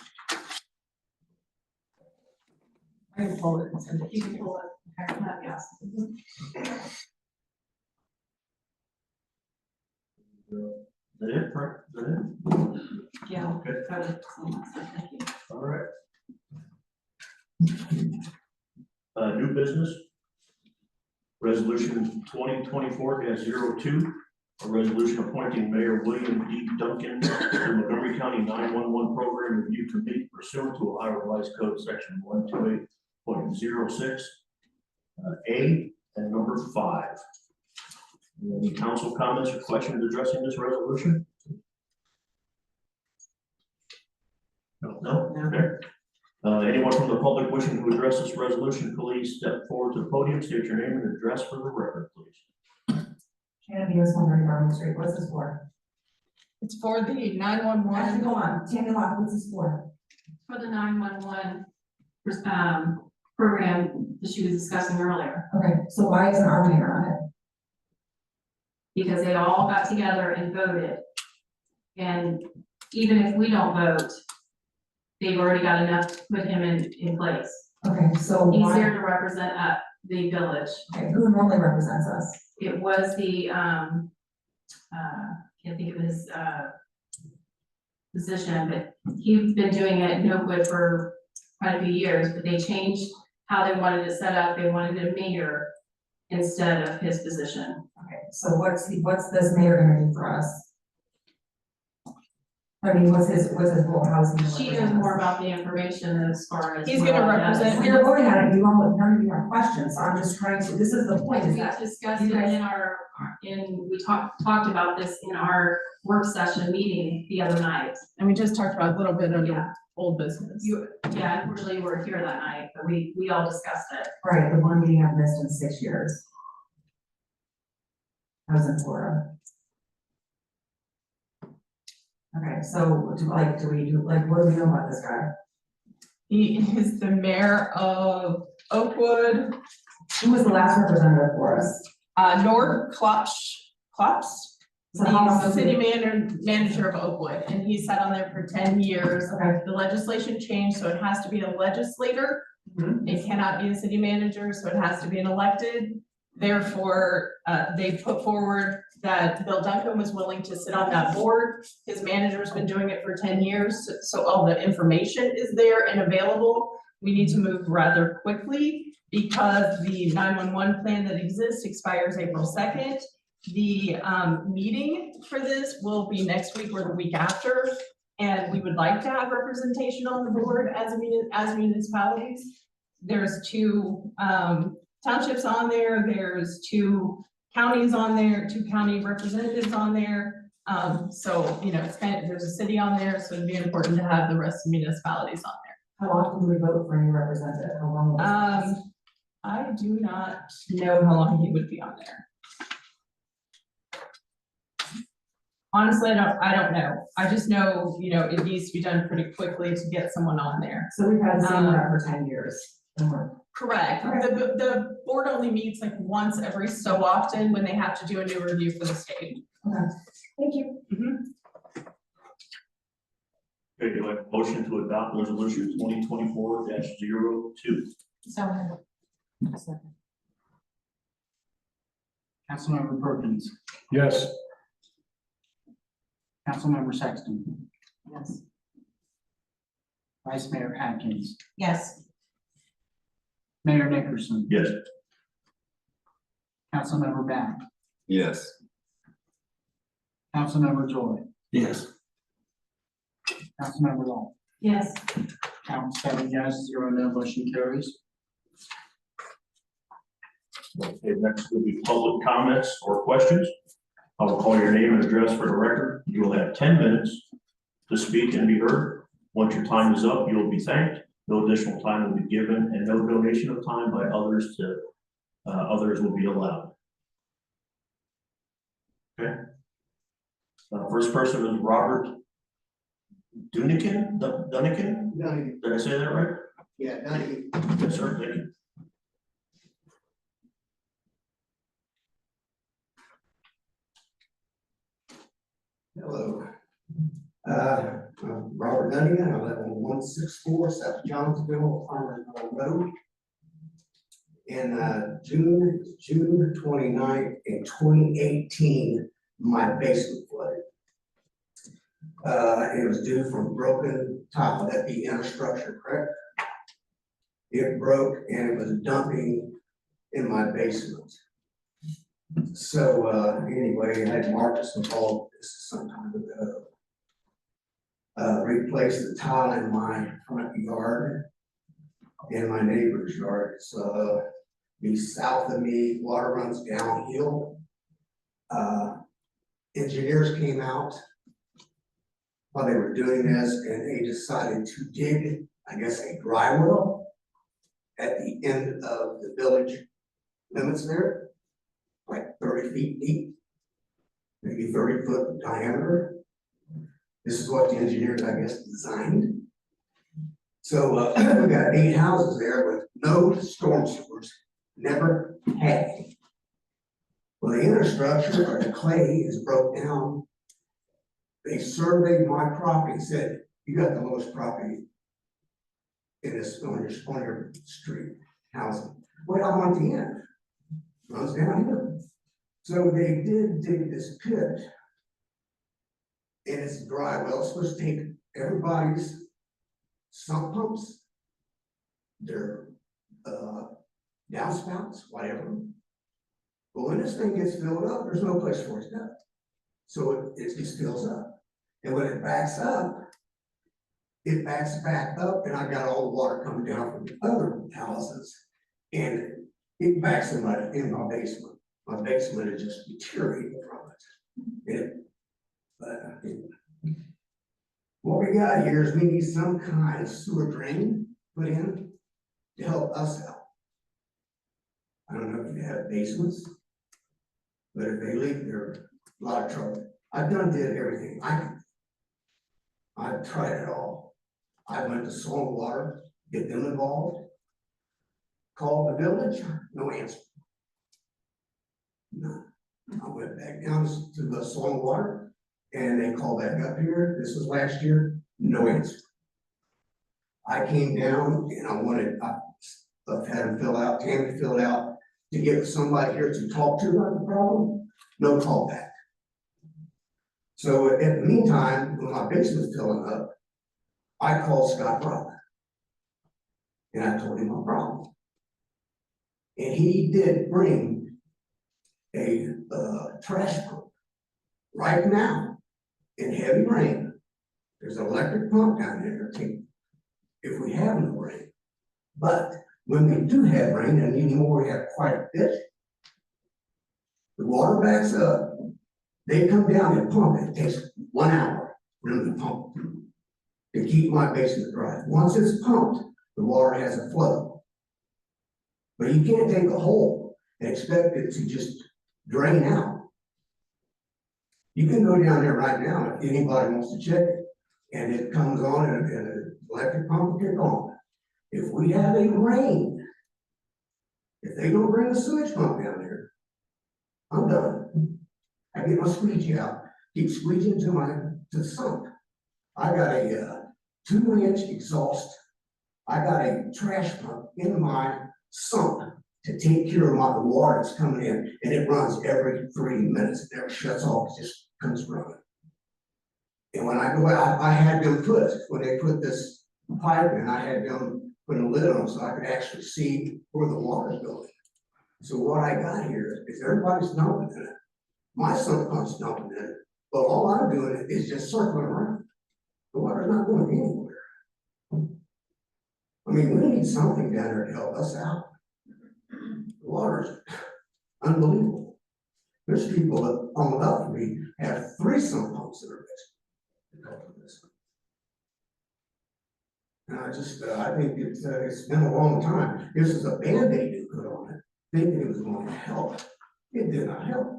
I can pull it and send it to You can you. pull it. Yes. Is that it, Frank? Is that it? Yeah. Okay. Got it. Thank you. All right. New business. Resolution 2024-02, a resolution appointing Mayor William D. Duncan to the Montgomery County 911 Program Review Committee pursuant to Ohio Revised Code Section 128.06 A and number 5. Any council comments or questions addressing this resolution? No? Okay. Anyone from the public wishing to address this resolution, please step forward to the podium, state your name and address for the record, please. Tammy was wondering Garden Street, what's this for? It's for the Actually, 911. go on, Tammy Locke, what's this for? For the 911 program that she was discussing earlier, Okay, so why isn't our mayor on it? because they all got together and voted. And even if we don't vote, they've already got enough to put him in place. Okay, so He's why, there to represent the village. okay, who normally represents us? It was the, can't think of his, position, but he's been doing it in Oakwood for quite a few years, but they changed how they wanted it set up. They wanted a mayor instead of his position. Okay, so what's this mayor gonna do for us? I mean, what's his role, how is he gonna She knows represent us? more about the information as far as. He's what gonna all that is. represent- We are voting on it, you all, none of you have questions, so I'm just trying to, this is the point, is We that, discussed you it guys- we talked about this in our work session meeting the other night. And we just talked about a little bit Yeah. under old business. Yeah, unfortunately you weren't here that night, but we all discussed it. right, the one meeting I've missed in 6 years. I was in Florida. Okay, so what do we know about this guy? He is the mayor of Oakwood, Who was the last representative for us? Nord Klops, So how long the has city he- manager of Oakwood, and he sat on there for 10 years. Okay, The legislation changed, so it has to be a legislator. It cannot be a city manager, so it has to be an elected. Therefore, they put forward that Bill Duncan was willing to sit on that board. His manager's been doing it for 10 years, so all the information is there and available. We need to move rather quickly because the 911 plan that exists expires April 2nd. The meeting for this will be next week or the week after. And we would like to have representation on the board as municipalities. There's 2 townships on there, there's 2 counties on there, 2 county representatives on there. So, it's there's a city on there, so it'd be important to have the rest of the municipalities on there. how often do we vote for a new representative? How long will this last? I do not know how long he would be on there. Honestly, I don't know. I just know, it needs to be done pretty quickly to get someone on there. So we've had the same rep for 10 years. And we're- Correct. The board only meets like once every so often when they have to do a new review for the state. Okay, thank you. Okay, do I have a motion to adopt resolution 2024-02? So. Councilmember Perkins, Yes. Councilmember Sexton, Yes. Vice Mayor Atkins, Yes. Mayor Nickerson, Yes. Councilmember Back, Yes. Councilmember Joy, Yes. Councilmember Long. Yes. Count 7 yes, 0 no, motion carries. Okay, next will be public comments or questions. I will call your name and address for the record. You will have 10 minutes to speak and be heard. Once your time is up, you will be thanked. No additional time will be given and no donation of time by others will be allowed. Okay. First person is Robert Dunican. Did I say that right? Yeah, Yes, sir. Thank you. hello. I'm Robert Nunningham, I live on 164 South Johnsonville Farmers Road. In June 29th in 2018, my basement flooded. It was due from broken tile, that'd be infrastructure, correct? It broke and it was dumping in my basement. So, anyway, I had Marcus involved this some time ago. Replaced the tile in my front yard, in my neighbor's yard. It's, be south of me, water runs downhill. Engineers came out while they were doing this, and they decided to dig, I guess, a dry well at the end of the village limits there, like 30 feet deep. maybe 30-foot diameter. This is what the engineers, I guess, designed. So we got 8 houses there with no storm sewers, never had any. Well, the infrastructure or the clay is broke down. They surveyed my property and said, you got the lowest property in this, on your street housing. Well, I'm on the end, runs down here. So they did dig this pit. And it's dry well, it's supposed to take everybody's sump pumps, their downspouts, whatever. But when this thing gets filled up, there's no place for it to go. So it just fills up. And when it backs back up, and I got all the water coming down from the other houses, and it backs in my basement. My basement is just deteriorating from it. What we got here is we need some kind of sewer drain put in to help us out. I don't know if you have basements, but if they leak, they're a lot of trouble. I've did everything I can. I've tried it all. I went to soil and water, get them involved, called the village, no answer. No. I went back down to the soil and water, and they called back up here. This was last year, no answer. I came down and I've had them Tammy fill it out to get somebody here to talk to about the problem, no call back. So in the meantime, when my basement's filling up, I called Scott Brock. And I told him my problem. And he did bring a trash pump. Right now, in heavy rain, there's an electric pump down there if we have no rain. But when we do have rain, and anymore we have quite a bit, the water backs up, they come down and pump it. It takes 1 hour for them to pump to keep my basement dry. Once it's pumped, the water has a flow. But you can't take a hole and expect it to just drain out. You can go down there right now if anybody wants to check it, and it comes on and an electric pump will kick on. If we have a rain, if they don't bring a sewage pump down there, I'm done. I get my squeegee out, keep squeegeeing to the sump. I got a 2-inch exhaust. I got a trash pump in my sump to take care of the water that's coming in, and it runs every 3 minutes. It never shuts off, it just comes running. And when I go out, I had them when they put this pipe in, I had them put a lid on so I could actually see where the water's going. So what I got here is everybody's dumping in it. My sump pump's dumping in it, but all I'm doing is just circling around. The water's not going anywhere. I mean, we need something down there to help us out. The water's unbelievable. There's people that on up to me have 3 sump pumps in their basement because of this. And I think it's been a long time. This is a Band-Aid to put on it, thinking it was going to help. It did not help.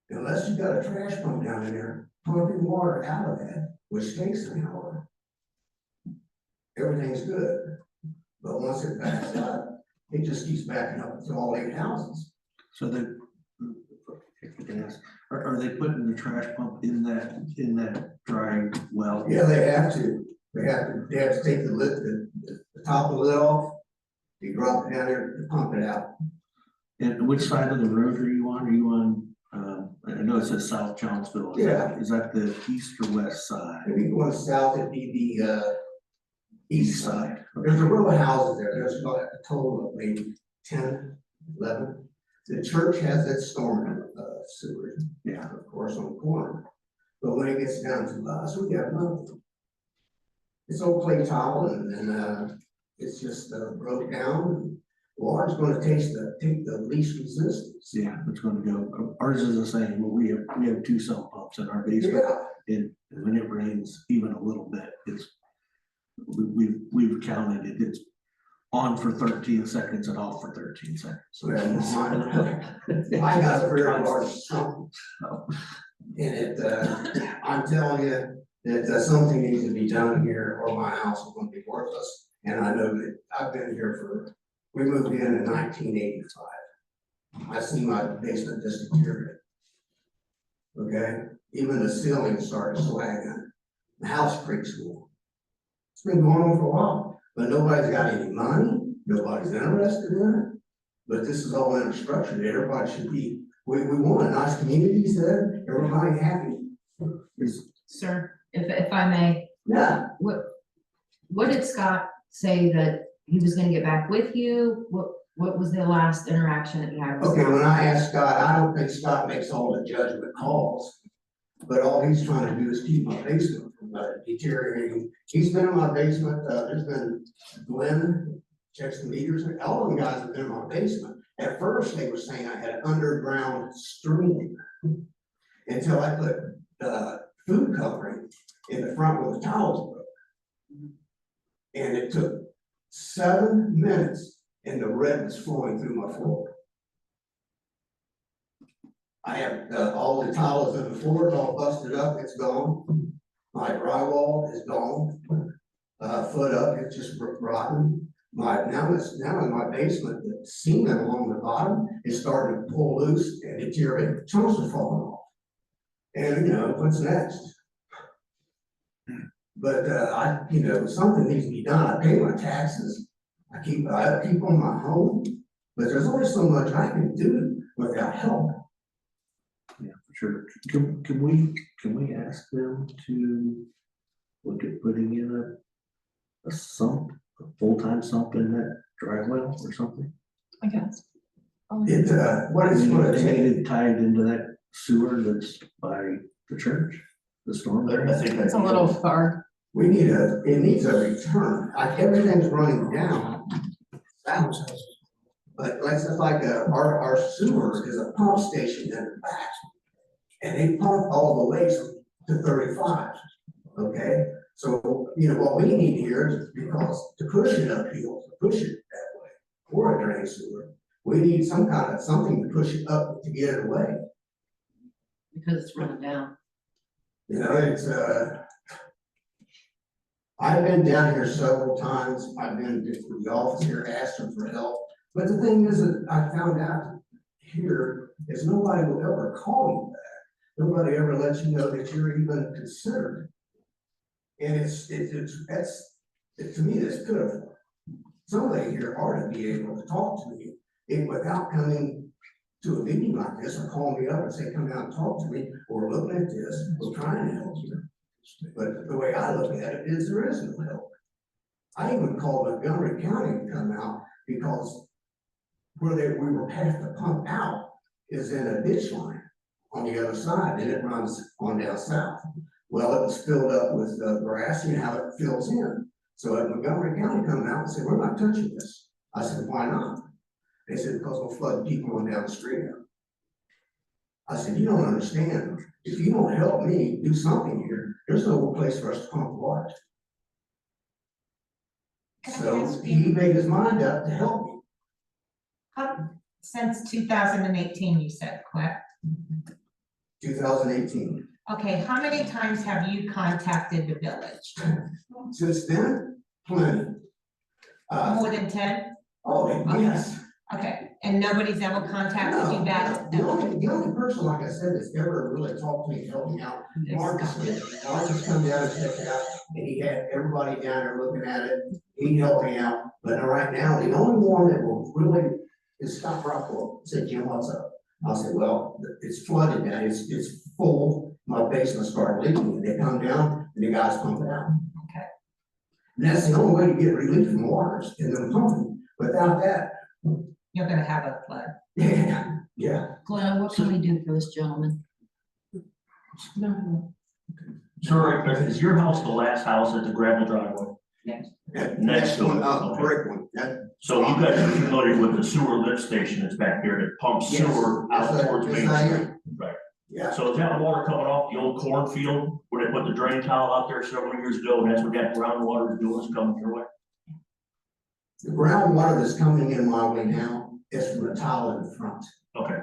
Unless you got a trash pump down in there, pumping water out of that, which takes an hour, everything's good. But once it backs up, it just keeps backing up to all 8 houses. So are they putting the trash pump in that dry well? Yeah, they have to. They have to take the lid, the top of the lid off. You drop it down there to pump it out. And which side of the road are you on? Are you on, I know it says South Johnsville. Is that the east or west side? If you go south, it'd be the east side. There's a row of houses there. There's about a total of maybe 10, 11. The church has that storm sewer, yeah, of course, on the corner. But when it gets down to us, we got nothing. It's old clay tile, and it's just broke down. Water's going to take the least resistance. Yeah, it's going to go. Ours is the same. Well, we have 2 sump pumps in our basement, and when it rains even a little bit, we've counted it. It's on for 13 seconds and off for 13 seconds. I got a very large sump. And I'm telling you that something needs to be done here or my house is gonna be worthless. And I know that I've been here we moved in 1985. I see my basement just deteriorate. Okay, even the ceiling started slagging. The house creaks more. It's been going on for a while, but nobody's got any money, nobody's interested in it. But this is all infrastructure that everybody should be, we want a nice community, said, everybody happy. Sir, if I may, Yeah, what did Scott say that he was gonna get back with you? What was the last interaction that you had with okay, Scott? when I asked Scott, I don't think Scott makes all the judgment calls. But all he's trying to do is keep my basement from deteriorating. He's been in my basement, there's been Glenn, checks the meters, all of them guys have been in my basement. At first, they were saying I had an underground stream. Until I put, food covering in the front where the towels broke. And it took 7 minutes and the red was flowing through my floor. I have, all the tiles in the floor is all busted up, it's gone. My drywall is gone. Foot up, it's just rotten. Now in my basement, the cement along the bottom is starting to pull loose and deteriorate, chunks are falling off. And you know, what's next? But, something needs to be done. I pay my taxes. I keep on my home, but there's only so much I can do without help. Yeah, for sure. Can we ask them to look at putting in a sump, a full-time sump in that dry well or something? I guess. What is what They it need it tied into that sewer that's by the church, the storm I drain. think It's a little far. it needs a return. Everything's running down. But our sewer is a pump station in the back. And they pump all the way to 35, okay? So, what we need here is because to push it uphill, to push it that way, or a drain sewer, we need something to push it up to get it away. Because it's running down. It's, I've been down here several times, I've been to the office here, asked them for help, but the thing is that I found out here is nobody will ever call you back. Nobody ever lets you know that you're even considered. And to me, that's pitiful. Somebody here ought to be able to talk to me without coming to a meeting like this or calling me up and say, come down and talk to me, or looking at this, we're trying to help you. But the way I look at it is there is no help. I even called Montgomery County to come out because where we were past the pump out is in a ditch line on the other side, and it runs on down south. Well, it was filled up with grass, how it fills in. So at Montgomery County come out and said, we're not touching this. I said, why not? They said, because we'll flood people on down the street. I said, you don't understand. If you don't help me do something here, there's no place for us to pump water. So he made his mind up to help me. Since 2018, you said, correct? 2018. Okay, how many times have you contacted the village? Since then, plenty. More than 10? Oh, yes. Okay, and nobody's ever contacted you back? The only person, like I said, that's ever really talked to me, helped me out, Marcus did. Marcus come down and check it out, and he had everybody down there looking at it. He helped me out, but right now, the only one that will really is Scott Rockwell. Said, Jim, what's up? I said, well, it's flooded now, it's full, my basement started leaking, and they come down, and the guys pump it out. Okay. And that's the only way to get relief from waters, and then pumping. Without that, You're gonna have a flood. yeah. Glenn, what can we do for this gentleman? Sir, is your house the last house at the gravel driveway? Yes. Next to it, Okay. brick one. So you guys are familiar with the sewer lift station that's back there that pumps Yes. sewer out Yes, towards Main yes, I Street? am. Right. Yeah. So is that water coming off the old cornfield where they put the drain tile out there several years ago, and that's what that groundwater is doing, is coming your way? The groundwater that's coming in my way now is from the tile in the front, Okay,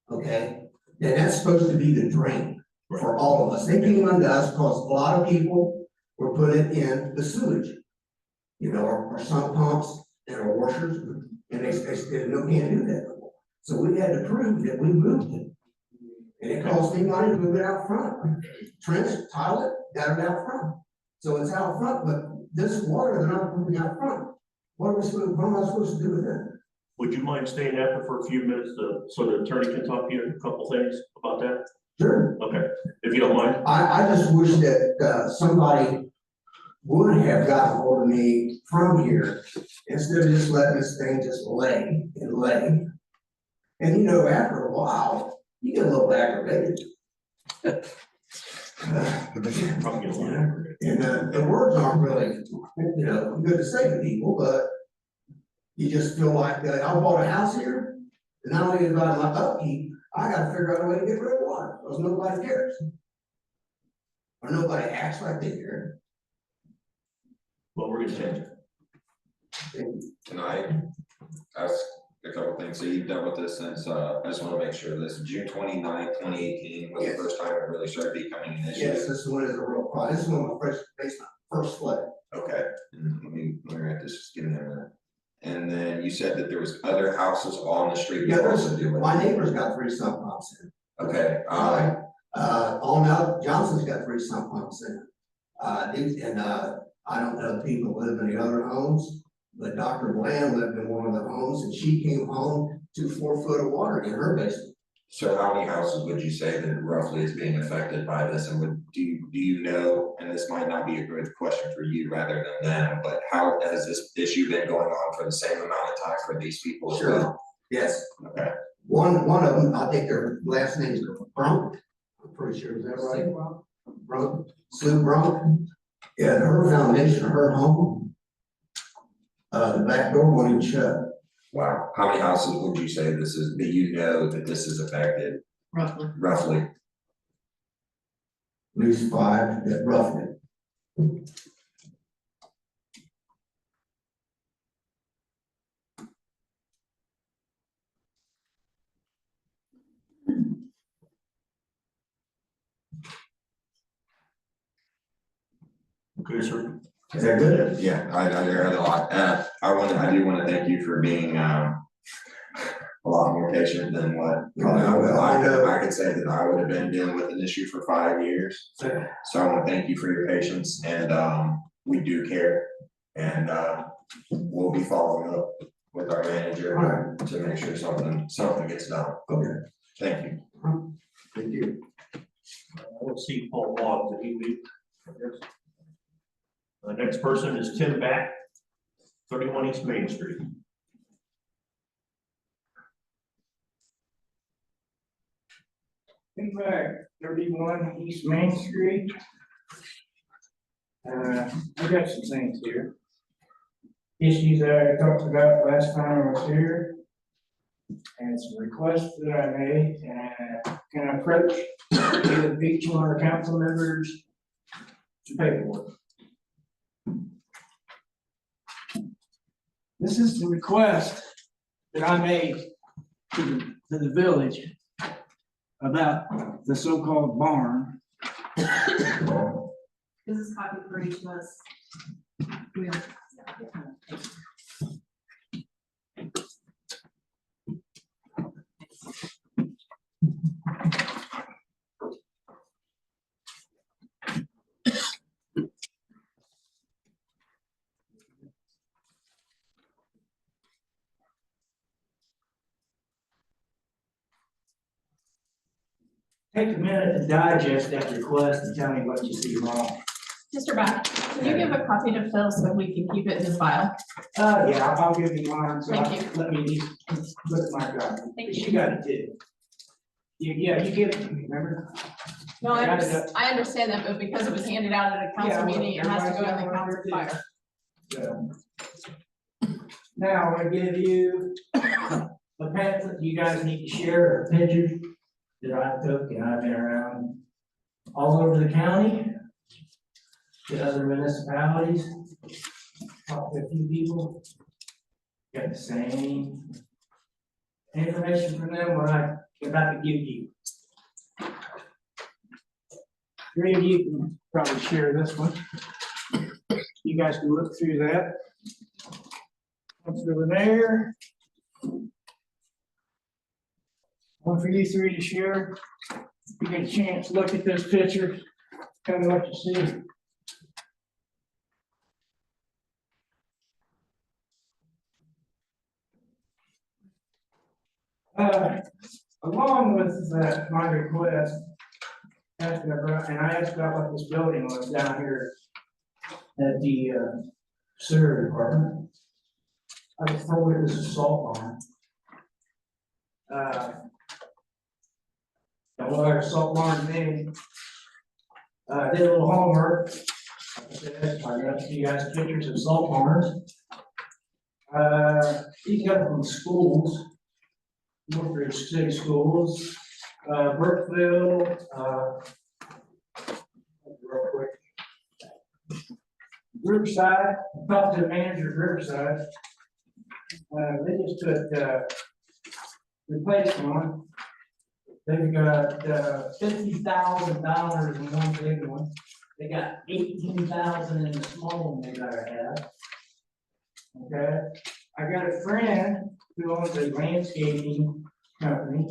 okay? And that's supposed to be the drain for all of us. They came unto us because a lot of people were putting in the sewage. You know, our sump pumps and our washers, and they said, no, can't do that no more. So we had to prove that we moved it. And it cost me money to move it out front. Trench, tile it, got it out front. So it's out front, but this water, they're not pumping out front. What am I supposed to do with it? would you mind staying after for a few minutes so the attorney can talk to you a couple things about that? Sure. Okay, if you don't mind. I just wish that, somebody would have gotten hold of me from here instead of just letting this thing just lay and lay. And you know, after a while, you get a little aggravated. Probably get a little aggravated. And the words aren't really, you know, good to say to people, but you just feel like, I bought a house here, and not only about my upkeep, I gotta figure out a way to get rid of water, because nobody cares. Or nobody acts like they care. Well, we're gonna change it. Can I ask a couple things? So you've dealt with this since, I just wanna make sure this June 29th, 2018 was the Yes. first time it really started becoming an issue. Yes, this one is a real problem. This is one of my first basement, first flood. Okay, let me write this, just give me a minute. And then you said that there was other houses on the street Yeah, that there's, also do it. my neighbor's got 3 sump pumps in. Okay, All now, Johnson's got 3 sump pumps in. I don't know the people who live in the other homes, but Dr. Bland lived in one of the homes and she came home to 4 foot of water in her basement. so how many houses would you say that roughly is being affected by this, and do you know, and this might not be a good question for you rather than them, but how has this issue been going on for the same amount of time for these people as well? Yes. Okay, One of them, I think their last name's Brunk. I'm pretty sure, is that right? Brunk, Sue Brunk. Yeah, her foundation, her home, the back door won't even shut. wow, how many houses would you say this is, that you know that this is affected roughly? At least 5, that roughly. Okay, sir. Is that good? Yeah, I heard a lot, I do wanna thank you for being, a lot more patient than what probably I could say that I would have been dealing with an issue for 5 years. So I wanna thank you for your patience, and, we do care, and, we'll be following up with our manager to make sure something gets done. Okay. Thank you. Thank you. Let's see, Paul Boggs, did he leave? The next person is Tim Back, 31 East Main Street. Come back, 31 East Main Street. I got some things here. Issues that I talked about last time I was here. And some requests that I made, and can I approach each one of our council members to paperwork. This is the request that I made to the village about the so-called barn. This is copy for each of us. We have- Take a minute to digest that request and tell me what you see wrong. Mr. Back, can you give a copy to Phil so we can keep it in his file? Yeah, I'll give you mine, so Thank you. let me look at my copy. Thank She you. got it too. Yeah, you give it to me, remember? No, I understand that, but because it was handed out at a Yeah, council well, meeting, it has to go in the everybody's council got one file. So. Now, I give you a pamphlet you guys need to share, of pictures that I took, and I've been around all over the county, to other municipalities, talked to a few people. Got the same information from them what I'm about to give you. Three of you can probably share this one. You guys can look through that. What's over there? One for you three to share. If you get a chance, look at this picture, tell me what you see. Along with my request, and I asked about what this building was down here at the sewer department. I was told it was a salt barn. And what our salt barn did, did a little homework. Like I said, I got you guys pictures of salt barns. These got from schools, Northridge City Schools, Brookville, real quick. Riverside, I talked to the manager of Riverside. They just put, replaced one. They've got, $50,000 in one big one. They got 18,000 in the small one they gotta have. Okay, I got a friend who owns a landscaping company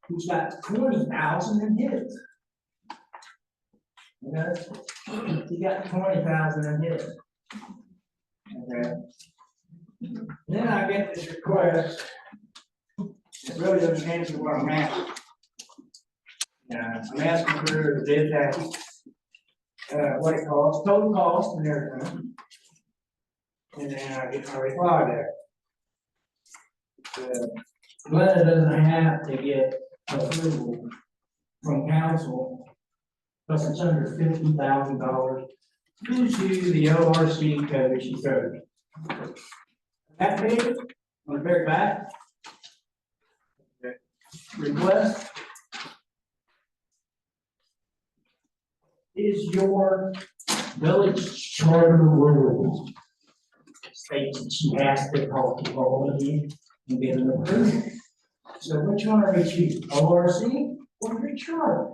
who's got 20,000 in his. Okay, he got 20,000 in his. Okay. Then I get this request. It really doesn't answer what I'm asking. I'm asking for the bid package, what it costs, total cost and everything. And then I get my reply there. Glenda doesn't have to get approval from council, because it's under $50,000 due to the ORC code she showed. That page, on the very back, request is your village charter rules. States that she has to talk to all of you and get an approval. So which one are we choosing, ORC or your charter?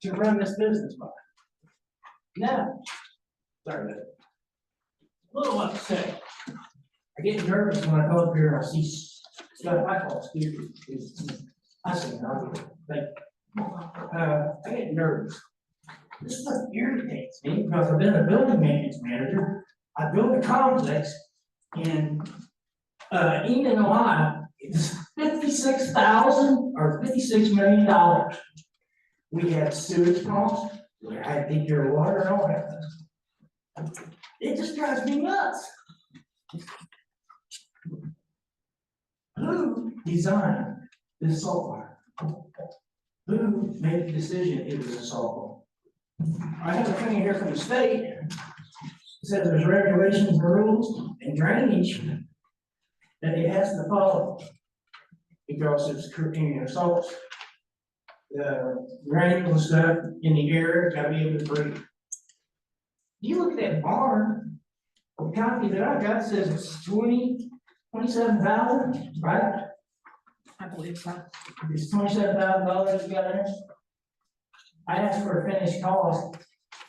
To run this business by. Now, sorry, a little upset. I get nervous when I come up here and I see stuff I call stupid. I say, I get nervous. This stuff irritates me because I've been a building maintenance manager. I built a complex in Lebanon, Ohio. It's $56,000 or $56 million. We had sewage costs. I had to take care of water and all that. It just drives me nuts. Who designed this salt barn? Who made the decision it was a salt barn? I have a thing here from the state. It says there's regulations and rules and drainage that it has to follow. Because it's cooking salts, granules and stuff in the air, gotta be able to breathe. You look at that barn, the copy that I got says it's 27,000, right? I believe so. It's $27,000 you got in it. I asked for a finished cost.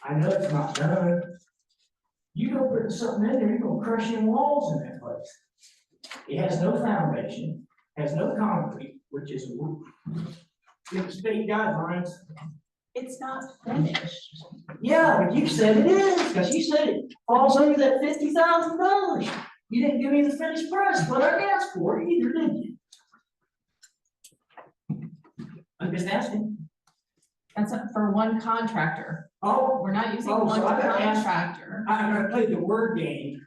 I know it's not done. You go put something in there, you're gonna crush in walls in that place. It has no foundation, has no concrete, which is a roof. In state guidelines. It's not finished. Yeah, but you said it is, because you said it falls under that $50,000. You didn't give me the finished price, but I asked for it either, did you? I'm just asking. That's for one contractor. Oh, We're not using Oh, one so I gotta ask- contractor. I'm gonna play the word game.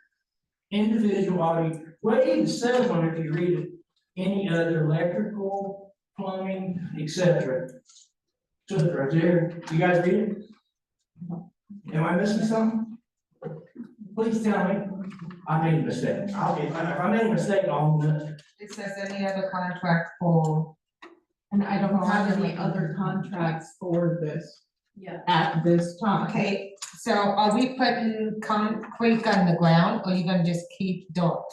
Individuality, well, it even says on it, if you read it, any other electrical, plumbing, etc. So it's right there, you guys read it? Am I missing something? Please tell me, I made a mistake. If I made a mistake, I'll admit it. It says any other contract for, And I don't have any other contracts for this Yeah. at this time. okay, So are we putting concrete on the ground, or are you gonna just keep dirt?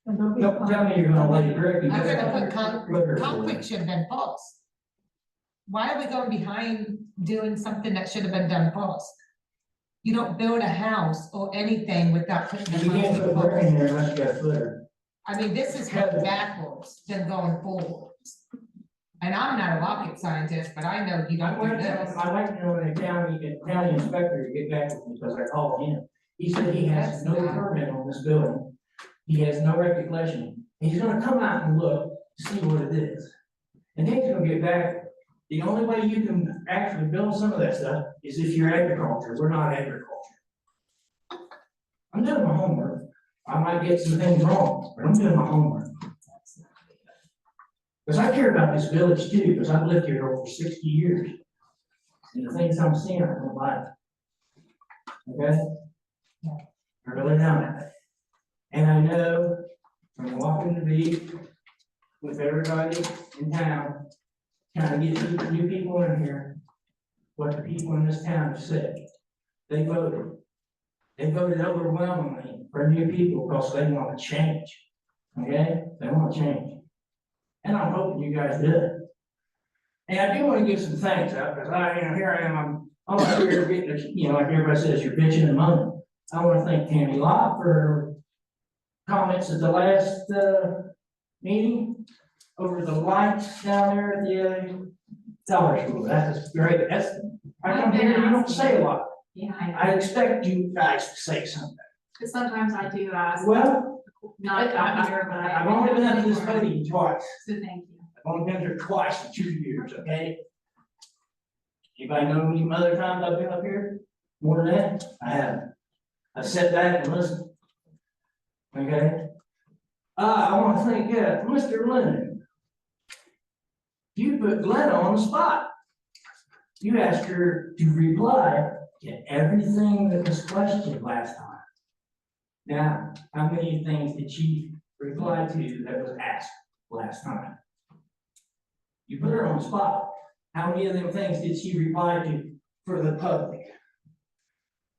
Don't tell me you're gonna let it drip. I'm gonna put concrete, concrete should have been first. Why are we going behind doing something that should have been done first? You don't build a house or anything without putting the You can't put concrete brick in first. there unless you got a footer. I mean, this is going backwards than going forwards. And I'm not a rocket scientist, but I know you don't do this. I'd like to know when the county inspector to get back with me, because I called him. He said he has no permit on this building. He has no recollection. He's gonna come out and look, see what it is. And then he's gonna get back. The only way you can actually build some of that stuff is if you're agriculture. We're not agriculture. I'm doing my homework. I might get some things wrong, but I'm doing my homework. Because I care about this village too, because I've lived here over 60 years. And the things I'm seeing, I don't like. Okay? I really don't. And I know from walking the beat with everybody in town, trying to get new people in here, what the people in this town have said. They voted. They voted overwhelmingly for new people because they want to change. Okay? They want to change. And I'm hoping you guys do it. And I do want to give some thanks out, because here I am, I'm up here getting, like everybody says, you're bitching and moaning. I want to thank Tammy Lott for her comments at the last, meeting over the lights down there at the, Dollar School. That is great. I come here, you don't say a lot. Yeah, I expect you guys to say something. because sometimes I do ask, Well, not out here, but I've only been up to this podium twice. So thank you. I've only been here twice in 2 years, okay? Anybody know any other times I've been up here? More than that? I haven't. I sat back and listened. Okay? I want to thank Mr. Lennon. You put Glenna on the spot. You asked her to reply to everything that was questioned last time. Now, how many things did she reply to that was asked last time? You put her on the spot. How many of them things did she reply to for the public?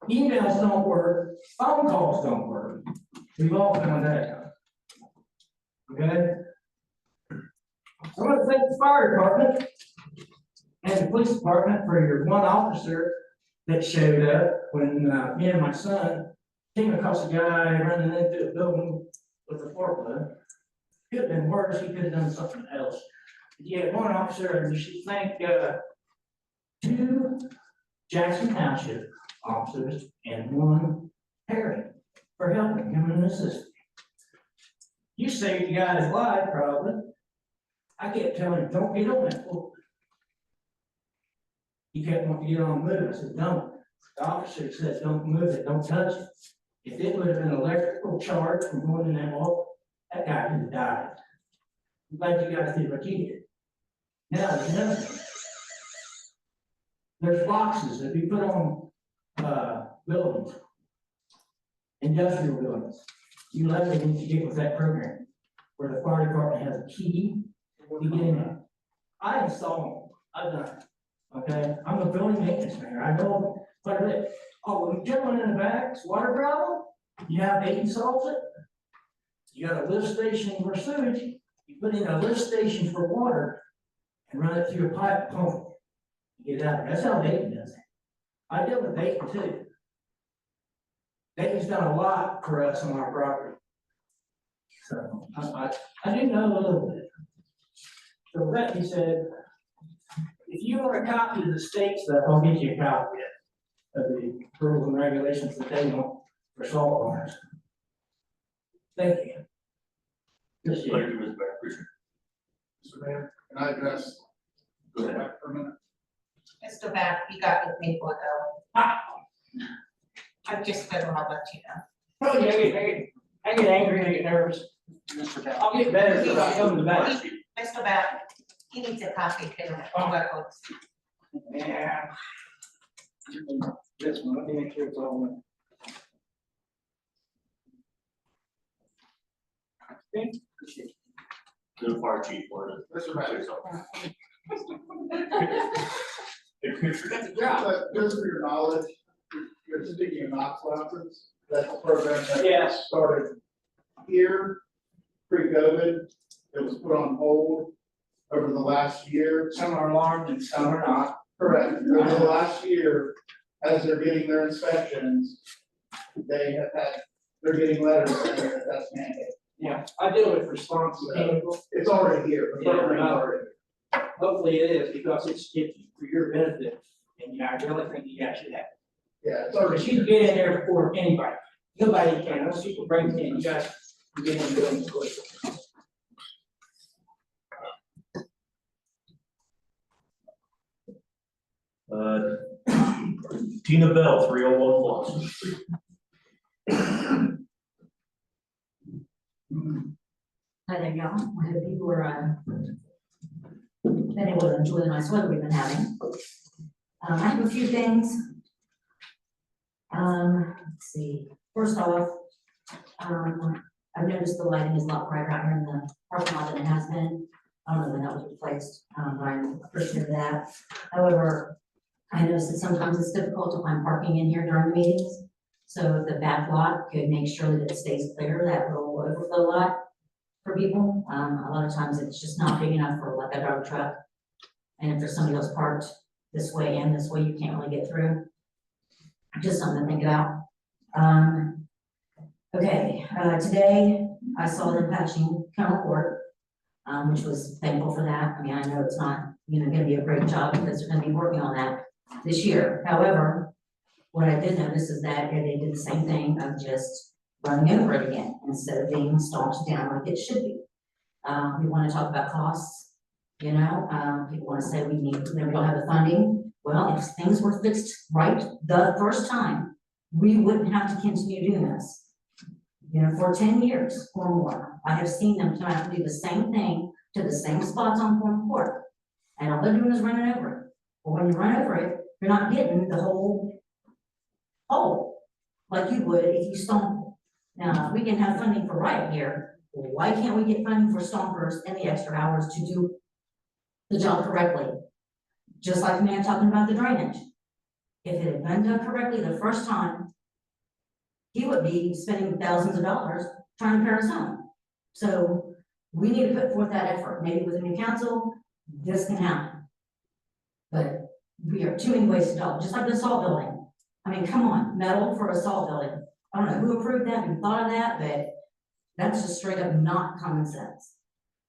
Emails don't work, phone calls don't work. We've all found that out. Okay? I want to thank the fire department and the police department for your one officer that showed up when me and my son came across a guy running into a building with a forklift. Could have been worse, he could have done something else. But you had one officer, and you should thank 2 Jackson Township officers and 1 Perry for helping him and assisting. You saved the guy's life, probably. I kept telling him, don't get on that forklift. He kept wanting to get on the move. I said, don't. The officer said, don't move it, don't touch it. If it would have been electrical charge from going in that wall, that guy could have died. I'm glad you guys did what you did. Now, there's another thing. There's boxes that we put on, buildings. Industrial buildings. You literally need to get with that program, where the fire department has a key to get in there. I install them, I've done it, okay? I'm a building maintenance man, I know quite a bit. Oh, when you're gentleman in the back, it's water problem, you have 8 solves it. You got a lift station for sewage, you put in a lift station for water and run it through a pipe pump. You get out, that's how Dayton does it. I deal with Dayton too. Dayton's done a lot for us on our property. So, I do know a little bit. So that being said, if you want a copy of the state stuff, I'll get you a copy of the rules and regulations that they want for salt barns. Thank you. Thank you, Mr. Bear, appreciate it. Mr. Mayor, can I address? Go ahead. For a minute? Mr. Back, you got with me for though. I'm just gonna, I'll let you know. Oh, yeah, I get angry, I get nervous. I'll get better if I come to the back. Mr. Back, he needs a copy too. Yeah. This one, let me make sure it's all in. Okay. The fire chief wanted to Mr. Mayor. say something. Just for your knowledge, you're knock classes. That's a program that Yes. started here pre-COVID. It was put on hold over the last year. Some are alarmed and some are not. Correct. Over the last year, as they're getting their inspections, they're getting letters saying that that's mandated. Yeah, I deal with responsibility. It's already here. The Yeah, program's I know. already here. Hopefully it is, because it's for your benefit, and I really think you guys should have. Yeah, it's So already you can get in there before anybody. Nobody can, unless people break in, you guys can get in doing it quick. Tina Bell, 301 Blossom Street. Hi there, y'all. I hope you were, been able to enjoy the nice weather we've been having. I have a few things. Let's see, first off, I've noticed the lighting is a lot brighter out here in the parking lot than it has been. I don't know when that was replaced, but I'm appreciative of that. However, I noticed that sometimes it's difficult to find parking in here during the meetings. So if the back lot could make sure that it stays clear, that little overflow lot for people. A lot of times it's just not big enough for like a dog truck. And if there's somebody else parked this way and this way, you can't really get through. Just something to think about. Okay, today I saw them patching Kennel Court, which was thankful for that. I mean, I know it's not, gonna be a great job because they're gonna be working on that this year. However, what I did notice is that they did the same thing of just running over it again instead of being stomped down like it should be. We want to talk about costs, people want to say we don't have the funding. Well, if things were fixed right the first time, we wouldn't have to continue doing this. For 10 years or more, I have seen them come out and do the same thing to the same spots on Fourth Court. And all they're doing is running over it. But when you run over it, you're not getting the whole hole like you would if you stomp it. Now, if we can have funding for right here, why can't we get funding for stompers and the extra hours to do the job correctly? Just like the man talking about the drainage. If it had been done correctly the first time, he would be spending thousands of dollars trying to repair his home. So we need to put forth that effort. Maybe with a new council, this can happen. But we are too many wasted dollars, just like the salt building. I mean, come on, metal for a salt building. I don't know who approved that, who thought of that, but that's just straight up not common sense.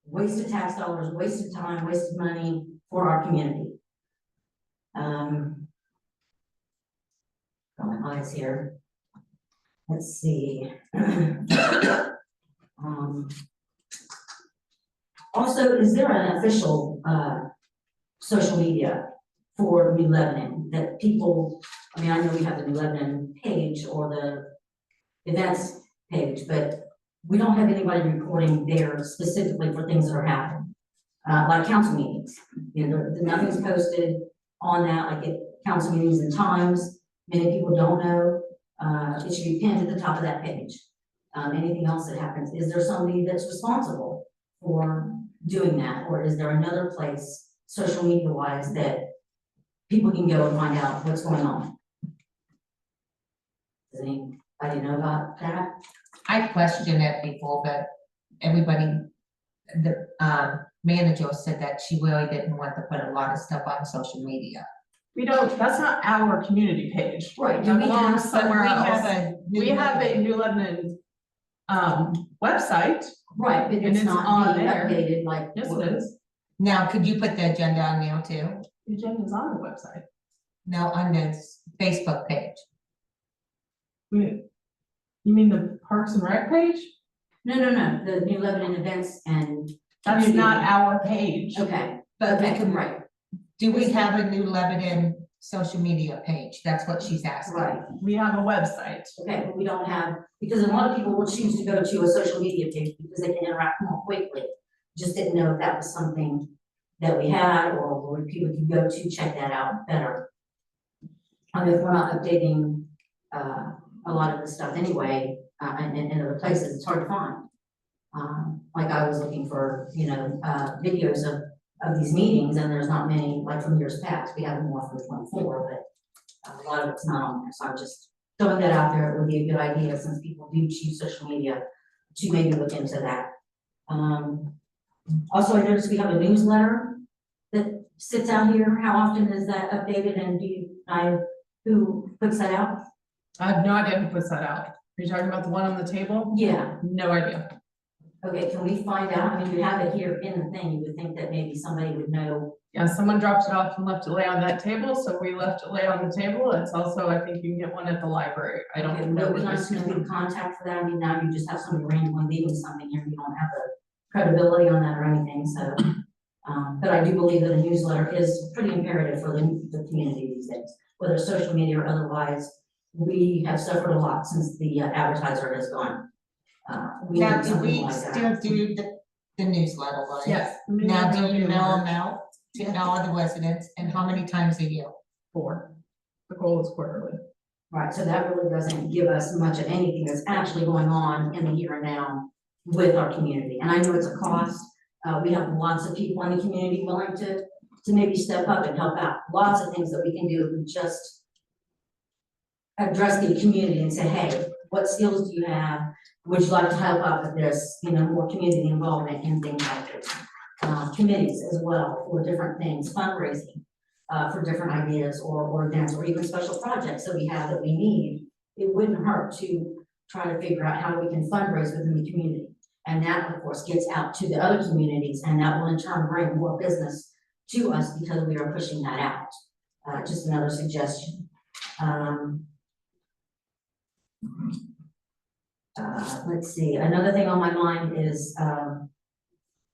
Wasted tax dollars, wasted time, wasted money for our community. Got my eyes here. Let's see. Also, is there an official social media for New Lebanon that people, I know we have the New Lebanon page or the events page, but we don't have anybody reporting there specifically for things that are happening. Like council meetings, nothing's posted on that, like at council meetings and times. Many people don't know. It should be pinned at the top of that page. Anything else that happens, is there somebody that's responsible for doing that? Or is there another place, social media wise, that people can go and find out what's going on? Does anybody know about that? I questioned it before, but everybody, the manager said that she really didn't want to put a lot of stuff on social media. We don't, that's not our community page. Right. That Do we belongs have somewhere else. We We have a New Lebanon website. Right, but And it's it's not on being there. updated like. Yes, it is. Now, could you put the agenda on there too? The agenda's on the website. No, on the Facebook page. You mean the Parks and Rec page? No, the New Lebanon events and. That's not our page. Okay, But we okay, can, right, do we have a New Lebanon social media page? That's what she's asking. right. We have a website. Okay, but we don't have, because a lot of people will choose to go to a social media page because they can interact more quickly. Just didn't know if that was something that we had or where people could go to check that out better. I mean, if we're not updating a lot of the stuff anyway, in other places, it's hard to find. Like I was looking for, videos of these meetings and there's not many, like from years past. We have more from 24, but a lot of it's not on there. So I'm just throwing that out there, it would be a good idea since people do choose social media to maybe look into that. Also, I noticed we have a newsletter that sits out here. How often is that updated and do you know who puts that out? I have no idea who puts that out. Are you talking about the one on the table? Yeah. No idea. Okay, can we find out? I mean, you have it here in the thing. You would think that maybe somebody would know. Yeah, someone dropped it off and left it lay on that table, so we left it lay on the table. It's also, I think you can get one at the library. I Okay, don't know. would it be nice to know who to contact for that? I mean, now you just have somebody randomly leaving something here. You don't have the credibility on that or anything, so. But I do believe that a newsletter is pretty imperative for the community these days, whether social media or otherwise. We have suffered a lot since the advertiser has gone. We Now, need do something we like that. still do the newsletter, right? Yes. Now, do you mail them out to all the residents and how many times a year? 4. The goal is quarterly. Right, so that really doesn't give us much of anything that's actually going on in the here and now with our community. And I know it's a cost. We have lots of people in the community willing to maybe step up and help out. Lots of things that we can do if we just address the community and say, hey, what skills do you have? Would you like to help out with this? You know, more community involvement in things like this. Committees as well for different things, fundraising for different ideas or events or even special projects that we have that we need. It wouldn't hurt to try to figure out how we can fundraise within the community. And that, of course, gets out to the other communities, and that will in turn bring more business to us because we are pushing that out. Just another suggestion. Let's see, another thing on my mind is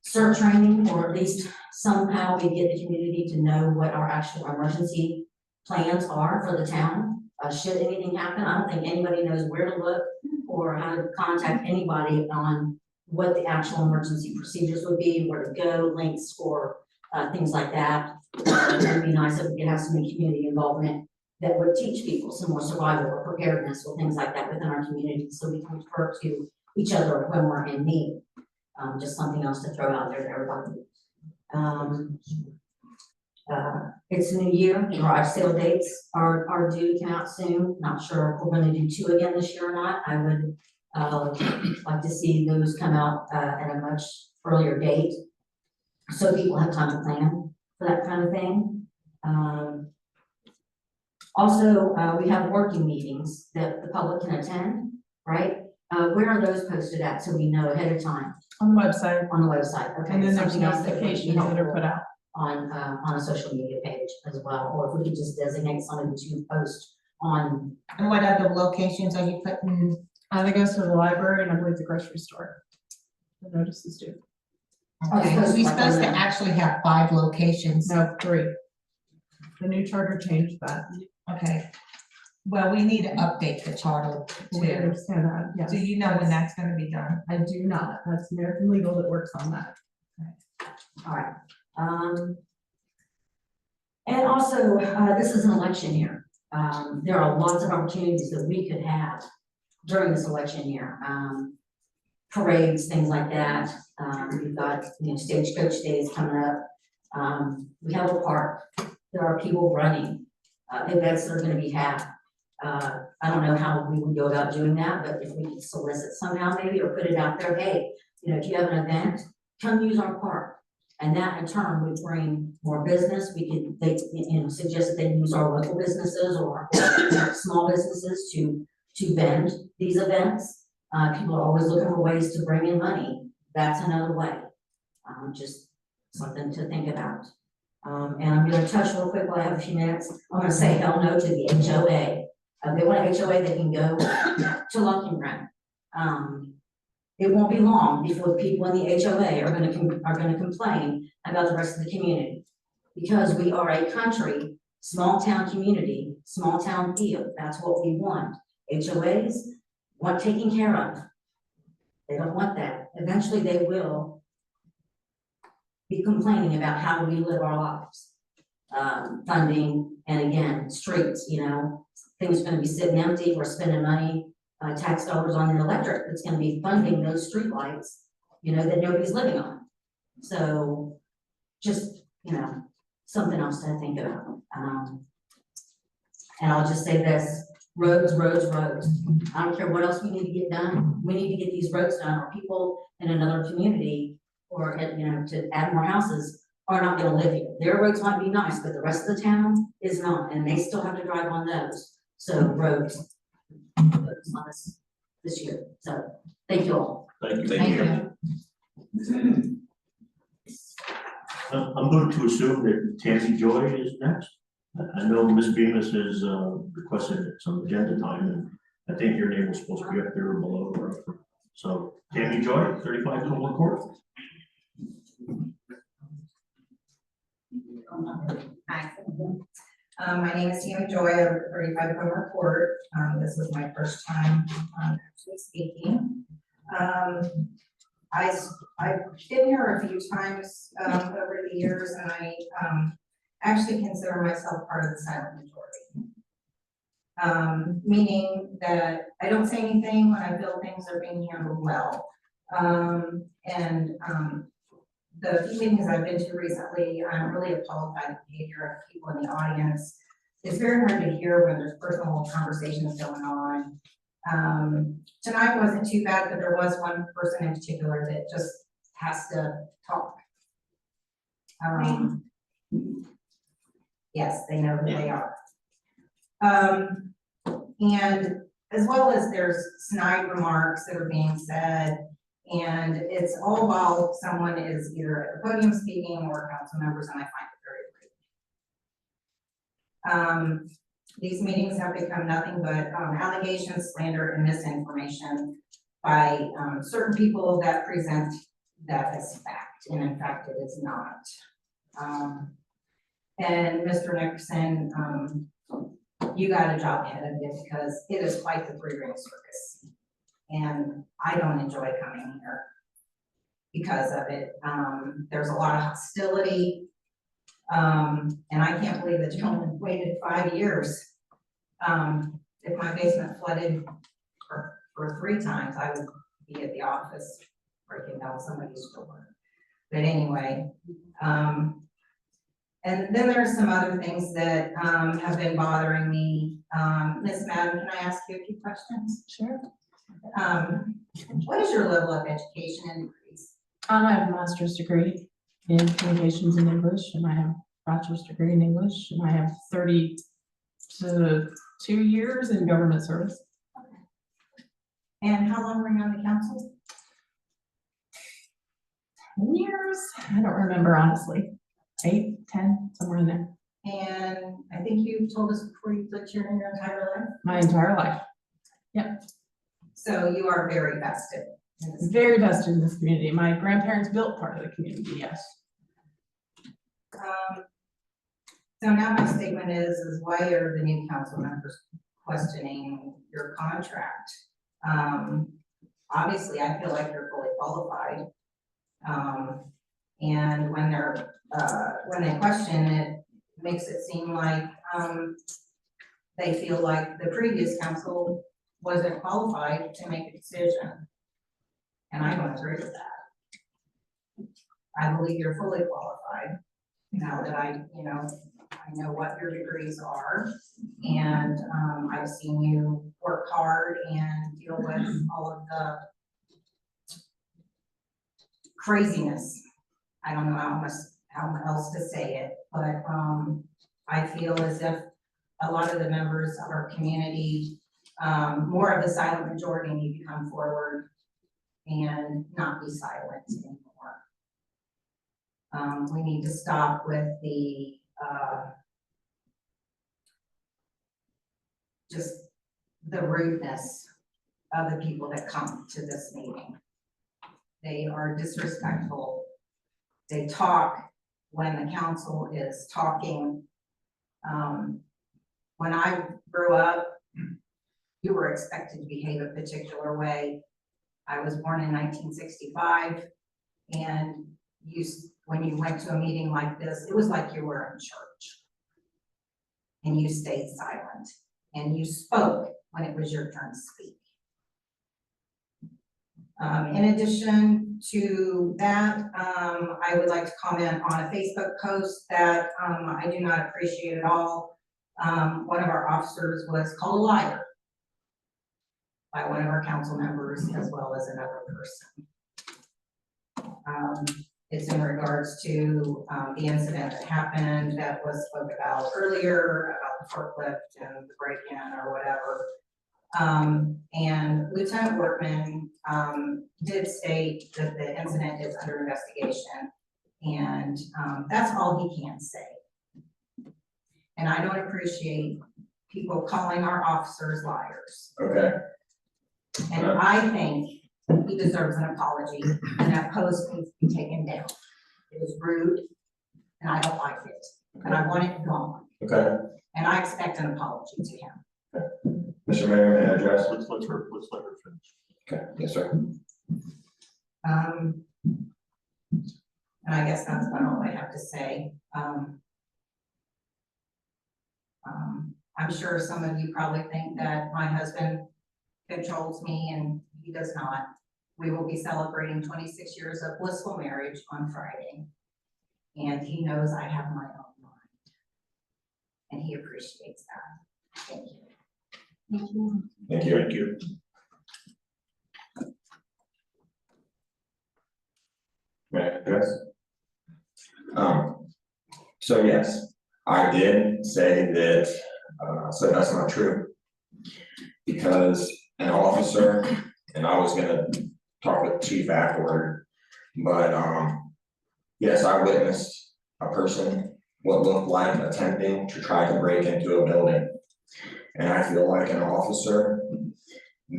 CERT training, or at least somehow we get the community to know what our actual emergency plans are for the town. Should anything happen, I don't think anybody knows where to look or how to contact anybody on what the actual emergency procedures would be, where to go, links or things like that. It would be nice if we could have some community involvement that would teach people some more survival or preparedness or things like that within our community, so we can refer to each other when we're in need. Just something else to throw out there to everybody. It's a new year, garage sale dates are due to come out soon. Not sure if we're gonna do 2 again this year or not. I would like to see those come out at a much earlier date, so people have time to plan for that kind of thing. Also, we have working meetings that the public can attend, right? Where are those posted at, so we know ahead of time? On the website. On the website, okay. And then there's Something else that would be notifications that are put out. on a social media page as well, or if we could just designate somebody to post on. And what other locations are you putting? I think it goes to the library and I believe the grocery store. The notices do. Okay, supposed to we're like supposed to on that. actually have 5 locations. No, 3. The new charter changed that. Okay. Well, we need to update the charter We too. understand that, yes. Do you know when that's gonna be done? I do not. That's American Legal that works on that. All right. And also, this is an election year. There are lots of opportunities that we could have during this election year. Parades, things like that. We've got, Stagecoach Days coming up. We have a park. There are people running, events that are gonna be had. I don't know how we would go about doing that, but if we could solicit somehow maybe, or put it out there, hey, if you have an event, come use our park. And that in turn would bring more business. They suggest that they use our local businesses or small businesses to vend these events. People are always looking for ways to bring in money. That's another way. Just something to think about. And I'm gonna touch real quick while I have a few minutes. I'm gonna say hell no to the HOA. If they want an HOA, they can go to Lucky Run. It won't be long before the people in the HOA are gonna complain about the rest of the community. Because we are a country, small town community, small town feel, that's what we want. HOAs want taken care of. They don't want that. Eventually they will be complaining about how we live our lives. Funding, and again, streets, things are gonna be sitting empty, we're spending money, tax dollars on the electric, that's gonna be funding those streetlights, that nobody's living on. So, just, something else to think about. And I'll just say this, roads, roads, roads. I don't care what else we need to get done, we need to get these roads done, or people in another community, or, you know, to add more houses, are not gonna live here. Their roads might be nice, but the rest of the town is not, and they still have to drive on those. So roads on this year, so thank you all. Thank you. Thank you. I'm going to assume that Tammy Joy is next. I know Ms. Bemis has requested some agenda time, and I think your name was supposed to be up there or below or up. So Tammy Joy, 35 Coleman Court. Hi. My name is Tammy Joy, I'm at 35 Comer Court. This was my first time actually speaking. I've been here a few times over the years, and I actually consider myself part of the silent majority. Meaning that I don't say anything when I feel things are being handled well. The few meetings I've been to recently, I'm really appalled by the behavior of people in the audience. It's very hard to hear when there's personal conversations going on. Tonight wasn't too bad, but there was one person in particular that just has to talk. Yes, they know who they are. And as well as there's snide remarks that are being said, and it's all while someone is either at the podium speaking or council members, and I find it very rude. These meetings have become nothing but allegations, slander, and misinformation by certain people that present that as fact, and in fact it is not. And Mr. Nickerson, you got a job ahead of you because it is quite the three-ring circus. And I don't enjoy coming here because of it. There's a lot of hostility. And I can't believe the gentleman waited 5 years. If my basement flooded for 3 times, I would be at the office breaking down somebody's door. But anyway, and then there's some other things that have been bothering me. Ms. Madden, can I ask you a few questions? Sure. What is your level of education in degrees? I have a master's degree in communications and English, and I have a bachelor's degree in English, and I have 32 years in government service. And how long were you on the council? 10 years? I don't remember, honestly. 8, 10, somewhere in there. And I think you told us before you lived here in your entire life? My entire life. Yep. So you are very vested in this. Very vested in this community. My grandparents built part of the community, yes. So now my statement is why are the new council members questioning your contract? Obviously, I feel like you're fully qualified. And when they question it, makes it seem like they feel like the previous council wasn't qualified to make a decision. And I don't agree with that. I believe you're fully qualified now that I know what your degrees are, and I've seen you work hard and deal with all of the craziness. I don't know how else to say it, but I feel as if a lot of the members of our community, more of the silent majority, need to come forward and not be silent anymore. We need to stop with the just the rudeness of the people that come to this meeting. They are disrespectful. They talk when the council is talking. When I grew up, you were expected to behave a particular way. I was born in 1965, and when you went to a meeting like this, it was like you were in church. And you stayed silent, and you spoke when it was your turn to speak. In addition to that, I would like to comment on a Facebook post that I do not appreciate at all. One of our officers was called a liar by one of our council members as well as another person. It's in regards to, the incident that happened that was spoke about earlier, about the forklift and the break-in or whatever. And Lieutenant Workman, did state that the incident is under investigation, and, that's all he can say. And I don't appreciate people calling our officers liars. Okay. And I think he deserves an apology, and that post needs to be taken down. It was rude, and I don't like it, and I want it gone, Okay. and I expect an apology to him. Mr. Mayor, may I address? Let's let her finish. Okay, yes, sir. And I guess that's about all I have to say. I'm sure some of you probably think that my husband controls me, and he does not. We will be celebrating 26 years of blissful marriage on Friday, and he knows I have my own mind, and he appreciates that. Thank you. Thank you. Thank you. May I address? So yes, I did say that, so that's not true. Because an officer, and I was gonna talk with the chief afterward, but, yes, I witnessed a person what looked like attempting to try to break into a building. And I feel like an officer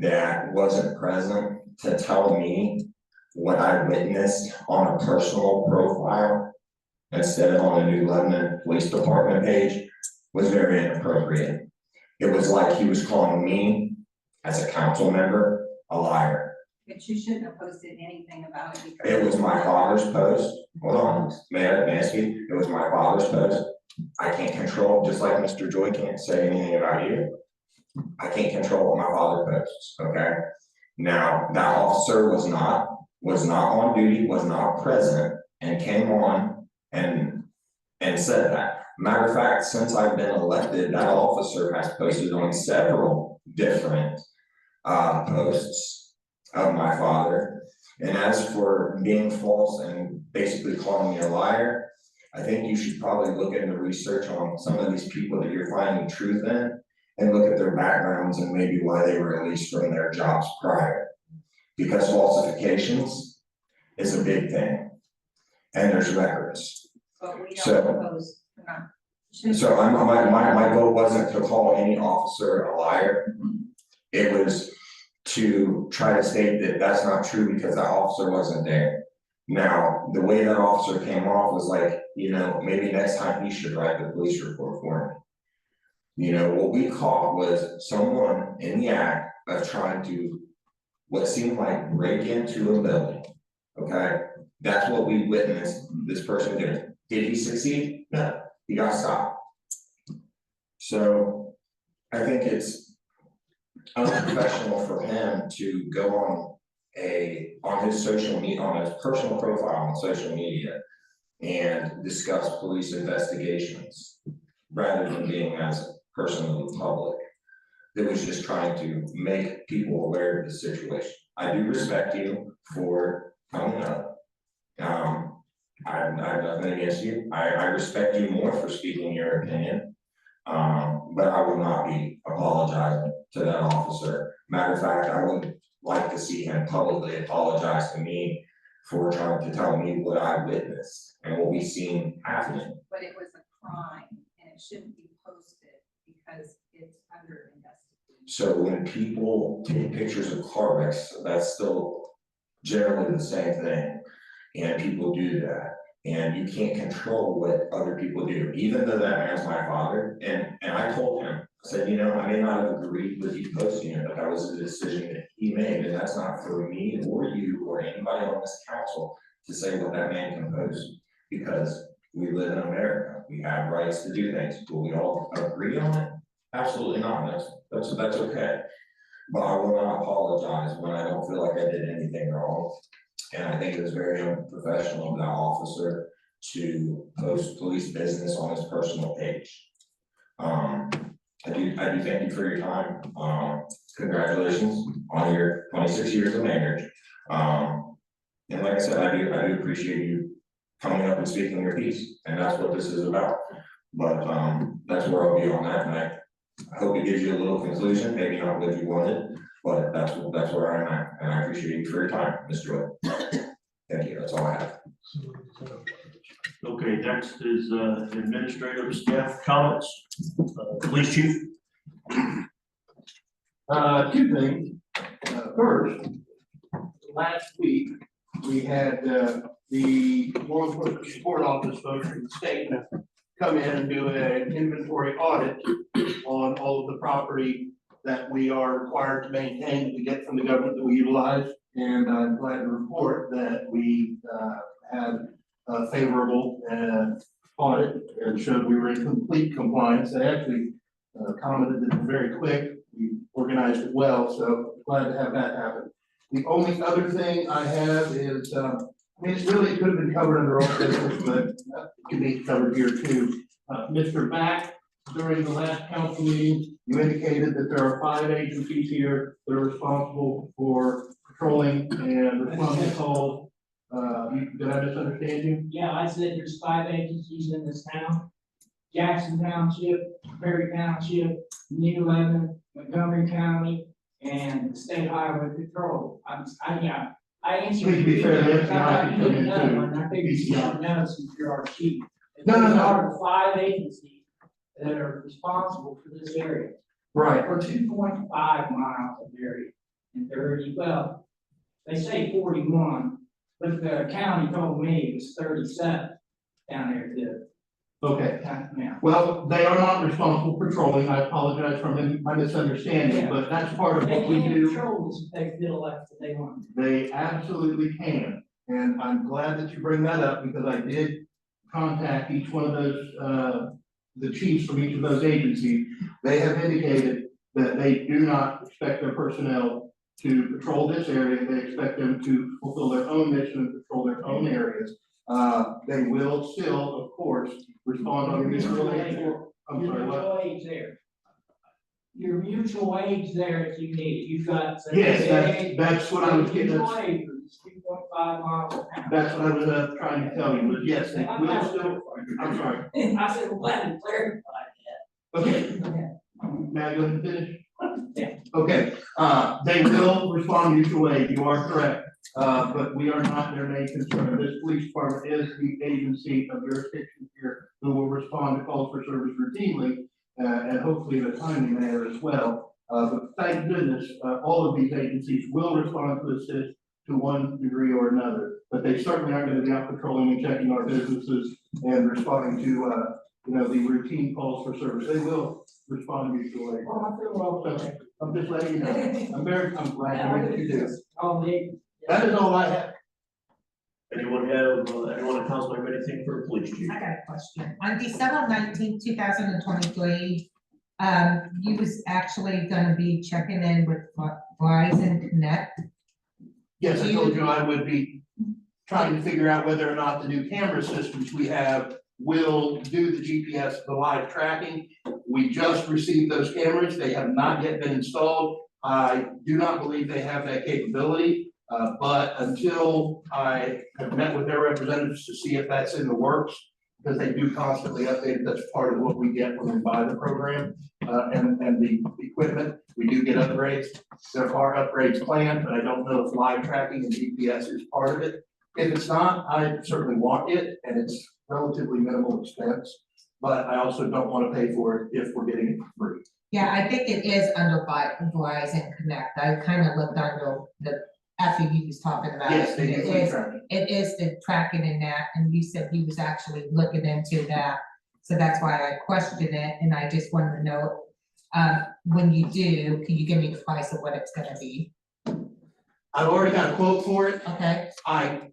that wasn't present to tell me what I witnessed on a personal profile instead of on the New Lebanon Police Department page was very inappropriate. It was like he was calling me as a council member a liar. But you shouldn't have posted anything about it. It was my father's post. Hold on, may I speak? It was my father's post. I can't control, just like Mr. Joy can't say anything about you. I can't control what my father posts, okay? Now, that officer was not on duty, was not present, and came on and said that. Matter of fact, since I've been elected, that officer has posted on several different posts of my father. And as for being false and basically calling me a liar, I think you should probably look into research on some of these people that you're finding truth in and look at their backgrounds and maybe why they were released from their jobs prior. Because falsifications is a big thing, and there's records. But we So- don't post, we're not. So my goal wasn't to call any officer a liar. It was to try to state that that's not true because that officer wasn't there. Now, the way that officer came off was like, you know, maybe next time he should write the police report for me. You know, what we caught was someone in the act of trying to, what seemed like break into a building, okay? That's what we witnessed this person doing. Did he succeed? No, he got stopped. So I think it's unprofessional for him to go on his social media, on his personal profile on social media and discuss police investigations rather than being as a person of the public that was just trying to make people aware of the situation. I do respect you for coming up. I have nothing against you. I respect you more for speaking your opinion. But I will not be apologizing to that officer. Matter of fact, I would like to see him publicly apologize to me for trying to tell me what I witnessed and what we seen happening. But it was a crime, and it shouldn't be posted because it's under investigation. So when people take pictures of car wrecks, that's still generally the same thing. And people do that. And you can't control what other people do, even though that man's my father. And I told him, I said, you know, I may not have agreed with you posting it, but that was a decision that he made. And that's not for me or you or anybody on this council to say what that man can post. Because we live in America. We have rights to do things. Will we all agree on it? Absolutely not. That's okay. But I will not apologize when I don't feel like I did anything wrong. And I think it was very unprofessional of that officer to post police business on his personal page. I do thank you for your time. Congratulations on your 26 years of marriage. And like I said, I do appreciate you coming up and speaking your piece, and that's what this is about. But that's where I'll be on that, and I hope it gives you a little conclusion, maybe not what you wanted, but that's where I'm at, and I appreciate you for your time, Mr. Joy. Thank you, that's all I have. Okay, next is administrative staff comments. Police chief. Two things. First, last week, we had the law enforcement support office folks from the state come in and do an inventory audit on all of the property that we are required to maintain that we get from the government that we utilize. And I'm glad to report that we had a favorable audit and showed we were in complete compliance. They actually commented that it was very quick. We organized it well, so glad to have that happen. The only other thing I have is, I mean, it really could have been covered under all business, but it can be covered here too. Mr. Back, during the last council meeting, you indicated that there are 5 agencies here that are responsible for patrolling and responding to calls. Did I misunderstand you? Yeah, I said there's 5 agencies in this town. Jackson Township, Perry Township, New Lebanon, Montgomery County, and the State Highway Patrol. I answered. Please be fair, that's not I didn't know, and I think you should know since you're our chief. No. There are 5 agencies that are responsible for this area. Right. For 2.5 miles of area, and 30, well, they say 41, but the county told me it was 37 down there too. Okay. Yeah. Well, they are not responsible for patrolling. I apologize for my misunderstanding, but that's part of They what we can't do. control this if they feel like they want. They absolutely can. And I'm glad that you bring that up because I did contact each one of those, the chiefs from each of those agencies. They have indicated that they do not expect their personnel to patrol this area. They expect them to fulfill their own mission and patrol their own areas. They will still, of course, respond on mutual aid. I'm sorry, what? Mutual aid's there. Your mutual aid's there if you need it. You've got. Yes, that's what I was getting Mutual at. aid for 2.5 miles an hour. That's what I was trying to tell you, but yes, they will still, I'm sorry. I said, well, glad to clarify that. Okay, may I go ahead and finish? Yeah. Okay, they will respond mutual aid, you are correct, but we are not their main concern. This police department is the agency of jurisdiction here who will respond to calls for service routinely, and hopefully in a timely manner as well. But thank goodness, all of these agencies will respond to assist to one degree or another, but they certainly aren't gonna be out patrolling and checking our businesses and responding to, the routine calls for service. They will respond mutually. Oh, I feel well. So, I'm just letting you know. I'm glad that you do. All the. That is all I have. Anyone in council have anything for the police chief? I got a question. On December 19th, 2023, you was actually gonna be checking in with Verizon Connect. Yes, I told you I would be trying to figure out whether or not the new camera systems we have will do the GPS, the live tracking. We just received those cameras. They have not yet been installed. I do not believe they have that capability. But until I have met with their representatives to see if that's in the works, because they do constantly update it, that's part of what we get when we buy the program, and the equipment, we do get upgrades. There are upgrades planned, but I don't know if live tracking and GPS is part of it. If it's not, I certainly want it, and it's relatively minimal expense, but I also don't want to pay for it if we're getting it for free. Yeah, I think it is under Verizon Connect. I kind of looked under after you was talking about it. Yes, they do free tracking. It is the tracking in that, and you said you was actually looking into that. So that's why I questioned it, and I just wanted to know, when you do, can you give me the price of what it's gonna be? I've already got a quote for it. Okay, I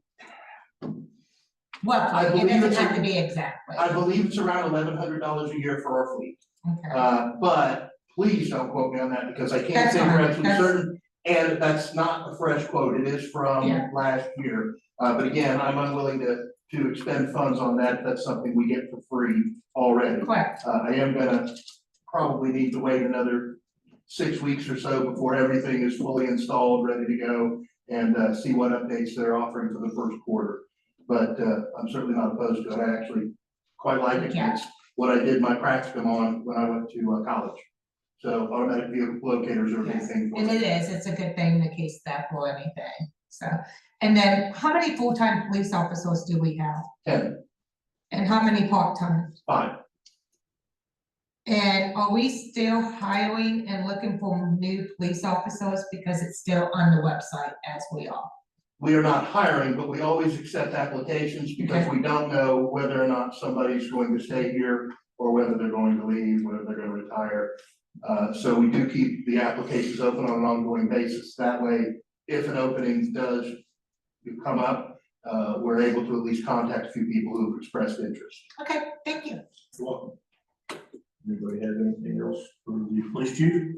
it believe doesn't it's have to be exactly. I believe it's around $1,100 a year for our fleet. Okay, But please don't quote me on that because I can't That's say fine. for absolute That's- certain. And that's not a fresh quote. It is from Yeah. last year. But again, I'm unwilling to expend funds on that. That's something we get for free already. correct. I am gonna probably need to wait another 6 weeks or so before everything is fully installed, ready to go, and see what updates they're offering for the first quarter. But I'm certainly not opposed to it. I actually quite like it. Yeah. It's what I did my practicum on when I went to college. So automatic vehicle locators are a big thing. for And me. it is, it's a good thing in case theft or anything, so. And then how many full-time police officers do we have? 10, And how many part-time? 5. And are we still hiring and looking for new police officers because it's still on the website as we are? We are not hiring, but we always accept applications because we don't know whether or not somebody's going to stay here or whether they're going to leave, whether they're going to retire. So we do keep the applications open on an ongoing basis. That way, if an opening does come up, we're able to at least contact a few people who have expressed interest. Okay, thank you. You're welcome. Anybody have anything else for the police chief?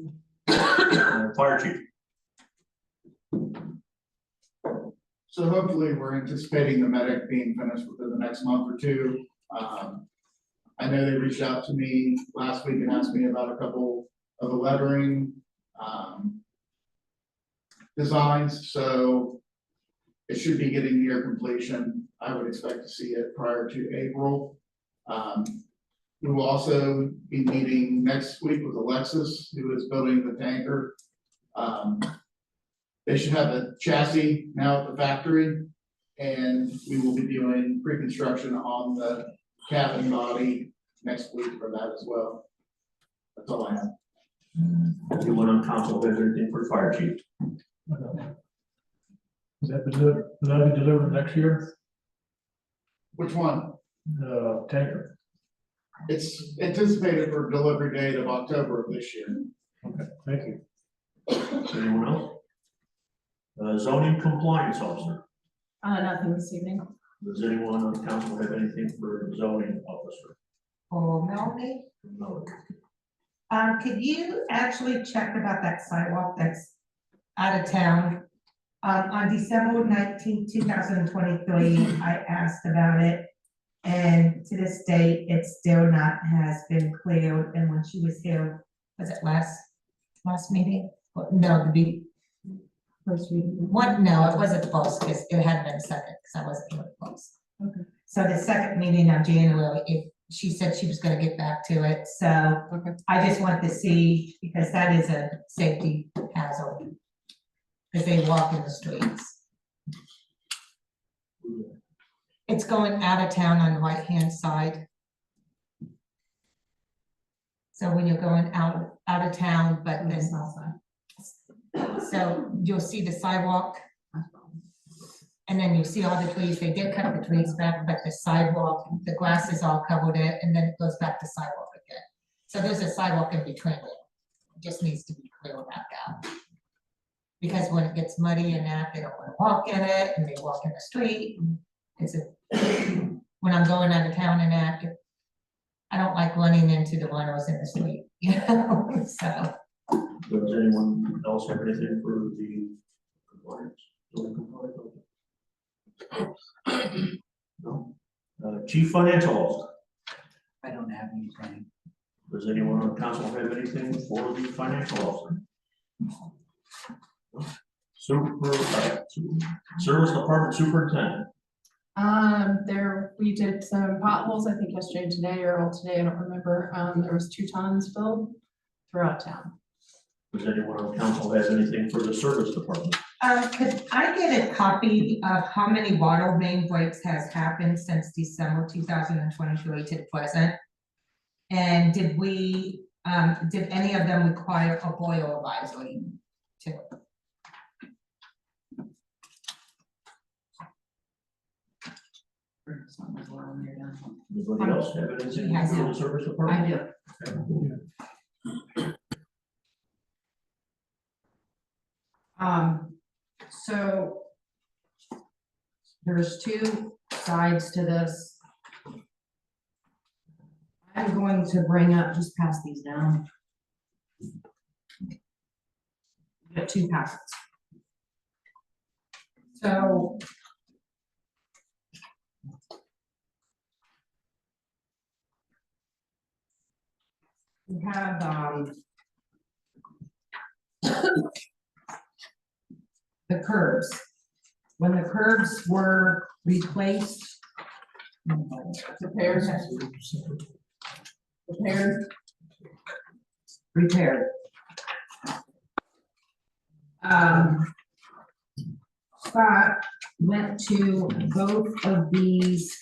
Fire chief? So hopefully we're anticipating the medic being finished within the next month or two. I know they reached out to me last week and asked me about a couple of the lettering designs, so it should be getting near completion. I would expect to see it prior to April. We will also be meeting next week with Alexis, who is building the tanker. They should have the chassis now at the factory, and we will be doing pre-construction on the cabin body next week for that as well. That's all I have. Anyone on council have anything for fire chief? Is that be delivered next year? Which one? The tanker. It's anticipated for delivery date of October of this year. Okay, thank you. Anyone else? Zoning compliance officer. Nothing this evening. Does anyone on council have anything for the zoning officer? Oh, Melanie, No. could you actually check about that sidewalk that's out of town? On December 19th, 2023, I asked about it. And to this day, it still not has been cleared. And when she was here, was it last meeting? No, first meeting. One, no, it wasn't close because it hadn't been second because I wasn't really close. Okay. So the second meeting of January, she said she was gonna get back to it. So I just want to see, because that is a safety hazard. Because they walk in the streets. It's going out of town on the right-hand side. So when you're going out of town, but then, so you'll see the sidewalk. And then you'll see all the trees. They did cut the trees back, but the sidewalk, the grass is all covered it, and then it goes back to sidewalk again. So there's a sidewalk in between there. It just needs to be cleared back out. Because when it gets muddy and that, they don't want to walk in it, and they walk in the street. When I'm going out of town and that, I don't like running into the runners in the street, you know, so. Does anyone else have anything for the compliance? Zoning compliance? No. Chief financial officer. I don't have anything. Does anyone on council have anything for the financial officer? Service department superintendent. We did some potholes, I think yesterday and today, or all today, I don't remember. There was 2 tons filled throughout town. Does anyone on council have anything for the service department? Could I get a copy of how many water main breaks has happened since December 2023 to the present? And did any of them require a boil advisory too? Anybody else have anything for the service department? I do. So there's 2 sides to this. I'm going to bring up, just pass these down. Get 2 packets. So We have, the curbs. When the curbs were replaced. Repaired. Repaired. Scott went to both of these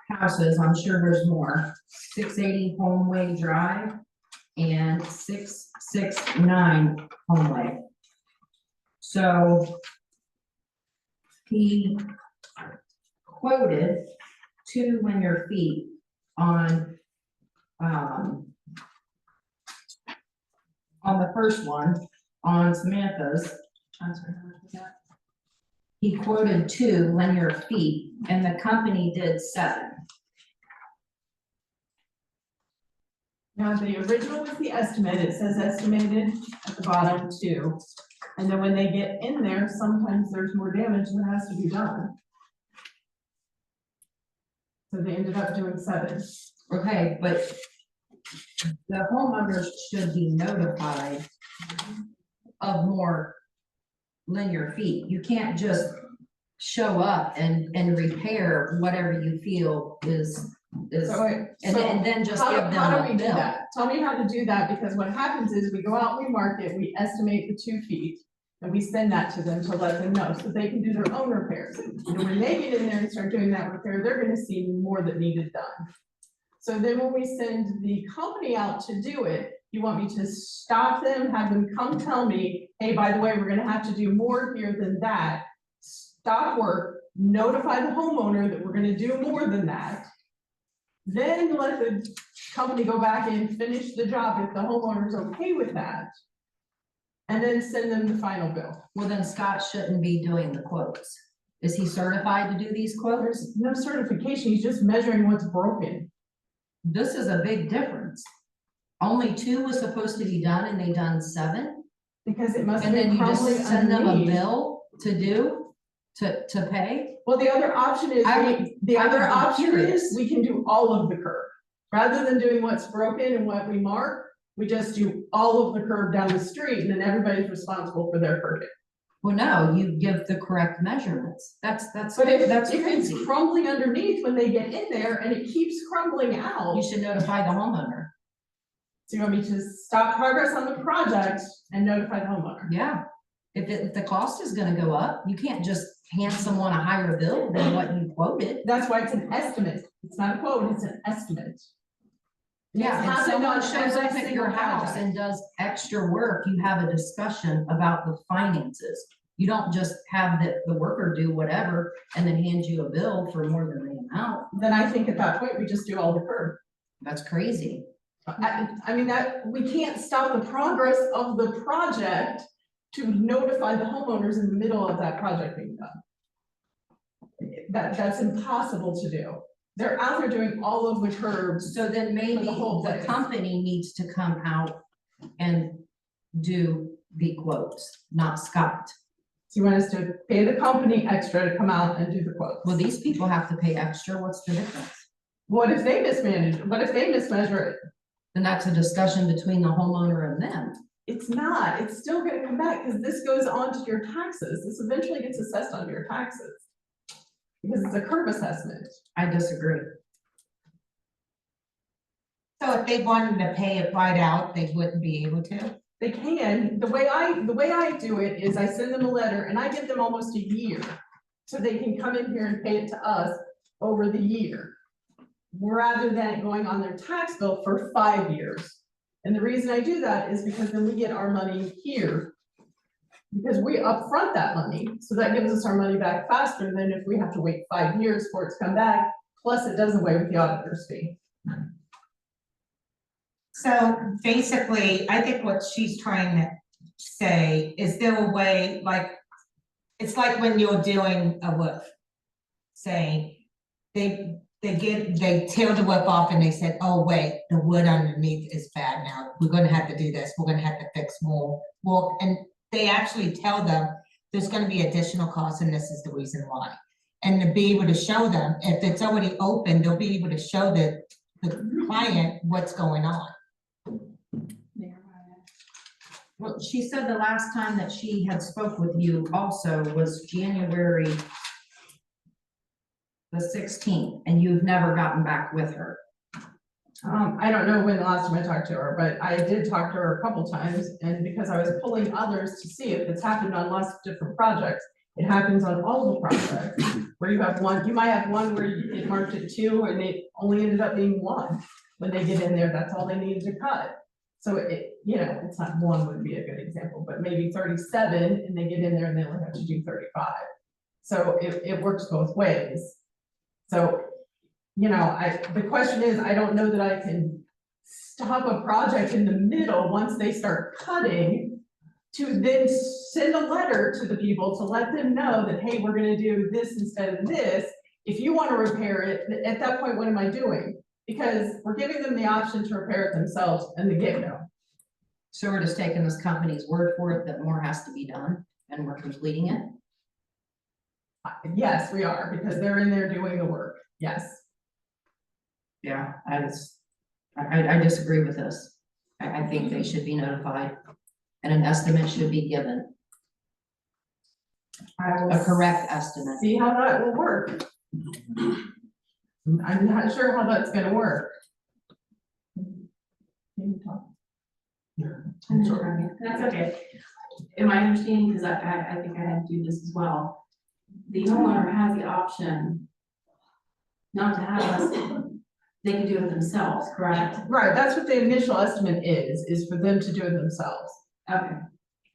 houses, I'm sure there's more, 680 Homeway Drive and 669 Homeway. So he quoted 2 linear feet on the first one, on Samantha's. I'm sorry, how much was that? He quoted 2 linear feet and the company did 7. Now, the original was the estimate, it says estimated at the bottom 2. And then when they get in there, sometimes there's more damage that has to be done. So they ended up doing 7. Okay, but the homeowners should be notified of more linear feet. You can't just show up and repair whatever you feel is, and then just give them How do a we do bill. that? Tell me how to do that, because what happens is we go out, we mark it, we estimate the 2 feet, and we send that to them to let them know, so they can do their own repairs. And when they get in there and start doing that repair, they're gonna see more that needed done. So then when we send the company out to do it, you want me to stop them, have them come tell me, hey, by the way, we're gonna have to do more here than that. Stop work, notify the homeowner that we're gonna do more than that. Then let the company go back and finish the job if the homeowner's okay with that. And then send them the final bill. Well, then Scott shouldn't be doing the quotes. Is he certified to do these quotes? There's no certification, he's just measuring what's broken. This is a big difference. Only 2 was supposed to be done and they done 7? Because it must have And then been you just crumbling send them a underneath. bill to pay? Well, the other option is, I would be curious. we can do all of the curb. Rather than doing what's broken and what we mark, we just do all of the curb down the street and then everybody's responsible for their curbing. Well, no, you give the correct measurements. That's But if crazy. it's crumbling underneath when they get in there and it keeps crumbling out. You should notify the homeowner. So you want me to stop progress on the project and notify the homeowner? Yeah. If the cost is gonna go up, you can't just hand someone a higher bill than what you quoted. That's why it's an estimate. It's not a quote, it's an estimate. Yeah, It's and happened someone on shows every up at your single house project. and does extra work, you have a discussion about the finances. You don't just have the worker do whatever and then hand you a bill for more than the amount. Then I think at that point, we just do all the curb. That's crazy. I mean, that, we can't stop the progress of the project to notify the homeowners in the middle of that project being done. That's impossible to do. They're out there doing all of the curbs. So then maybe the whole the place. company needs to come out and do the quotes, not Scott. So you want us to pay the company extra to come out and do the quotes? Well, these people have to pay extra. What's the difference? What if they mismanage? What if they mismeasure it? Then that's a discussion between the homeowner and them. It's not, it's still gonna come back, because this goes on to your taxes. This eventually gets assessed on your taxes. Because it's a curb assessment. I disagree. So if they wanted to pay it right out, they wouldn't be able to? They can, the way I do it is I send them a letter and I give them almost a year. So they can come in here and pay it to us over the year. Rather than it going on their tax bill for 5 years. And the reason I do that is because then we get our money here. Because we upfront that money, so that gives us our money back faster than if we have to wait 5 years for it to come back, plus it does away with the auditor's fee. So basically, I think what she's trying to say, is there a way, like, it's like when you're doing a roof. Say, they tear the roof off and they said, oh, wait, the wood underneath is bad now. We're gonna have to do this, we're gonna have to fix more. Well, and they actually tell them, there's gonna be additional costs and this is the reason why. And to be able to show them, if it's already open, they'll be able to show the the client what's going on. Well, she said the last time that she had spoke with you also was January the 16th, and you've never gotten back with her. I don't know when the last time I talked to her, but I did talk to her a couple times, and because I was pulling others to see if it's happened on lots of different projects. It happens on all the projects, where you have one, you might have one where it marked it 2, and it only ended up being 1. When they get in there, that's all they needed to cut. So it, you know, it's not 1 would be a good example, but maybe 37, and they get in there and they only have to do 35. So it works both ways. So, you know, the question is, I don't know that I can stop a project in the middle once they start cutting, to then send a letter to the people to let them know that, hey, we're gonna do this instead of this. If you wanna repair it, at that point, what am I doing? Because we're giving them the option to repair it themselves in the get-go. So we're just taking this company's word for it that more has to be done, and we're completing it? Yes, we are, because they're in there doing the work, yes. Yeah, I disagree with this. I think they should be notified, and an estimate should be given, a correct estimate. See how that will work. I'm not sure how that's gonna work. Can you talk? That's okay. In my understanding, because I think I had to do this as well, the homeowner has the option not to have us, they can do it themselves, correct? Right, that's what the initial estimate is for them to do it themselves. Okay.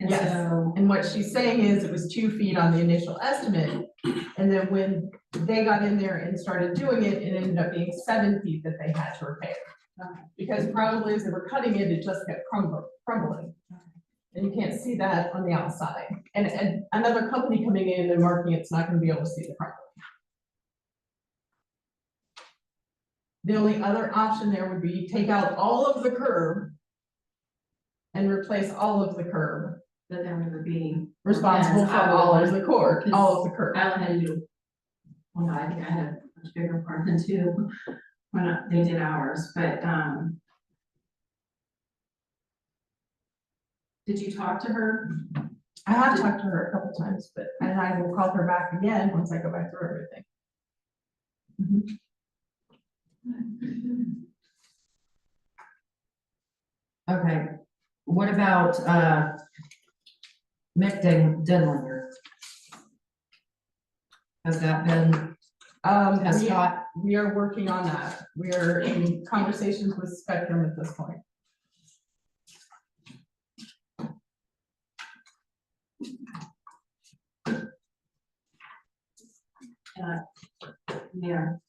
And Yes, so, and what she's saying is it was 2 feet on the initial estimate, and then when they got in there and started doing it, it ended up being 7 feet that they had to repair. Because probably as they were cutting it, it just kept crumbling. And you can't see that on the outside. And another company coming in and marking it's not gonna be able to see the crumbling. The only other option there would be take out all of the curb and replace all of the curb. but then we would be Responsible for all of the curb. I only had to do, well, no, I think I had a much bigger part than 2 when they did ours, but, did you talk to her? I have talked to her a couple times, and I will call her back again once I go back through everything. Okay, what about, Mick Denlinger? Has that been, has Scott? We are working on that. We are in conversations with Spectrum at this point. Mayor,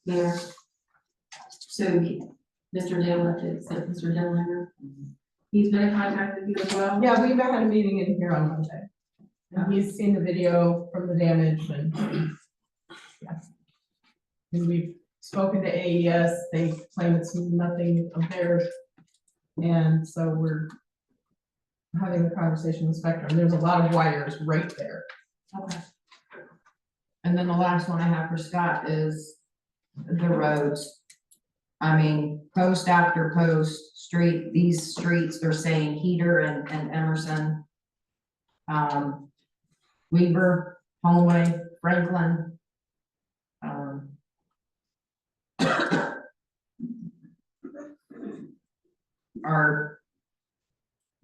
so Mr. Dale, said Mr. Denlinger, he's been in contact with you as well? Yeah, we've had a meeting in here on Monday. And he's seen the video from the damage and yes. And we've spoken to AES, they claim it's nothing of theirs. And so we're having a conversation with Spectrum. There's a lot of wires right there. Okay. And then the last one I have for Scott is the roads. I mean, post after post, these streets, they're saying Heater and Emerson. Weaver, Holloway, Franklin. Are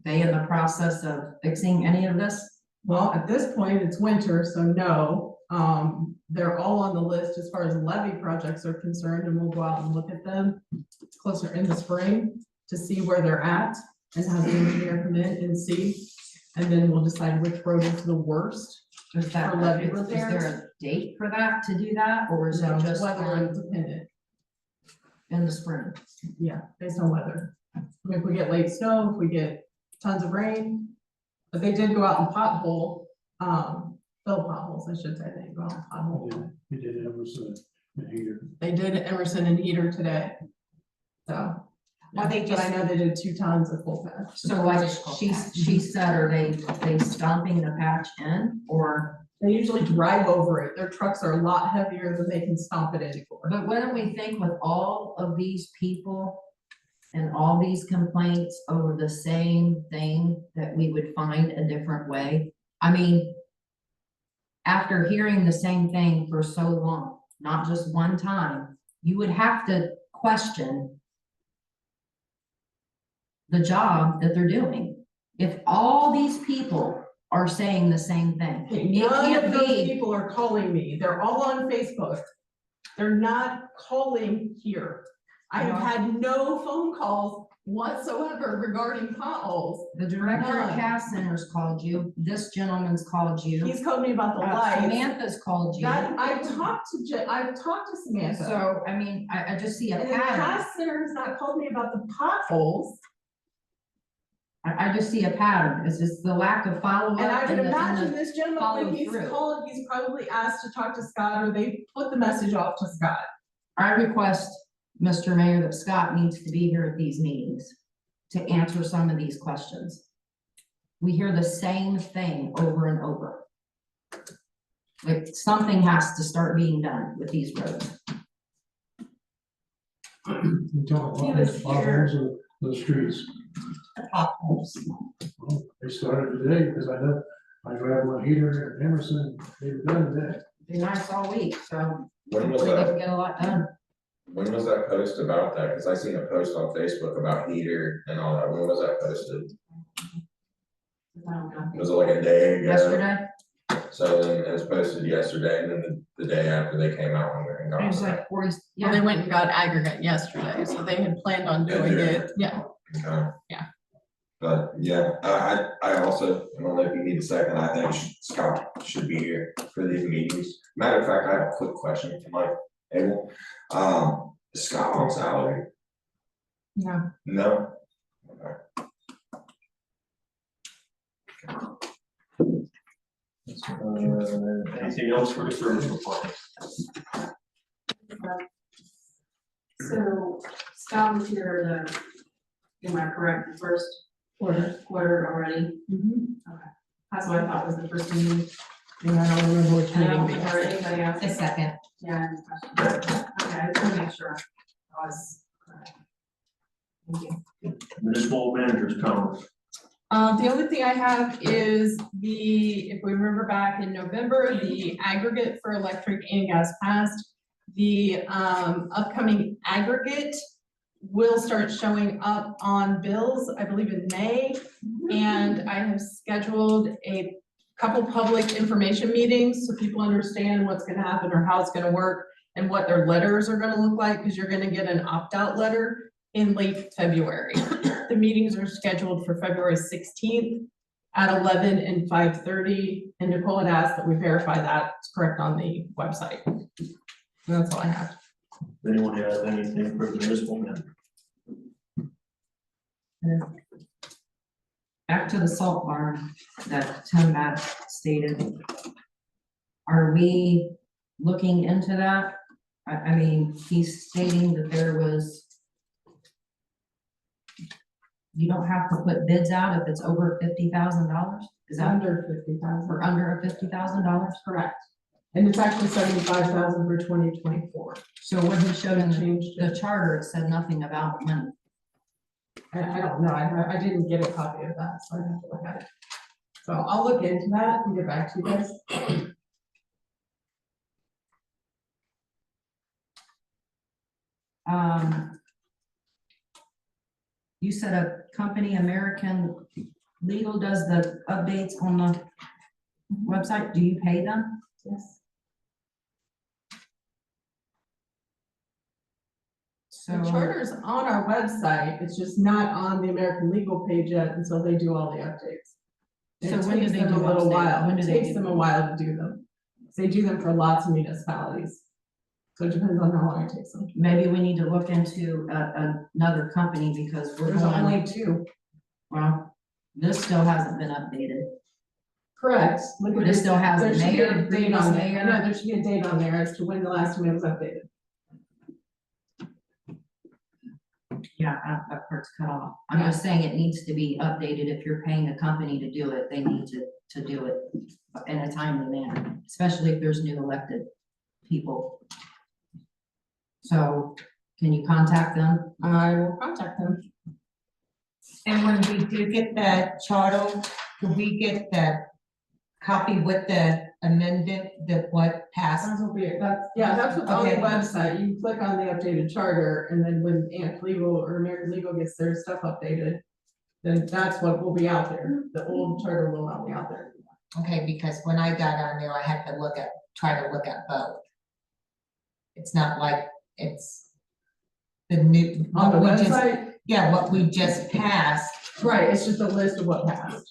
they in the process of fixing any of this? Well, at this point, it's winter, so no. They're all on the list as far as levee projects are concerned, and we'll go out and look at them closer in the spring to see where they're at and have the engineer come in and see. And then we'll decide which road is the worst Is for levee repairs. there a date for that to do that, or is it just weather dependent? in the spring? Yeah, based on weather. I mean, if we get late snow, if we get tons of rain, but they did go out and pothole, fill potholes, I should say, they go out and pothole. We did Emerson and Heater. They did Emerson and Heater today. So. Well, they But I know they did 2 tons of full patch. So like she said, are they stomping the patch in, or They usually drive over it. Their trucks are a lot heavier than they can stomp it anymore. But wouldn't we think with all of these people and all these complaints over the same thing, that we would find a different way? I mean, after hearing the same thing for so long, not just one time, you would have to question the job that they're doing. If all these people are saying the same thing, it None can't of those be. people are calling me. They're all on Facebook. They're not calling here. I have had no phone calls whatsoever regarding potholes. The director of None. cast centers called you, this gentleman's called you. He's called me about the lights. Samantha's called you. That, I've talked to Samantha. So, I mean, I just see a And the pattern. cast center has not called me about the potholes. I just see a pattern. It's just the lack of follow-up. And I would and the- imagine this gentleman, when follow he's through. called, he's probably asked to talk to Scott, or they put the message off to Scott. I request, Mr. Mayor, that Scott needs to be here at these meetings to answer some of these questions. We hear the same thing over and over. Like, something has to start being done with these roads. You tell He them was potholes of the streets. Potholes. Well, they started today because I know I drive one heater in Emerson, they've done that. Be nice all week, so When was hopefully they that? can get a lot done. When was that post about that? Cause I seen a post on Facebook about heater and all that. When was that posted? Was it like a day ago? Yesterday, So then it was posted yesterday and then the day after they came out and it got was it. like 40, Well, they yeah. went and got aggregate yesterday, so they had planned on doing it, yeah. Okay. Yeah. But yeah, I also, I don't know if you need a second, I think Scott should be here for these meetings. Matter of fact, I have a quick question for Mike Abel. Is Scott on salary? No. No? Okay. Anything else for the service department? So Scott was here am I correct, the first quarter already? That's what I thought was the first meeting. Yeah, I don't remember which And I don't meeting. think there anybody else. The second. Yeah. any questions? Okay, I just want to make sure I was correct. Thank you. Municipal managers comments. The only thing I have is if we remember back in November, the aggregate for electric and gas passed. The upcoming aggregate will start showing up on bills, I believe in May. And I have scheduled a couple public information meetings so people understand what's gonna happen or how it's gonna work and what their letters are gonna look like, because you're gonna get an opt-out letter in late February. The meetings are scheduled for February 16th at 11 and 5:30. And Nicole had asked that we verify that it's correct on the website. So that's all I have. Does anyone have anything for the municipal manager? Back to the salt barn that Tim Matt stated. Are we looking into that? I mean, he's stating that there was. You don't have to put bids out if it's over $50,000? Is that Under 50,000. or under $50,000? Correct. And it's actually 75,000 for 2024. So when he showed in Changed the charter, it said nothing about money. I don't know, I didn't get a copy of that, so I have to look at it. So I'll look into that and get back to you guys. You said a company, American Legal, does the updates on the website. Do you pay them? Yes. So The charter's on our website, it's just not on the American Legal page yet until they do all the updates. So It when do takes they them a do little updates? while, When do it they takes do them a them? while to do them. They do them for lots of municipalities. So it depends on how long it takes them. maybe we need to look into another company because we're There's going, only two. well, this still hasn't been updated. Correct. Look at This still has there the should be a mayor, date previous on there. mayor. No, there should be a date on there as to when the last time it was updated. Yeah, that part's cut off. I'm just saying it needs to be updated. If you're paying a company to do it, they need to do it in a timely manner, especially if there's new elected people. So can you contact them? I will contact them. And when we do get the charter, do we get the copy with the amendment, the what passed? That's what that's what's on the Okay. website. You click on the updated charter, and then when AMP Legal or American Legal gets their stuff updated, then that's what will be out there. The old charter will not be out there. Okay, because when I got on there, I had to try to look at both. It's not like it's the new. On the what we just- website? Yeah, what we just passed. Right, it's just a list of what passed.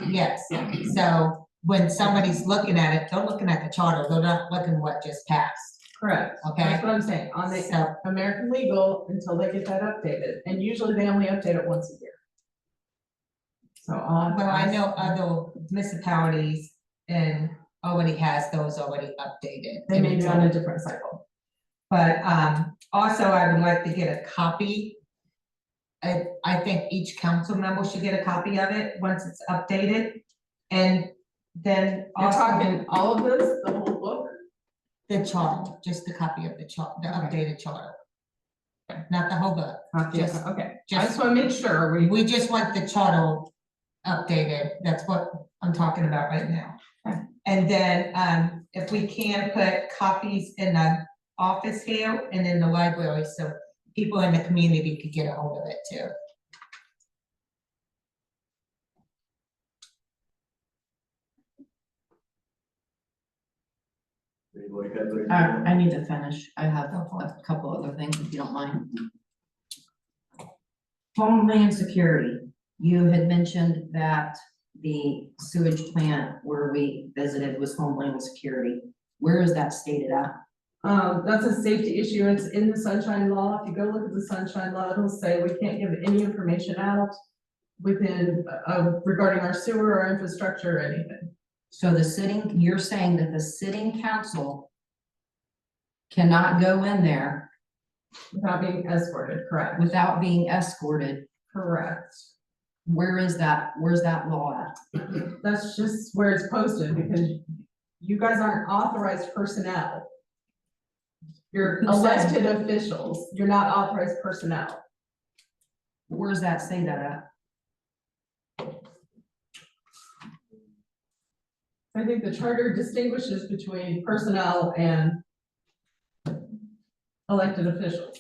Yes, so when somebody's looking at it, they're looking at the charter, they're not looking what just passed. Correct. Okay. That's what I'm saying. On the So, American Legal until they get that updated, and usually they only update it once a year. So well, I know other municipalities and already has those already updated. they may be on a different cycle. But also I would like to get a copy. I think each council member should get a copy of it once it's updated. And then You're also talking all of this, the whole book? the charter, just the copy of the chart, the updated charter. Not the whole book. Just- Okay, I just wanna make sure We just want the charter updated. That's what I'm talking about right now. And then if we can put copies in the office here and in the library, so people in the community could get a hold of it too. Anybody have anything? I need to finish. I have a couple other things, if you don't mind. Homeland Security, you had mentioned that the sewage plant where we visited was Homeland Security. Where is that stated at? that's a safety issue. It's in the sunshine law. If you go look at the sunshine law, it'll say we can't give any information out within, regarding our sewer or infrastructure or anything. So you're saying that the sitting council cannot go in there Without being escorted, correct? without being escorted. Correct. Where is that? Where's that law at? That's just where it's posted, because you guys aren't authorized personnel. You're Who said- elected officials, you're not authorized personnel. Where does that say that at? I think the charter distinguishes between personnel and elected officials.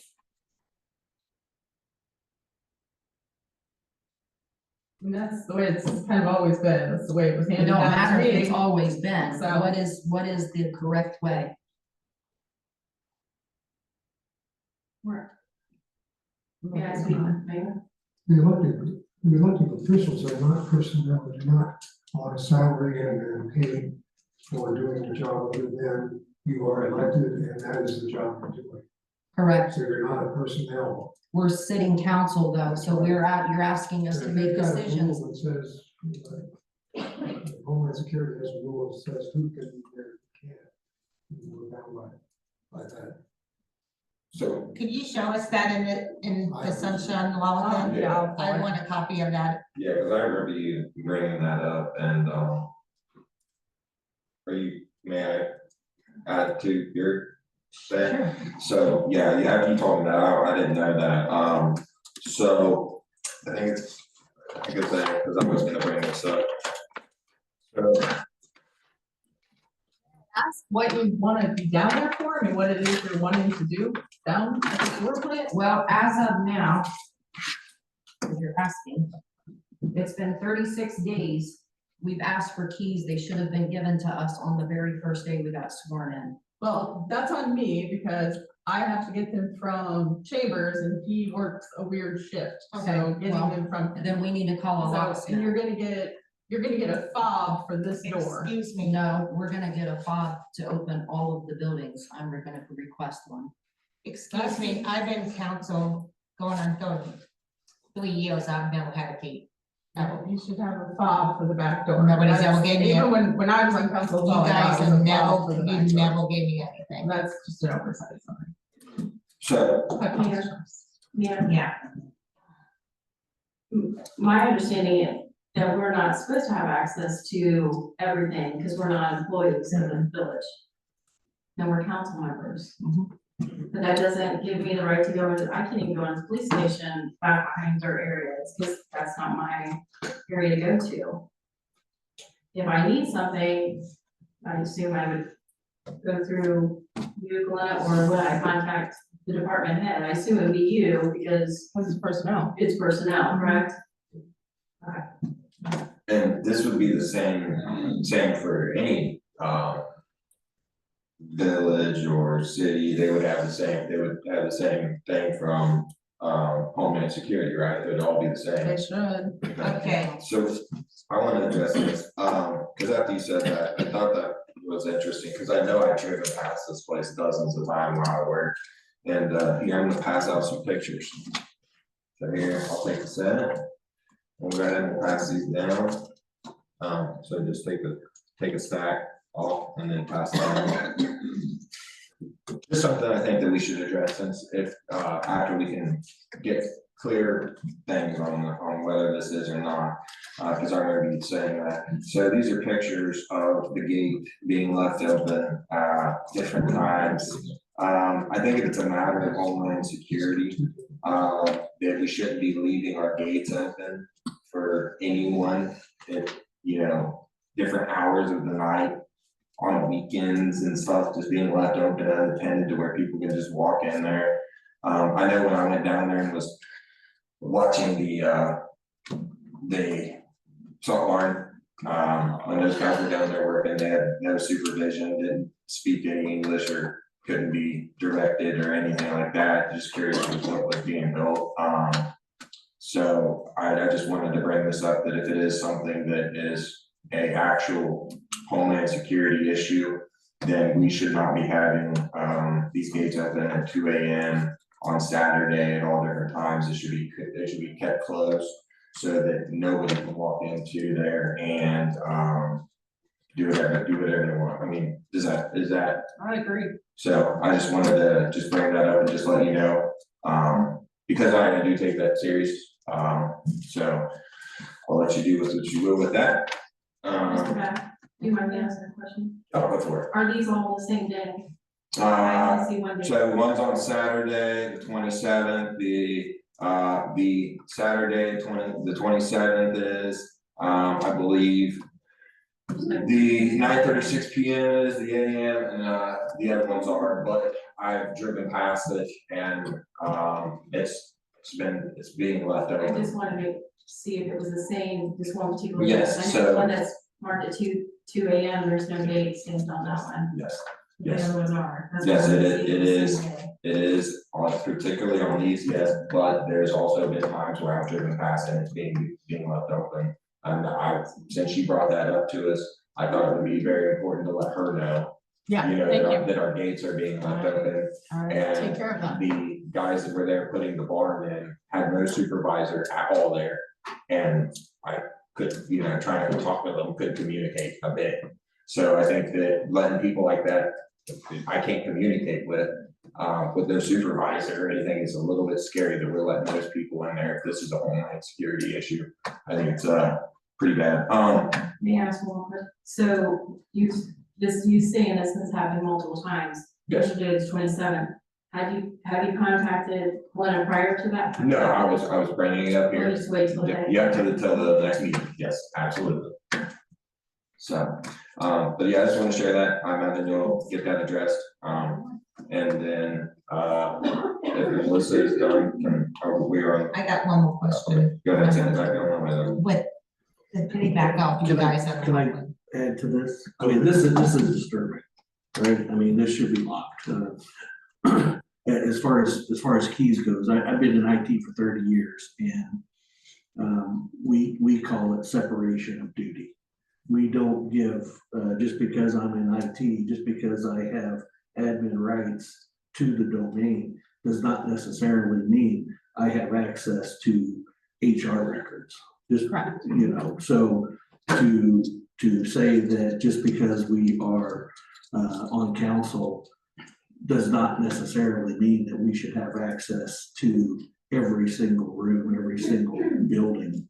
And that's the way it's kind of always been, that's the way it was It handed don't down matter to if it's me. always been. So- What is the correct way? Yeah, speak, Mayor. The elected officials are not personnel, they're not on a salary and they're paid for doing the job other than you are elected and that is the job you're doing. Correct. So you're not a personnel. We're sitting council though, so you're asking us to And make they've got a decisions. rule that says, Homeland Security has a rule that says who can be there, who can't. And we're bound by that. So, Can you show us that in the sunshine law then? Yeah. I want a copy of that. Yeah, cause I remember you bringing that up and, may I add to your thing? Sure. So, yeah, you have you told me that, I didn't know that, so, I think it's a good thing, cause I was gonna bring this up. So, Ask what you wanna be down there for, I mean, what it is you're wanting to do down at the sewer plant. Well, as of now, if you're asking, it's been 36 days. We've asked for keys. They should have been given to us on the very first day we got sworn in. Well, that's on me because I have to get them from Chambers and he works a weird shift, so Okay, getting well, them from. Then we need to call a So, and locksmith. you're gonna get a fob for this door. Excuse me. No, we're gonna get a fob to open all of the buildings. I'm gonna request one. Excuse me, I've been council going on 3 years, I've never had a key. ever. You should have a fob for the back door. Nobody's That's- ever gave me Even a- when I was on council, that's You all I guys got was have a never, fob for the back you door. never gave me anything. That's just an oversight, sorry. so, Mayor. Yeah, Yeah. my understanding is that we're not supposed to have access to everything, because we're not employees of the village. And we're council members. But that doesn't give me the right to go into, I can't even go into the police station back behind their areas, because that's not my area to go to. If I need something, I assume I would go through you, Glenna, or would I contact the department head? I assume it would be you, because It's personnel. it's personnel, correct? And this would be the same for any, village or city, they would have the same thing from, Homeland Security, right? It would all be the same. They should. Okay. So I want to address this, because after you said that, I thought that was interesting, because I know I've driven past this place dozens of times while I work. And here, I'm gonna pass out some pictures. So here, I'll take a set. We'll go ahead and pass these down. So just take a stack off and then pass it on. Just something I think that we should address, since if, after we can get clear things on whether this is or not, because I'm gonna be saying that. So these are pictures of the gate being left open, different times. I think it's a matter of Homeland Security, that we shouldn't be leaving our gates open for anyone at, different hours of the night, on weekends and stuff, just being left open unattended to where people can just walk in there. I know when I went down there and was watching the salt barn, when those guys were down there working, they had no supervision, didn't speak any English or couldn't be directed or anything like that, just curious with what was being built. So I just wanted to bring this up, that if it is something that is a actual Homeland Security issue, then we should not be having these gates open at 2 AM on Saturday at all different times. They should be kept closed so that nobody can walk into there and do whatever they want. I mean, is that? I agree. So I just wanted to just bring that up and just let you know, because I do take that serious. So I'll let you do what you will with that. Mr. Beck, do you mind me asking a question? I'll go for it. Are these all the same day? I only see one day. So one's on Saturday, the 27th, the Saturday, the 27th is, I believe, the 9:36 PM is the AM, and the other ones are, but I've driven past it and it's being left I open. just wanted to see if it was the same, this one particular. Yes, I know so- the one that's marked at 2 AM, there's no date stamped on that one. Yes, The yes. other ones are. That's Yes, why I it see is. the same day. It is on, particularly on these, yes, but there's also been times where I've driven past and it's being left open. And since she brought that up to us, I thought it would be very important to let her know. Yeah, You know, thank that you. that our gates are being left open. All right, And take care of that. the guys that were there putting the barn in had no supervisor at all there. And I could, trying to talk with them, couldn't communicate a bit. So I think that letting people like that, I can't communicate with no supervisor or anything, is a little bit scary that we're letting those people in there if this is a Homeland Security issue. I think it's pretty bad. May I ask one question? So you saying this has happened multiple times. Yes. Yesterday is 27th. Have you contacted Glenna prior to that? No, I was bringing it up Or here. just wait till the day? Yeah, till the next meeting, yes, absolutely. So, but yeah, I just wanna share that, I'm gonna go get that addressed, and then, if Melissa is done, we are, I got one more question. go ahead, send it back on. With the piggyback off you guys. Can I add to this? I mean, this is disturbing, right? I mean, this should be locked. As far as keys goes, I've been in IT for 30 years, and we call it separation of duty. We don't give, just because I'm in IT, just because I have admin rights to the domain, does not necessarily mean I have access to HR records. Just, Correct. So to say that just because we are on council does not necessarily mean that we should have access to every single room, every single building,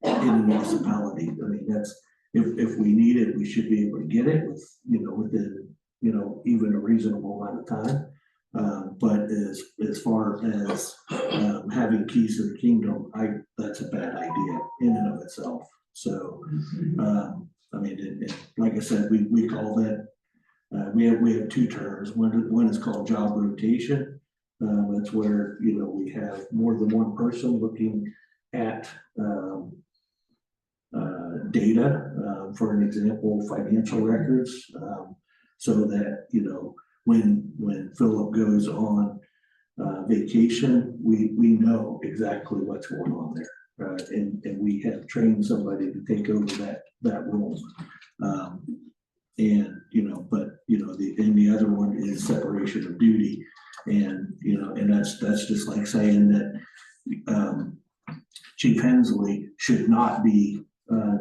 in a municipality. I mean, that's, if we need it, we should be able to get it with, within, even a reasonable amount of time. But as far as, having keys to the kingdom, that's a bad idea in and of itself. So, I mean, like I said, we call that, we have two terms. One is called job rotation. That's where, we have more than one person looking at, data, for an example, financial records, so that, when Philip goes on vacation, we know exactly what's going on there. And we have trained somebody to take over that role. The other one is separation of duty. And, and that's just like saying that Chief Hensley should not be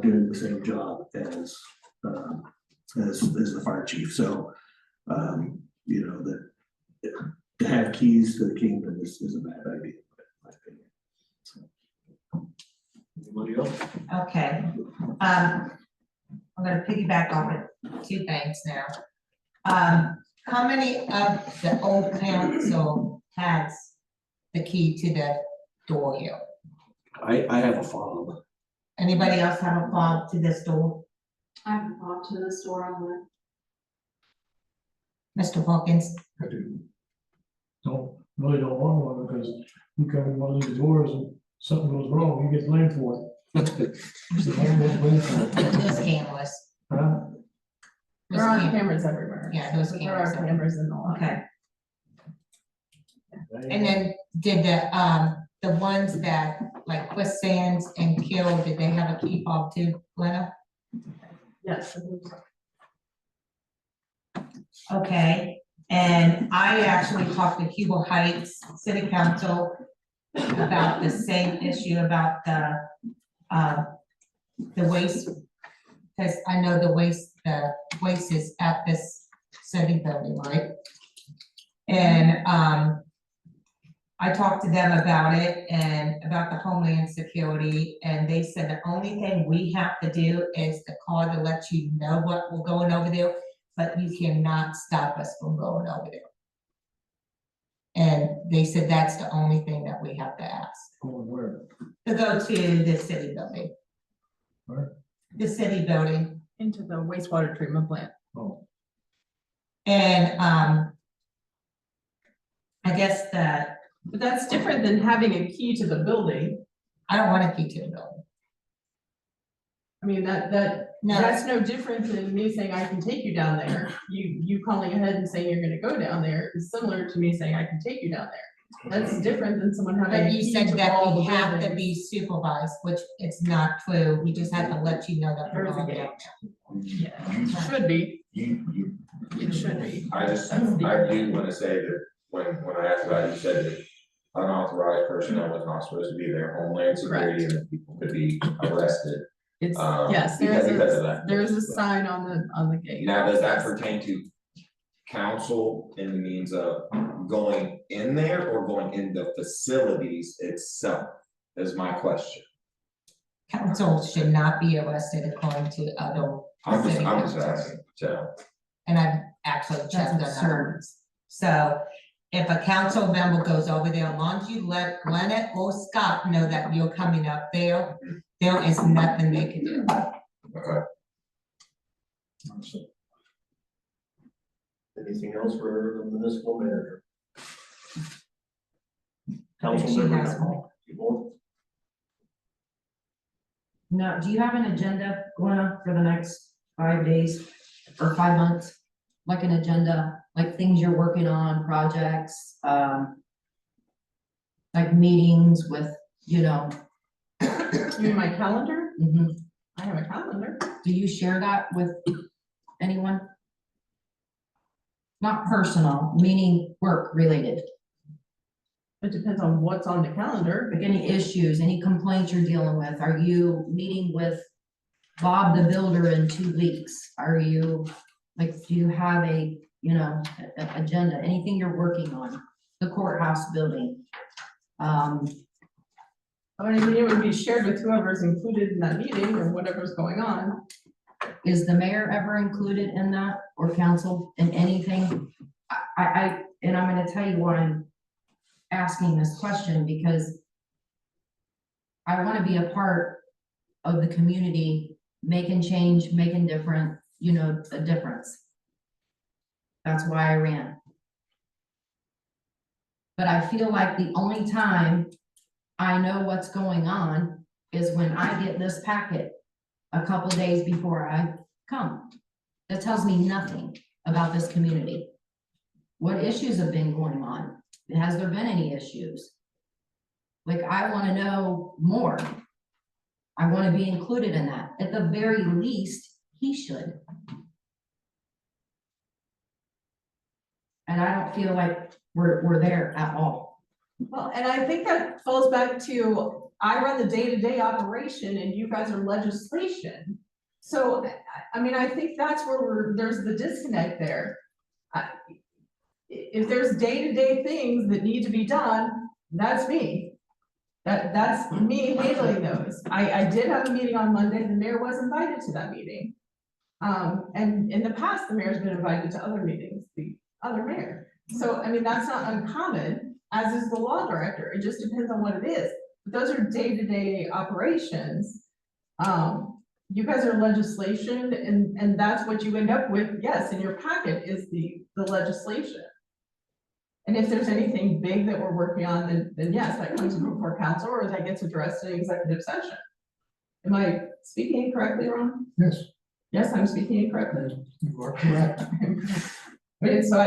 doing the same job as the fire chief. So, that to have keys to the kingdom is a bad idea, in my opinion. Anybody else? Okay, I'm gonna piggyback off of two things now. How many of the old council has the key to the door here? I have a fob. Anybody else have a fob to this door? I haven't bought to the store on Mr. Hawkins? I do. Really don't want one, because you come in one of these doors and something goes wrong, you get blamed for it. Those cameras. Huh? There are cameras everywhere. Yeah, those There are cameras. cameras in the lot. Okay, and then did the ones that like Chris Sands and Kill, did they have a key fob too, Glenna? Yes. I believe so. Okay, and I actually talked to Cuba Heights City Council about the same issue about the waste. Because I know the waste is at this city building, right? And I talked to them about it and about the Homeland Security, and they said the only thing we have to do is to call to let you know what we're going over there, but you cannot stop us from going over there. And they said that's the only thing that we have to ask. Going where? To go to the city building. Where? The city building. Into the wastewater treatment plant. Oh. And I guess that. But that's different than having a key to the building. I don't want a key to the building. I mean, that's no different than me saying I can take you down there. You calling ahead and saying you're gonna go down there is similar to me saying I can take you down there. That's different than someone having a But you key said to that all we the have to buildings. be supervised, which it's not true. We just have to let you know that we're There's a going down gate. Yeah, should be. It should be. I do wanna say that when I asked about it, you said that unauthorized personnel was not supposed to be there, Homeland Security, and that people could be arrested. It's, Um, yes, because of that. there's a sign on the gate. Now, does that pertain to council in the means of going in there or going in the facilities itself, is my question. Council should not be arrested according to other. I'm just city councils. asking, so. And I've actually checked on that. So if a council member goes over there, as long as you let Glenna or Scott know that you're coming up there, there is nothing they can do. Okay. Anything else for the municipal manager? Council She member. has Yvonne? Now, do you have an agenda, Glenna, for the next 5 days or 5 months? Like an agenda, like things you're working on, projects, like meetings with, You mean my calendar? mhm. I have a calendar. Do you share that with anyone? Not personal, meaning work related, It depends on what's on the calendar. like any issues, any complaints you're dealing with. Are you meeting with Bob the builder in 2 weeks? Are you, like, do you have a agenda, anything you're working on, the courthouse building? I mean, it would be shared with whoever's included in that meeting or whatever's going on. Is the mayor ever included in that or council in anything? And I'm gonna tell you why I'm asking this question, because I wanna be a part of the community, making change, making different, you know, a difference. That's why I ran. But I feel like the only time I know what's going on is when I get this packet a couple days before I come. That tells me nothing about this community. What issues have been going on? Has there been any issues? Like, I wanna know more. I wanna be included in that. At the very least, he should. And I don't feel like we're there at all. Well, and I think that falls back to, I run the day-to-day operation and you guys are legislation. So, I mean, I think that's where there's the disconnect there. If there's day-to-day things that need to be done, that's me. That's me handling those. I did have a meeting on Monday, the mayor was invited to that meeting. And in the past, the mayor's been invited to other meetings, the other mayor. So, I mean, that's not uncommon, as is the law director. It just depends on what it is. But those are day-to-day operations. You guys are legislation, and that's what you end up with. Yes, in your packet is the legislation. And if there's anything big that we're working on, then yes, that comes before council or that gets addressed in executive session. Am I speaking incorrectly, Ron? Yes, Yes, I'm speaking incorrectly. you are correct. And so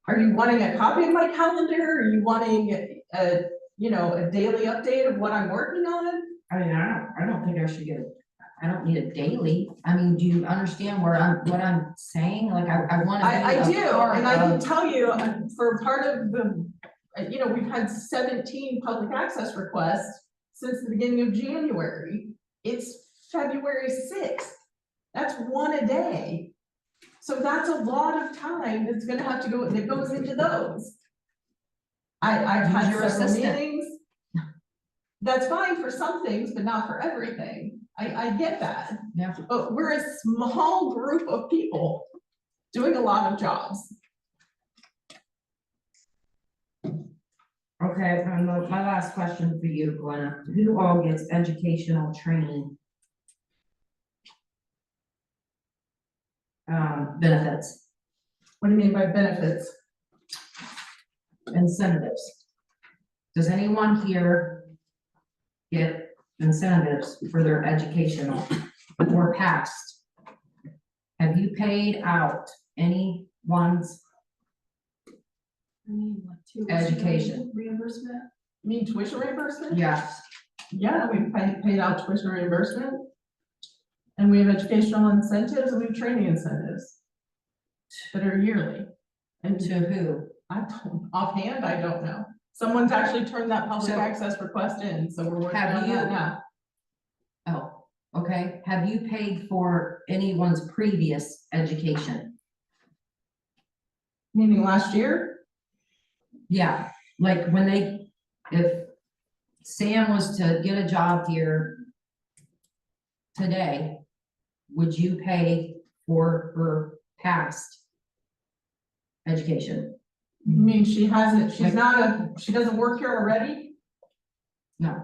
are you wanting a copy of my calendar? Are you wanting a daily update of what I'm working on? I mean, I don't think I should get I don't need a daily. I mean, do you understand what I'm saying? Like, I want to be I do, a part and I can of- tell you, for part of the, we've had 17 public access requests since the beginning of January. It's February 6th. That's one a day. So that's a lot of time that's gonna have to go, that goes into those. I've Use had your several assistant. meetings. That's fine for some things, but not for everything. I get that. Yeah. But we're a small group of people doing a lot of jobs. Okay, my last question for you, Glenna. Who all gets educational training? Benefits, What do you mean by benefits? incentives. Does anyone here get incentives for their educational or past? Have you paid out anyone's I mean, like Education. Reimbursement. You mean tuition reimbursement? Yes. Yeah, we paid out tuition reimbursement. And we have educational incentives and we have training incentives that are yearly. And To who? offhand, I don't know. Someone's actually turned that public So- access request in, so we're working Have on that you- now. Oh, okay. Have you paid for anyone's previous education? Meaning last year? Yeah, like if Sam was to get a job here today, would you pay for her past education? You mean she doesn't work here already? No.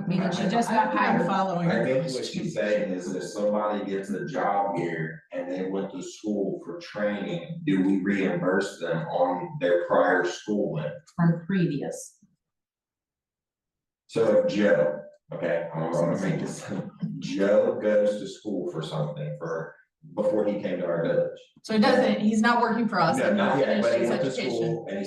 Meaning she just I got think I'm hired. following. I think what she's saying is if somebody gets a job here and they went to school for training, do we reimburse them on their prior schooling? From previous. So if Joe, okay, I'm gonna make this, Joe goes to school for something before he came to our village. So he's not working for us. No, and not he yet, but he finished went to his education. school and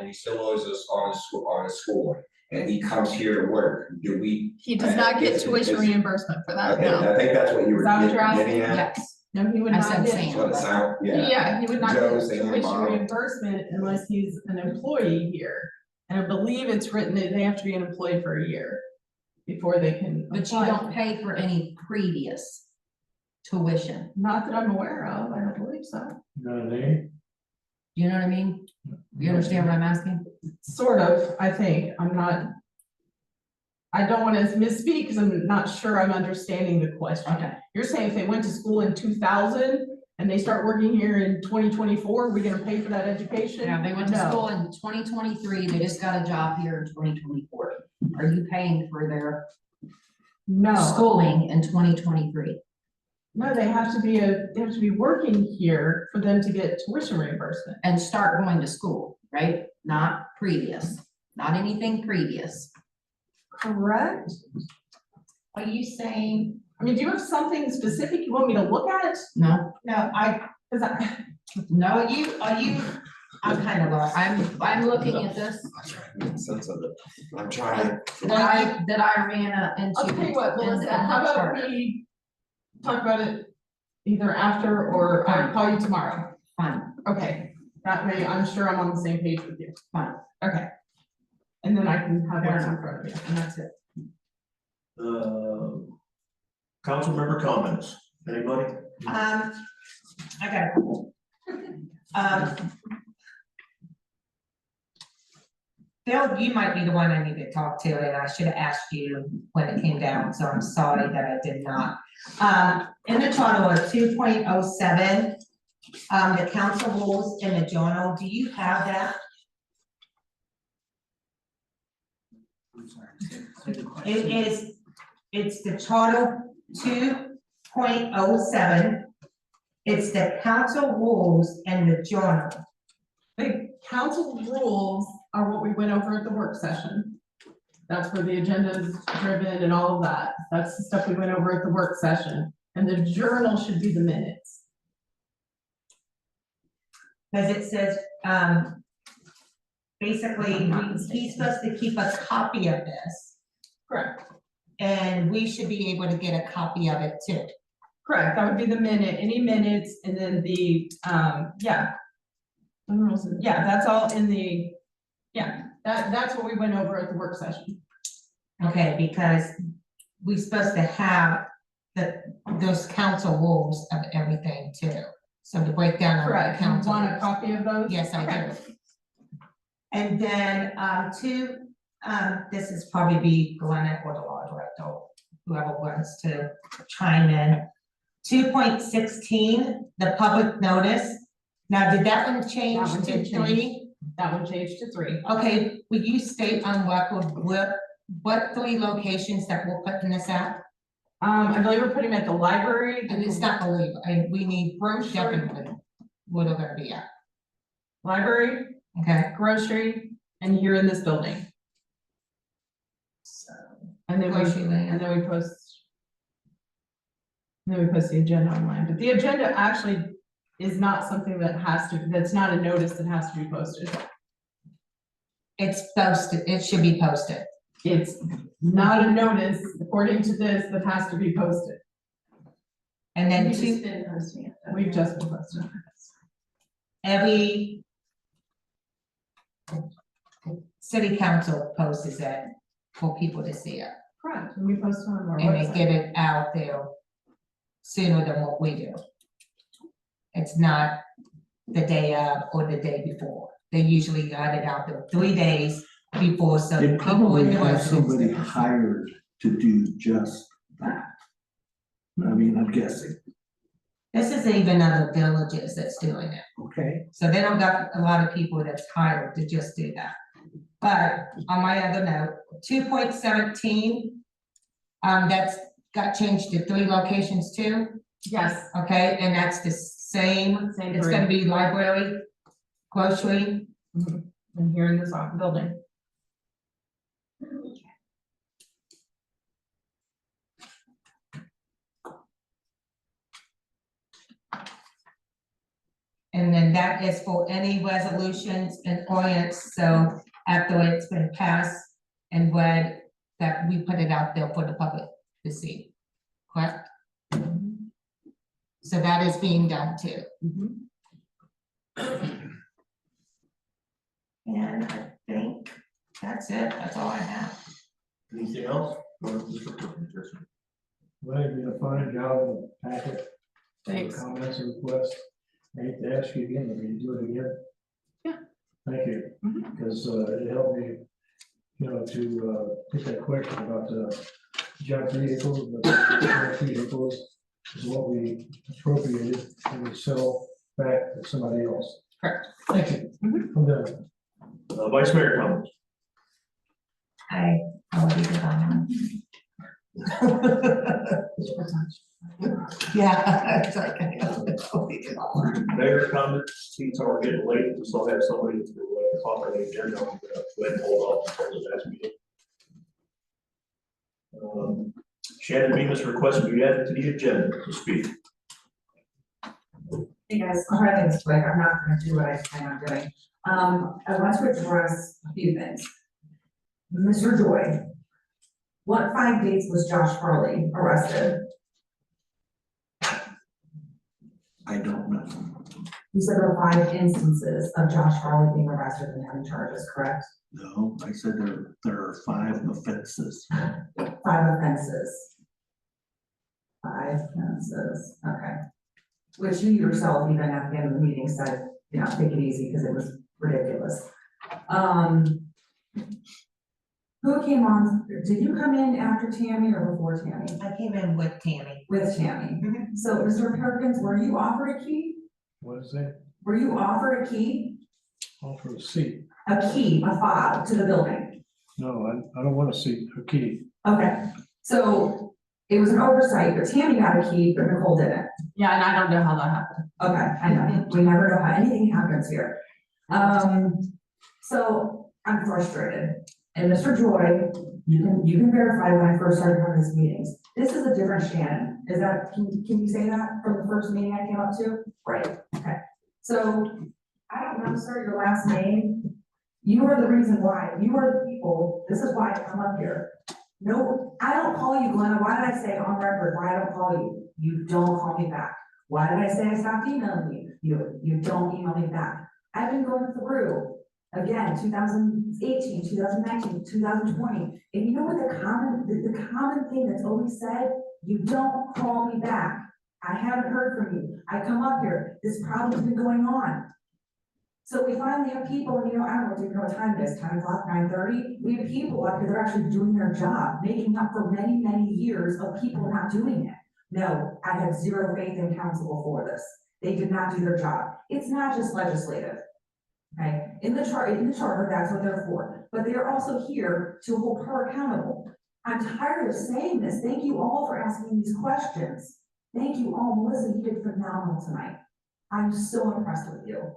he still owes us on his schooling. And he comes here to work, do we? He does not get Is- tuition is- reimbursement for that, Okay, no. I think that's what you were Is that what you're getting asking? at. Yes. No, he would I not said get. Sam. That's what it sound, yeah. Yeah, he would not Joe, get Sam, tuition Bob. reimbursement unless he's an employee here. And I believe it's written that they have to be an employee for a year before they can But you apply. don't pay for any previous tuition. Not that I'm aware of, I don't believe so. You got a name? You know what I mean? You understand what I'm asking? Sort of, I think, I don't wanna misspeak, because I'm not sure I'm understanding the question. Okay. You're saying if they went to school in 2000 and they start working here in 2024, are we gonna pay for that education? Yeah, they went to No. school in 2023, they just got a job here in 2024. Are you paying for their No, schooling in 2023? no, they have to be working here for them to get tuition reimbursement. And start going to school, right? Not previous, not anything previous. Correct? Are you saying, I mean, do you have something specific you want me to look at? No, No, no, are you, I'm kind of lost. I'm looking at this Sense of it. I'm trying. that I ran into. I'll tell you what, in Melissa, the how about charter. we talk about it either after or I'll call you tomorrow? Fine, Okay, that way I'm sure I'm on the same page with you. fine, Okay. And then I can have Fair what's in enough. front of you. and that's it. Council member comments, anybody? I got a couple. Bill, you might be the one I need to talk to, and I should have asked you when it came down, so I'm sorry that I did not. In the charter, 2.07, the council rules in the journal, do you have that? It's the charter 2.07. It's the council rules and the journal. The council rules are what we went over at the work session. That's where the agenda is driven and all of that. That's the stuff we went over at the work session. And the journal should be the minutes. Because it says, basically, he's supposed to keep a copy of this, Correct. and we should be able to get a copy of it too. Correct, that would be the minute, any minutes, and then the, yeah. Yeah, that's all in the, yeah, that's what we went over at the work session. Okay, because we're supposed to have those council rules of everything too. So to break down on the Correct, you council. want a rules. copy of those? Yes, I Okay. do. And then, this is probably be Glenna or the law director, whoever wants to chime in. 2.16, the public notice. Now, did that one change That one to did change. 3? That one changed to 3. Okay, will you state on record what 3 locations that we're putting this at? I believe we're putting them at the library. And it's not believe, we need definitely what are gonna be at, Library, okay? grocery, and here in this building. So, And then Grocery land. we post. And then we post the agenda online, but the agenda actually is not something that's not a notice that has to be posted. it's posted, it should be posted. It's not a notice, according to this, that has to be posted. And then We've just 2, been posting it. We've just been posted. every city council posts it for people to see it, Correct, and we post on our and they website. get it out there sooner than what we do. It's not the day of or the day before. They usually got it out there 3 days before, so They people probably in the have residence. somebody hired to do just that. I mean, I'm guessing, This is even other villages that's doing it. okay? So they don't got a lot of people that's hired to just do that. But on my other note, 2.17, that's got changed to 3 locations too, Yes, okay, and that's the same, Same it's 3. gonna be library, grocery, and here in this building. and then that is for any resolutions and ordinance, so after it's been passed and read, that we put it out there for the public to see, correct? So that is being done too. And I think that's it, that's all I have. Anything else? Well, you did a fine job in the packet. Thanks. Comments and requests. I hate to ask you again, but you do it again. Thank you, because it helped me, to get that question about the junk vehicles, the junk vehicles is what we appropriated and we sell back to somebody else. Correct. Thank you. I'm done. Vice Mayor comments. I will be the Yeah, it's like, Mayor's comments, seats are getting late, we still have somebody to talk on the agenda. I'm gonna go ahead and hold off until the next meeting. Shannon Bemis requests to be added to the agenda to speak. Hey guys, I'll try to make this quick. I'm not gonna do what I plan on doing. I want to address a few things. Mr. Joy, what 5 dates was Josh Farley arrested? I don't know. You said there were 5 instances of Josh Farley being arrested and having charges, correct? No, I said there are 5 offenses. 5 offenses. 5 offenses, okay. Which you yourself, even at the end of the meeting, said, take it easy because it was ridiculous. Who came on, did you come in after Tammy or before Tammy? I came in with Tammy. With Tammy. So, Mr. Perkins, were you offered a key? What is that? Were you offered a key? Offer a seat. A key, a fob to the building? No, I don't want a seat, a key. Okay, so it was an oversight, but Tammy got a key, but Nicole didn't. Yeah, and I don't know how that happened. Okay, I know, we never know how anything happens here. So I'm frustrated. And Mr. Joy, you can verify when I first started having these meetings. This is a different Shannon. Is that, can you say that from the first meeting I came up to? Right, okay. So I don't know, sir, your last name. You are the reason why. You are the people. This is why I come up here. No, I don't call you, Glenna. Why did I say on record why I don't call you? You don't call me back. Why did I say I stopped emailing you? You don't email me back. I've been going through, again, 2018, 2019, 2020. And you know what the common thing that's always said? You don't call me back. I haven't heard from you. I come up here. This problem's been going on. So we finally have people, and I don't know what time it is, 10 o'clock, 9:30. We have people up here that are actually doing their job, making up for many, many years of people not doing it. No, I have zero faith in council before this. They did not do their job. It's not just legislative. Okay, in the charter, that's what they're for. But they are also here to hold her accountable. I'm tired of saying this. Thank you all for asking these questions. Thank you all. Melissa, you did phenomenal tonight. I'm so impressed with you.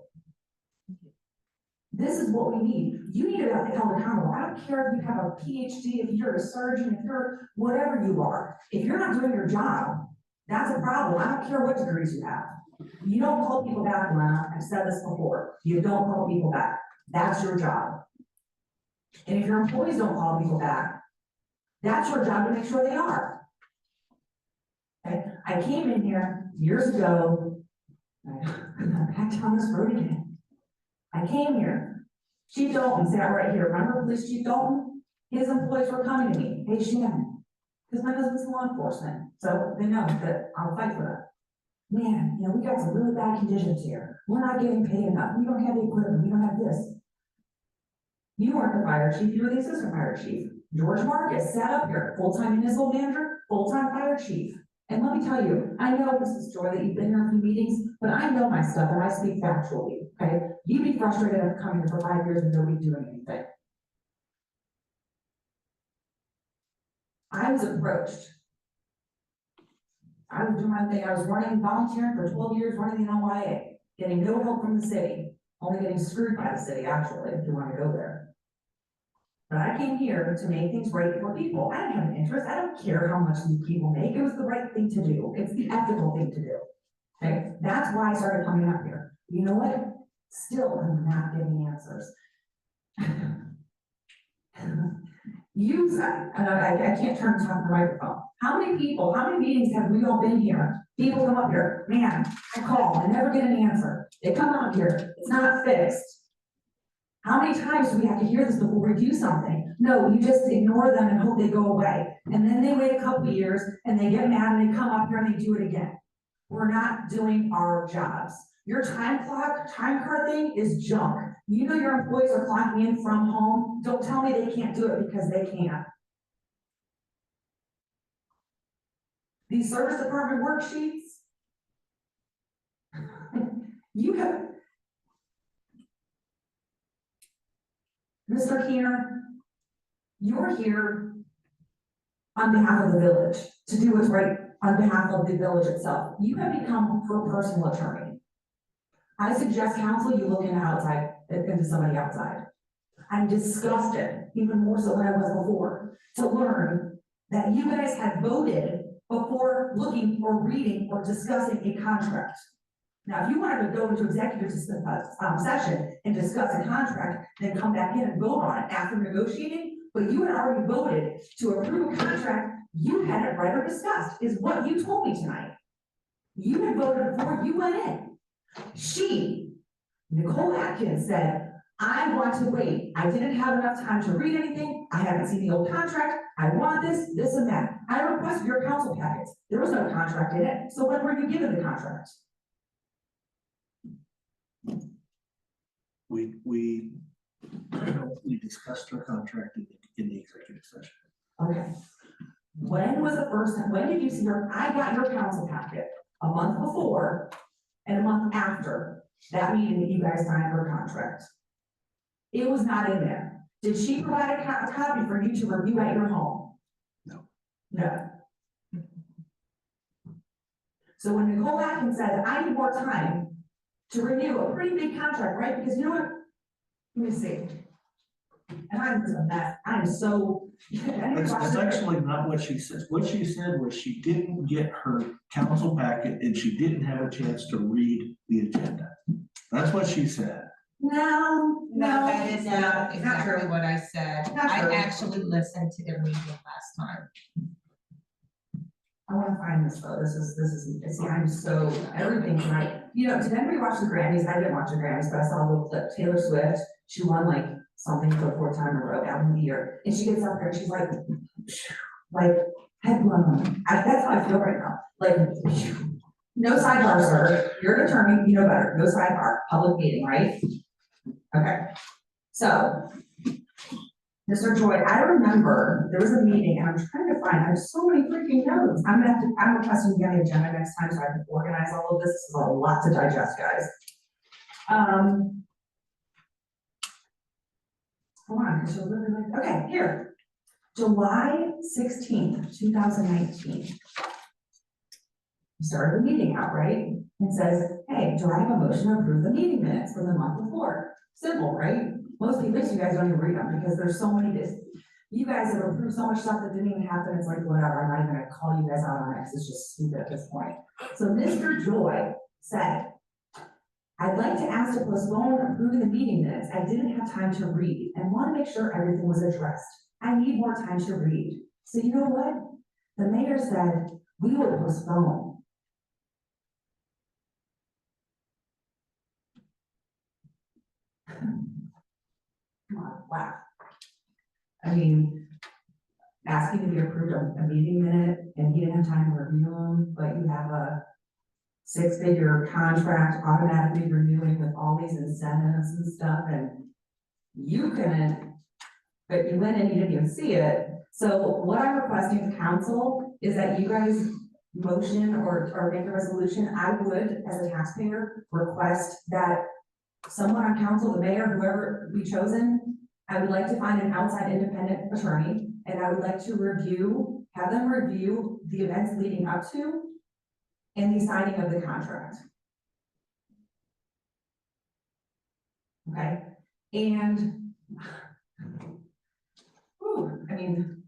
This is what we need. You need to be held accountable. I don't care if you have a PhD, if you're a surgeon, if you're whatever you are. If you're not doing your job, that's a problem. I don't care what degrees you have. You don't call people back, Lena. I've said this before. You don't call people back. That's your job. And if your employees don't call people back, that's your job to make sure they are. Okay? I came in here years ago. I'm back down this road again. I came here. Chief Dalton sat right here. Remember Police Chief Dalton? His employees were coming to me. Hey, Shannon, because my husband's in law enforcement, so they know that I'll fight for them. Man, we got some really bad conditions here. We're not getting paid enough. We don't have the equipment. We don't have this. You weren't the fire chief. You were the assistant fire chief. George Marcus sat up here, full-time municipal manager, full-time fire chief. And let me tell you, I know this is Joy that you've been here a few meetings, but I know my stuff and I speak factually, okay? You'd be frustrated after coming here for 5 years and nobody doing anything. I was approached. I was doing my thing. I was volunteering for 12 years, running the NYA, getting no help from the city, only getting screwed by the city, actually, if you want to go there. But I came here to make things right for people. I didn't have an interest. I don't care how much these people make. It was the right thing to do. It's the ethical thing to do. Okay, that's why I started coming up here. You know what? Still, I'm not getting answers. You said, and I can't turn to the microphone. How many people, how many meetings have we all been here? People come up here, man, I call, I never get an answer. They come out here, it's not fixed. How many times do we have to hear this before we do something? No, you just ignore them and hope they go away. And then they wait a couple of years and they get mad and they come up here and they do it again. We're not doing our jobs. Your time clock, time card thing is junk. You know your employees are clocking in from home, don't tell me they can't do it because they can't. These service department worksheets. You have. Mr. Keener, you're here on behalf of the village, to do what's right on behalf of the village itself. You have become her personal attorney. I suggest counsel, you look into somebody outside. I'm disgusted, even more so than I was before, to learn that you guys had voted before looking or reading or discussing a contract. Now, if you wanted to go into executive session and discuss a contract, then come back in and vote on it after negotiating, but you had already voted to approve a contract you hadn't read or discussed, is what you told me tonight. You had voted before you went in. Nicole Atkins said, I want to wait. I didn't have enough time to read anything. I haven't seen the old contract. I want this, this, and that. I requested your council packets. There was no contract in it. So when were you given the contract? We discussed her contract in the executive session. Okay. When was the first time, when did you see her? I got your council packet a month before and a month after that meeting that you guys signed her contract. It was not in there. Did she provide a copy for you to review at your home? No. No. So when Nicole Atkins says, I need more time to review a pretty big contract, right? Because you know what? Let me see. And I'm just a mess. I'm so. That's actually not what she said. What she said was she didn't get her council packet and she didn't have a chance to read the agenda. That's what she said. No, That is not exactly true. what I said. Not true. I actually listened to the meeting last time. I wanna find this though, this is, see, I'm so, everything's right. You know, did anybody watch the Grammys? I didn't watch the Grammys, but I saw a little clip. Taylor Swift, she won like something for the fourth time in a row, album of the year. And she gets up there and she's like head blown. That's how I feel right now. Like, no sidebar, sir. You're an attorney, you know better. No sidebar, public meeting, right? Okay. So, Mr. Joy, I remember there was a meeting and I'm trying to find, I have so many freaking notes. I'm requesting to get the agenda next time so I can organize all of this. This is a lot to digest, guys. Hold on, because you're really like, okay, here. July 16th, 2019. We started the meeting out, right? It says, hey, do I have a motion to approve the meeting minutes for the month before? Simple, right? Most people, you guys don't even read them because there's so many, you guys have approved so much stuff that didn't even happen. It's like, whatever, I'm not even gonna call you guys out on it, 'cause it's just stupid at this point. So Mr. Joy said, I'd like to ask to postpone approving the meeting minutes. I didn't have time to read and want to make sure everything was addressed. I need more time to read. So you know what? The mayor said, we will postpone. Come on, wow. I mean, asking to be approved a meeting minute and he didn't have time to review them, but you have a six-figure contract automatically renewing with all these incentives and stuff, and you couldn't, but you went and you didn't even see it. So what I'm requesting to council is that you guys motion or make a resolution. I would, as a taxpayer, request that someone on council, the mayor, whoever be chosen, I would like to find an outside independent attorney, and I would like to have them review the events leading up to and the signing of the contract. Okay, and, I mean,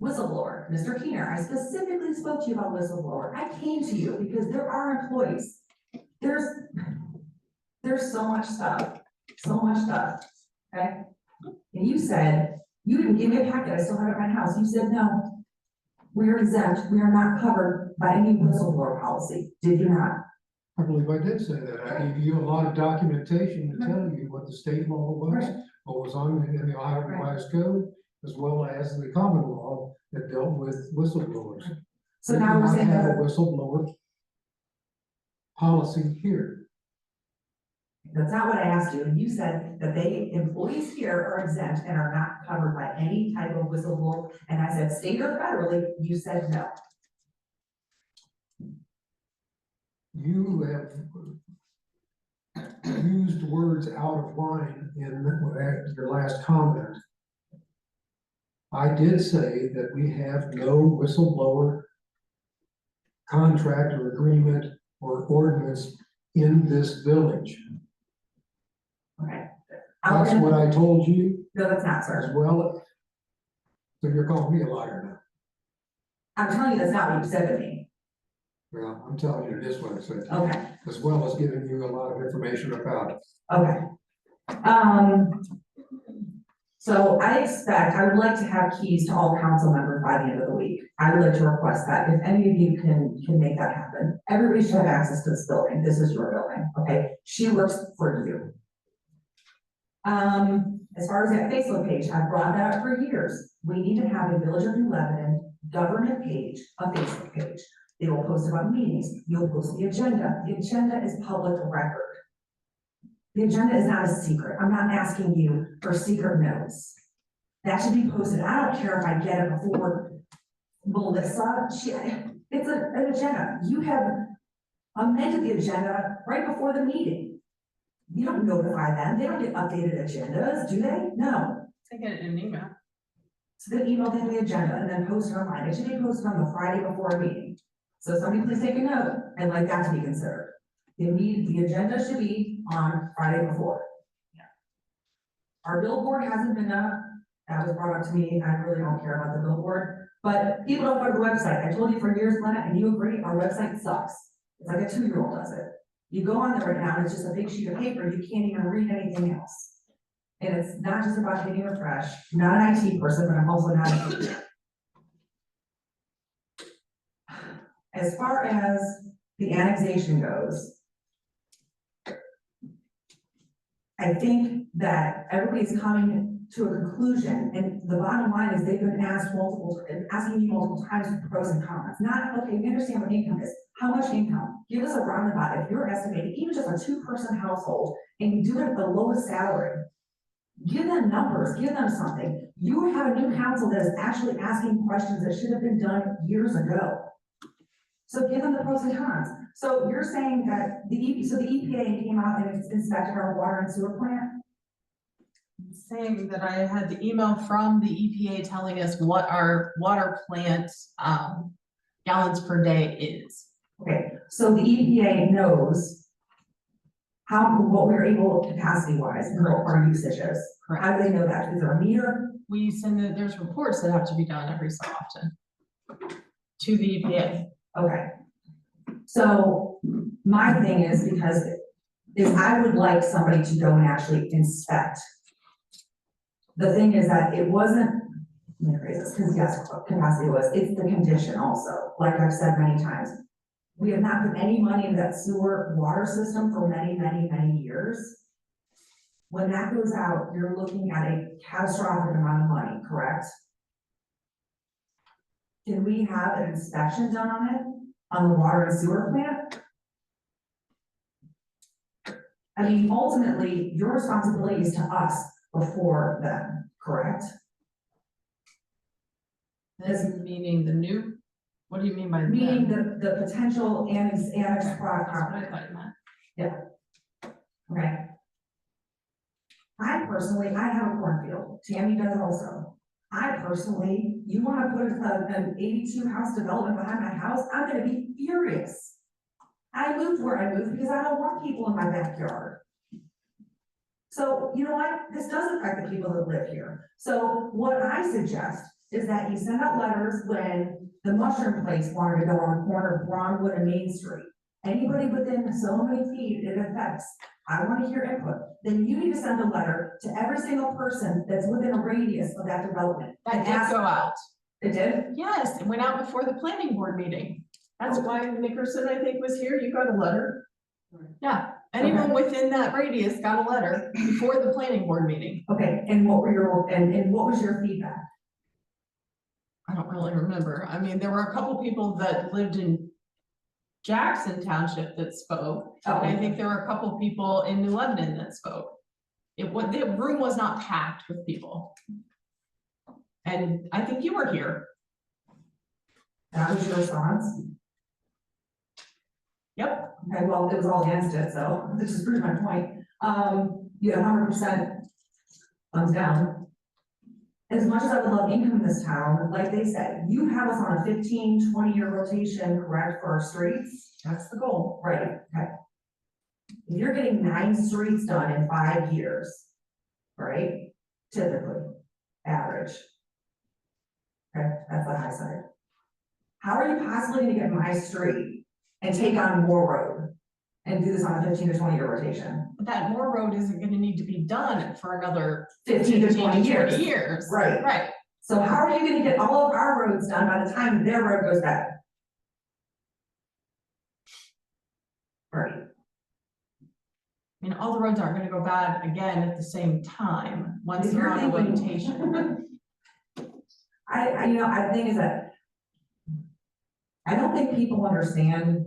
whistleblower, Mr. Keener, I specifically spoke to you about whistleblower. I came to you because there are employees. There's so much stuff, okay? And you said, you didn't give me a packet, I still have it at my house. You said, no, we are exempt, we are not covered by any whistleblower policy. Did you not? I believe I did say that. I gave you a lot of documentation to tell you what the state law was, Right. what was on in the Ohio Revised Code, as well as the common law that dealt with whistleblowers. So We now do we're not saying have a that, whistleblower policy here. That's not what I asked you, and you said that employees here are exempt and are not covered by any type of whistleblower, and I said state or federally, you said no. You have used words out of line in your last comment. I did say that we have no whistleblower contract or agreement or ordinance in this village. Okay. That's what I told you. No, that's not, As sir. well. So you're calling me a liar I'm telling you that's not what you said to me. now. Well, I'm telling you it is what I said. Okay. As well as giving you a lot of information about it. Okay. So I would like to have keys to all council members by the end of the week. I would like to request that, if any of you can make that happen. Everybody should have access to this building. This is your building, okay? She works for you. As far as that Facebook page, I've brought that up for years. We need to have a Village of New Lebanon government page, a Facebook page. They will post about meetings. You'll post the agenda. The agenda is public record. The agenda is not a secret. I'm not asking you for secret notes. That should be posted. I don't care if I get it before Melissa. It's an agenda. You have amended the agenda right before the meeting. You don't notify them. They don't get updated agendas, do they? No. They get it in an email. So then email them the agenda and then post it online. It should be posted on the Friday before a meeting. So somebody please take a note. I'd like that to be considered. The agenda should be on Friday before. Yeah. Our billboard hasn't been up. That was brought up to me. I really don't care about the billboard, but people don't go to the website. I told you for years, Glenna, and you agree, our website sucks. It's like a 2-year-old does it. You go on there right now, and it's just a big sheet of paper. You can't even read anything else. And it's not just about hitting refresh. I'm not an IT person, but I'm also not a teacher. As far as the annexation goes, I think that everybody's coming to a conclusion, and the bottom line is they've been asking you multiple times for pros and cons. Not, okay, we understand what income is. How much income? Give us a roundabout. If you're estimating even just a 2-person household and you do it at the lowest salary, give them numbers, give them something. You have a new council that is actually asking questions that should have been done years ago. So give them the pros and cons. So you're saying that the EPA came out and inspected our water and sewer plant? I'm saying that I had the email from the EPA telling us what our water plant gallons per day is. Okay, so the EPA knows what we're able capacity-wise and what our usage is. Correct. How do they know that? Is there a meter? We send there's reports that have to be done every so often to the EPA. Okay. So my thing is I would like somebody to go and actually inspect. The thing is that it wasn't, let me rephrase this, because yes, capacity was, it's the condition also, like I've said many times. We have not put any money into that sewer water system for many, many, many years. When that goes out, you're looking at a catastrophic amount of money, correct? Can we have an inspection done on it, on the water and sewer plant? I mean, ultimately, your responsibility is to us before them, correct? This meaning the new, what do you mean by that? Meaning the potential annex product. That's what I thought you meant. Yeah. Okay. I personally, I have a cornfield. Tammy does also. I personally, you want to put an 82 house development behind my house, I'm gonna be furious. I moved where I moved because I don't want people in my backyard. So, you know what? This does affect the people that live here. So what I suggest is that you send out letters when the mushroom place wanted to go on the corner of Broadwood and Main Street. Anybody within so many feet it affects, I want to hear input. Then you need to send a letter to every single person that's within a radius of that development. That did go out. It did? Yes, it went out before the planning board meeting. That's why Nickerson, I think, was here. You got a letter. Yeah, anyone within that radius got a letter before the planning board meeting. Okay, and what was your feedback? I don't really remember. I mean, there were a couple people that lived in Jackson Township that spoke, and I think there were a couple people in New Lebanon that spoke. The room was not packed with people. And I think you were here. That was your response? Yep. Okay, well, it was all against it, so this is pretty my point. You have 100% thumbs down. As much as I would love income in this town, like they said, you have us on a 15, 20-year rotation, correct, for our streets? That's the goal, right? Okay. If you're getting 9 streets done in 5 years, right? Typically, average. Okay, that's the high side. How are you possibly gonna get my street and take on more road and do this on a 15 to 20-year rotation? But that Moore Road isn't gonna need to be done for another 15 to 20 years. years. Right. Right. So how are you gonna get all of our roads done by the time their road goes bad? Right. I mean, all the roads aren't gonna go bad again at the same time, once If they're you're on a thinking- rotation. I think is that I don't think people understand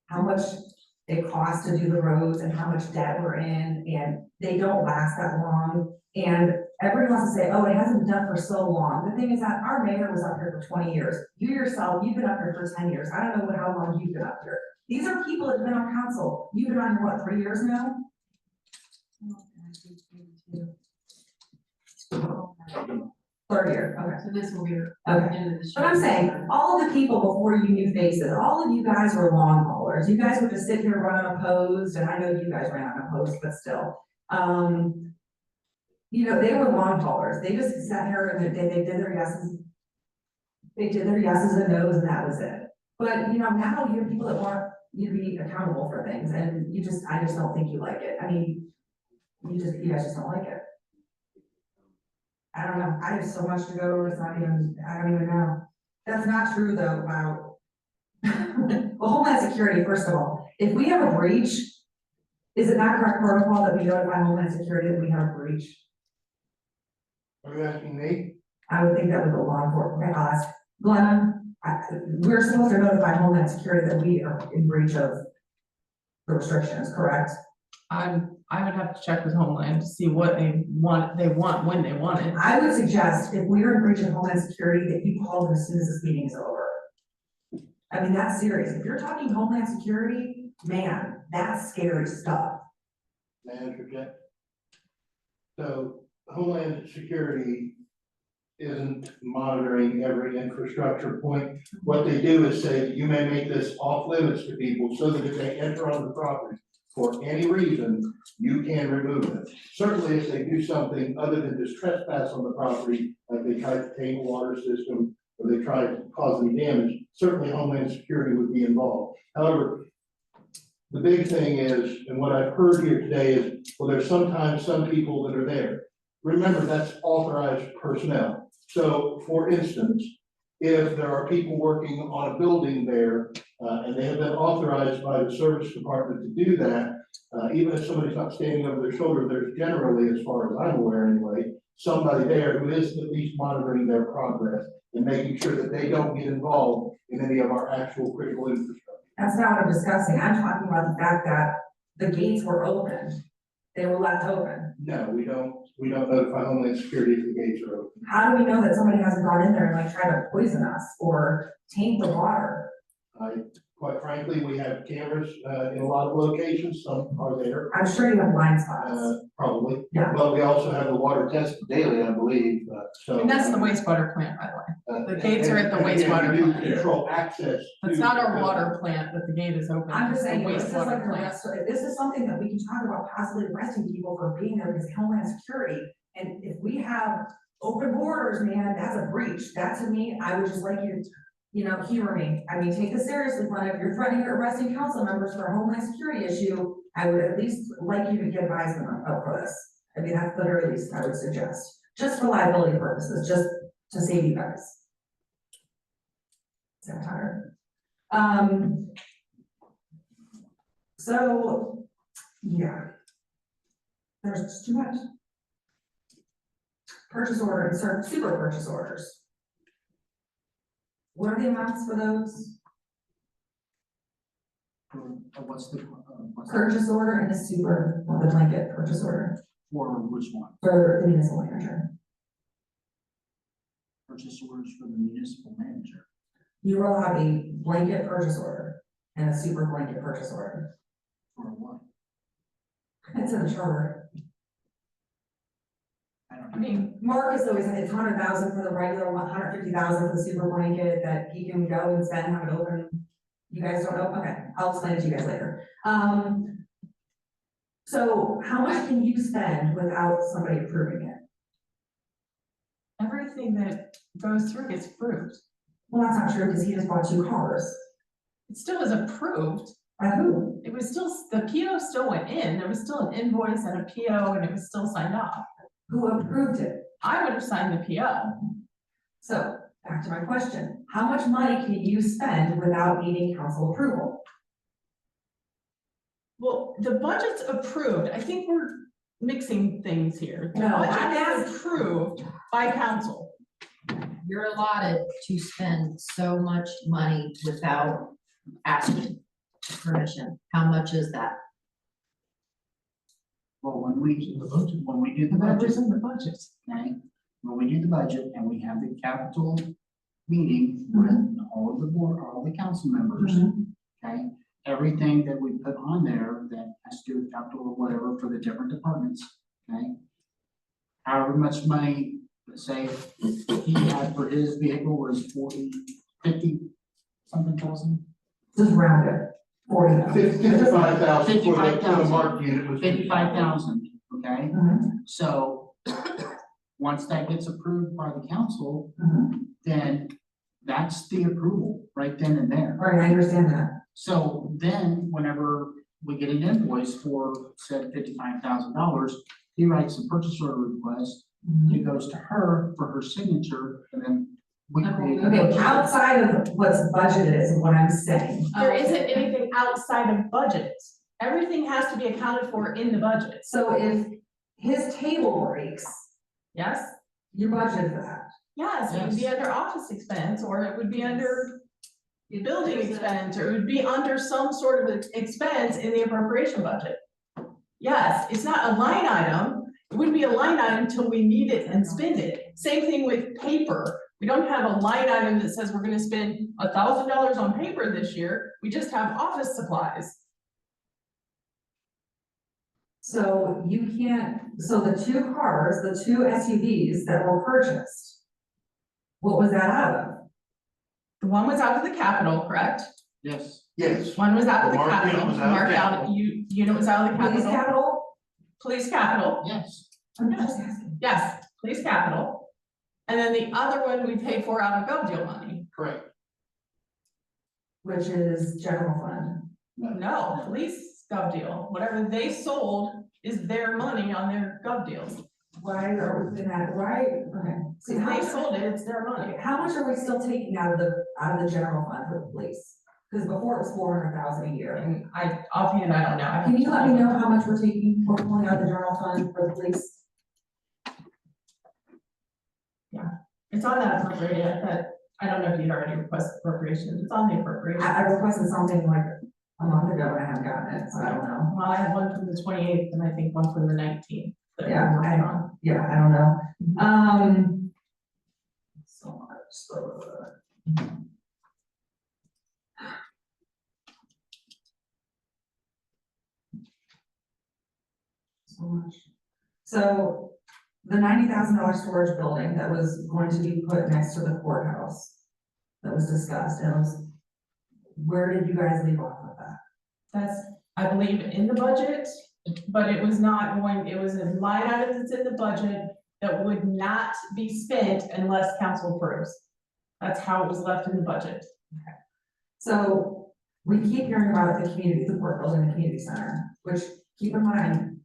how much it costs to do the roads and how much debt we're in, and they don't last that long. And everyone wants to say, oh, it hasn't been done for so long. The thing is that our mayor was up here for 20 years. You yourself, you've been up here for 10 years. I don't know how long you've been up here. These are people that have been on council. You've been on here, what, 3 years now? Third year, okay. So this will be. Okay. But I'm saying, all of the people before you knew faces, all of you guys were long haulers. You guys would just sit here run unopposed, and I know you guys ran unopposed, but still. You know, they were long haulers. They just sat here and they did their yeses. They did their yeses and nos, and that was it. But, you know, now you have people that want you to be accountable for things, and I just don't think you like it. I mean, you guys just don't like it. I don't know, I have so much to go over, it's not even, I don't even know. That's not true though about, well, Homeland Security, first of all, if we have a breach, is it not correct protocol that we notify Homeland Security that we have a breach? Are you asking me? I would think that would go law enforcement, I'll ask Glenna, we're supposed to notify Homeland Security that we are in breach of the restrictions, correct? I would have to check with Homeland to see what they want, when they want it. I would suggest if we are in breach of Homeland Security, that you call them as soon as this meeting is over. I mean, that's serious. If you're talking Homeland Security, man, that's scary stuff. May I interject? So Homeland Security isn't monitoring every infrastructure point. What they do is say, you may make this off limits to people so that if they enter on the property for any reason, you can remove them. Certainly if they do something other than just trespass on the property, like they tried to tame a water system, or they tried to cause any damage, certainly Homeland Security would be involved. However, the big thing is, and what I've heard here today is, well, there's sometimes some people that are there. Remember, that's authorized personnel. So for instance, if there are people working on a building there, and they have been authorized by the service department to do that, even if somebody's not standing over their shoulder, there's generally, as far as I'm aware anyway, somebody there who is at least monitoring their progress and making sure that they don't get involved in any of our actual critical infrastructure. That's not what I'm discussing. I'm talking about the fact that the gates were opened. They were left open. No, we don't notify Homeland Security if the gates are open. How do we know that somebody hasn't gone in there and like tried to poison us or taint the water? Quite frankly, we have cameras in a lot of locations, some are there. I'm sure you have blind spots. Probably. Yeah. But we also have the water tested daily, I believe, so. And that's the wastewater plant, by the way. The gates are at the and again, wastewater we do plant. control access. It's to not our the water building. plant, but the gate is open. I'm just It's the saying, this is like wastewater the plant. last, this is something that we can talk about possibly arresting people for being there because of Homeland Security. And if we have open borders, man, that's a breach. That to me, I would just like you to, humor me. I mean, take this seriously, Glenn. If you're threatening or arresting council members for a Homeland Security issue, I would at least like you to get advisement for this. I mean, that's the very least I would suggest, just for liability purposes, just to save you guys. Satire. So, yeah. There's just too much. Purchase order and super purchase orders. What are the amounts for those? What's the Purchase order and a super, or the blanket purchase order for which one? for the municipal manager. Purchase orders for the municipal manager. You will have a blanket purchase order and a super blanket purchase order. For what? It's in the charter. I mean, Marcus always said it's 100,000 for the regular one, 150,000 for the super blanket that he can go and spend, have it open. You guys don't know? Okay, I'll explain it to you guys later. So how much can you spend without somebody approving it? everything that goes through gets approved. Well, that's not true, because he just bought 2 cars. It still was approved. By who? It was still, the PO still went in, there was still an invoice and a PO and it was still signed off. Who approved it? I would have signed the PO. So, back to my question, how much money can you spend without needing council approval? Well, the budget's approved, I think we're mixing things here. The No, I'm budget is approved by council. You're allotted to spend so much money without asking permission. How much is that? Well, when we do the budget, Whatever's in the budget. okay, when we do the budget and we have the capital meeting with all of the board, all the council members, okay? Everything that we put on there that has to do with capital or whatever for the different departments, okay? However much money, let's say, he had for his vehicle was 40, 50 something thousand. Just round it, 40. 55,000 for the 55,000. mark unit was 55,000, okay? Mhm. So, once that gets approved by the council, Mhm. then that's the approval right then and there. Right, I understand that. So then, whenever we get an invoice for said $55,000, he writes a purchase order request. It goes to her for her signature, and then we create. Okay, outside of what's budgeted is what I'm saying. There isn't anything outside of budget. Everything has to be accounted for in the budget. So if his table breaks, Yes? you budgeted for that. Yes, it would be under office expense, or it would be under building expense, or it would be under some sort of expense in the appropriation budget. Yes, it's not a line item. It wouldn't be a line item until we need it and spend it. Same thing with paper. We don't have a line item that says we're gonna spend $1,000 on paper this year. We just have office supplies. So you can't, so the 2 cars, the 2 SUVs that were purchased, what was that out of? The one was out of the capital, correct? Yes. Yes. One was out of the The mark unit capital. was out of Marked out, capital. unit was out of the Police capital. capital? Police capital, Yes. I'm just asking. yes, police capital. And then the other one we pay for out of gov deal money. Correct. Which is general fund. No, police gov deal, whatever they sold is their money on their gov deals. Why are we in that, why, okay. See, If how they much, sold it, it's their money. how much are we still taking out of the general fund for the police? Because before it was 400,000 a year. And offhand, I don't know. I Can you let me don't- know how much we're pulling out of the general fund for the police? It's on that appropriate, but I don't know if you'd already requested appropriation. It's on the appropriation. I requested something like a month ago and I haven't gotten it, so I don't know. Well, I have one from the 28th and I think one from the 19th. that Yeah, we're working on. Yeah, I don't know. So much, so. So much. So the $90,000 storage building that was going to be put next to the courthouse that was discussed, and it was, where did you guys leave off with that? That's, I believe, in the budget, but it was not going, it was a line item that's in the budget that would not be spent unless council approves. That's how it was left in the budget. So we keep hearing about the community, the court building, the community center, which keep in mind,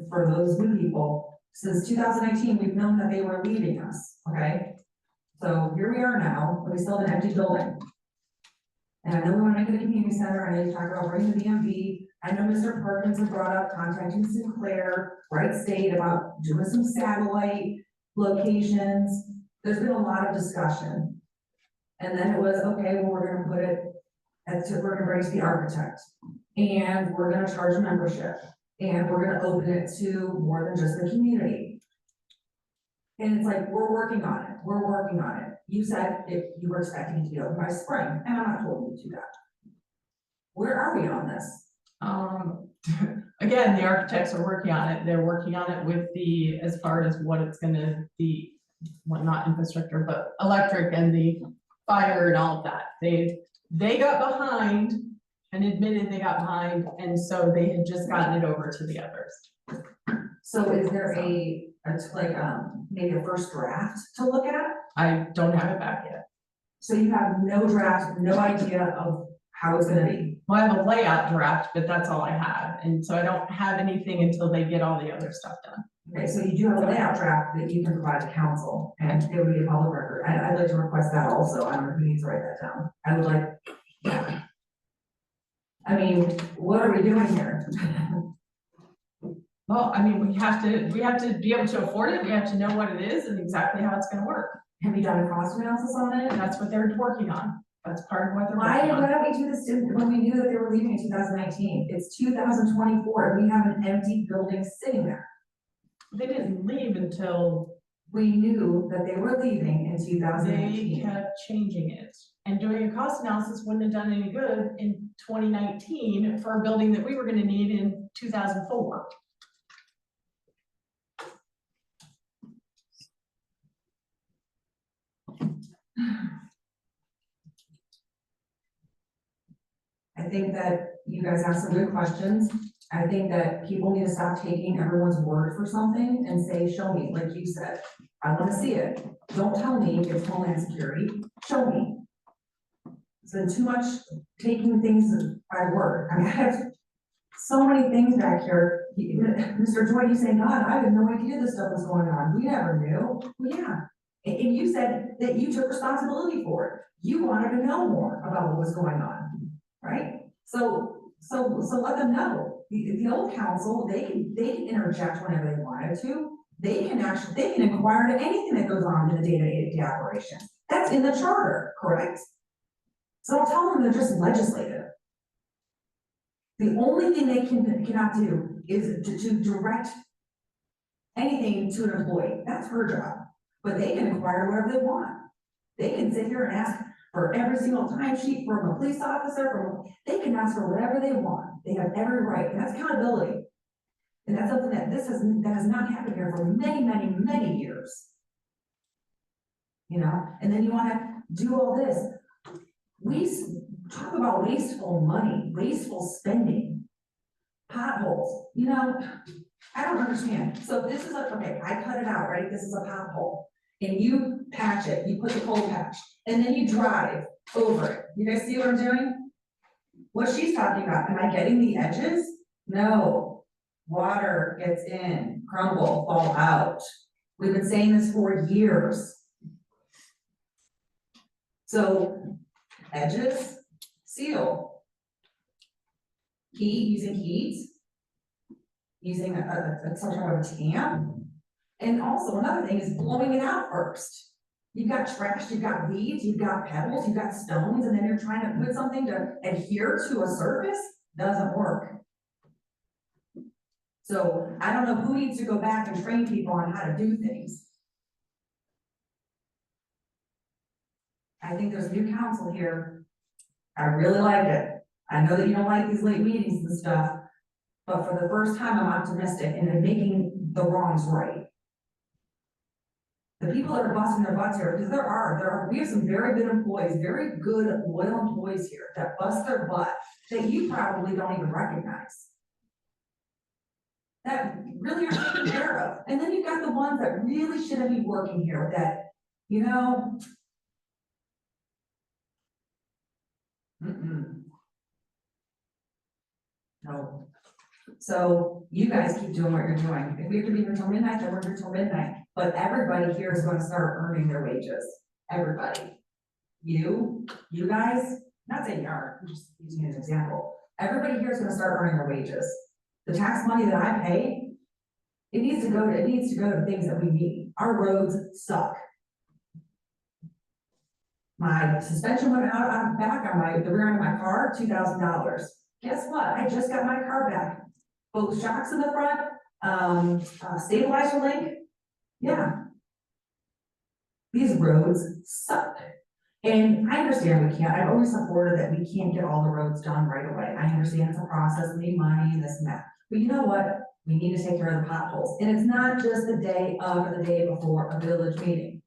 for those new people, since 2019, we've known that they were leaving us, okay? So here we are now, and we still have an empty building. And I know we want to make it a community center, I know you talked about bringing the DMV, I know Mr. Perkins had brought up contacting Sinclair, Wright State about doing some satellite locations. There's been a lot of discussion. And then it was, okay, well, we're gonna put it, we're gonna bring to the architect. And we're gonna charge a membership, and we're gonna open it to more than just the community. And it's like, we're working on it, we're working on it. You said if you were expecting it to be open by spring, and I'm not holding you to that. Where are we on this? Again, the architects are working on it. They're working on it with the, as far as what it's gonna be, well, not infrastructure, but electric and the fire and all of that. They got behind and admitted they got behind, and so they had just gotten it over to the others. So is there maybe a first draft to look at? I don't have it back yet. So you have no draft, no idea of how it's gonna be? Well, I have a layout draft, but that's all I have, and so I don't have anything until they get all the other stuff done. Okay, so you do have a layout draft that you can provide to council, and it would be a public record. I'd like to request that also. I don't know who needs to write that down. I would like, yeah. I mean, what are we doing here? Well, I mean, we have to be able to afford it. We have to know what it is and exactly how it's gonna work. Have you done a cost analysis on it? That's what they're working on. That's part of what they're Why working on. don't we do this when we knew that they were leaving in 2019? It's 2024, and we have an empty building sitting there. They didn't leave until we knew that they were leaving in 2019. They kept changing it. And doing a cost analysis wouldn't have done any good in 2019 for a building that we were gonna need in 2004. I think that you guys asked some good questions. I think that people need to stop taking everyone's word for something and say, show me, like you said. I wanna see it. Don't tell me it's Homeland Security, show me. It's been too much taking things by word. I mean, I have so many things back here. Mr. Joy, you say, God, I had no idea this stuff was going on. We never knew. Well, yeah. And you said that you took responsibility for it. You wanted to know more about what was going on, right? So let them know. The old council, they can interject whenever they wanted to. They can inquire to anything that goes on in the day-to-day operation. That's in the charter, correct? So don't tell them they're just legislative. The only thing they cannot do is to direct anything to an employee. That's her job. But they can inquire whatever they want. They can sit here and ask for every single timesheet from a police officer, they can ask for whatever they want. They have every right, and that's accountability. And that's something that that has not happened here for many, many, many years. You know, and then you wanna do all this. We talk about wasteful money, wasteful spending, potholes, you know, I don't understand. So this is okay, I cut it out, right? This is a pothole. And you patch it, you put the cold patch, and then you drive over it. You guys see what I'm doing? What she's talking about, am I getting the edges? No. Water gets in, crumble, fall out. We've been saying this for years. So, edges, seal. Heat, using heat. Using some sort of tamp. And also another thing is blowing it out first. You've got trash, you've got weeds, you've got pebbles, you've got stones, and then you're trying to put something to adhere to a surface, doesn't work. So I don't know who needs to go back and train people on how to do things. I think there's new council here. I really like it. I know that you don't like these late meetings and stuff, but for the first time, I'm optimistic and in making the wrongs right. The people that are busting their butts here, because we have some very good employees, very good loyal employees here that bust their butt that you probably don't even recognize. That really are taken care of. And then you've got the ones that really shouldn't be working here that, you know. No. So you guys keep doing what you're doing. If we have to be here till midnight, then we're here till midnight. But everybody here is going to start earning their wages. Everybody. You guys, not saying you are, I'm just using an example. Everybody here is going to start earning their wages. The tax money that I pay, it needs to go to things that we need. Our roads suck. My suspension went out back on the rear end of my car, $2,000. Guess what? I just got my car back. Both shocks in the front, stabilizer link. Yeah. These roads suck. And I understand we can't, I've always supported that we can't get all the roads done right away. I understand it's a process, we need money and this and that. But you know what? We need to take care of the potholes. And it's not just the day of or the day before a village meeting.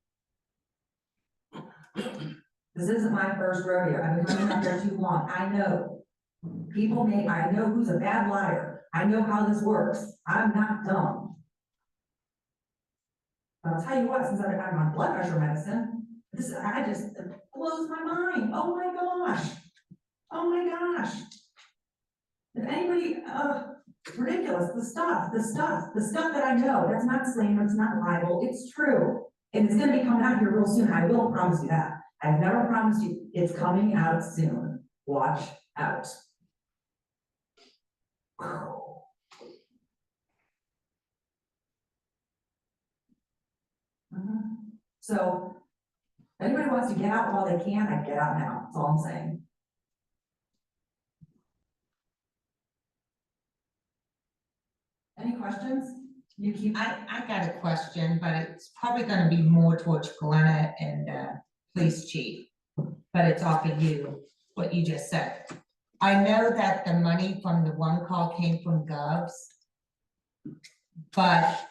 This isn't my first rodeo. I've been coming up there too long. I know. I know who's a bad liar. I know how this works. I'm not dumb. But I'll tell you what, since I've been on blood pressure medicine, it blows my mind. Oh my gosh. Oh my gosh. If anybody, ridiculous, the stuff that I know, that's not slander, it's not libel, it's true. And it's gonna be coming out here real soon. I will promise you that. I've never promised you, it's coming out soon. Watch out. So, if anybody wants to get out while they can, I get out now, that's all I'm saying. Any questions? You keep. I got a question, but it's probably gonna be more towards Glenna and, police chief. But it's off of you, what you just said. I know that the money from the one call came from Govs. But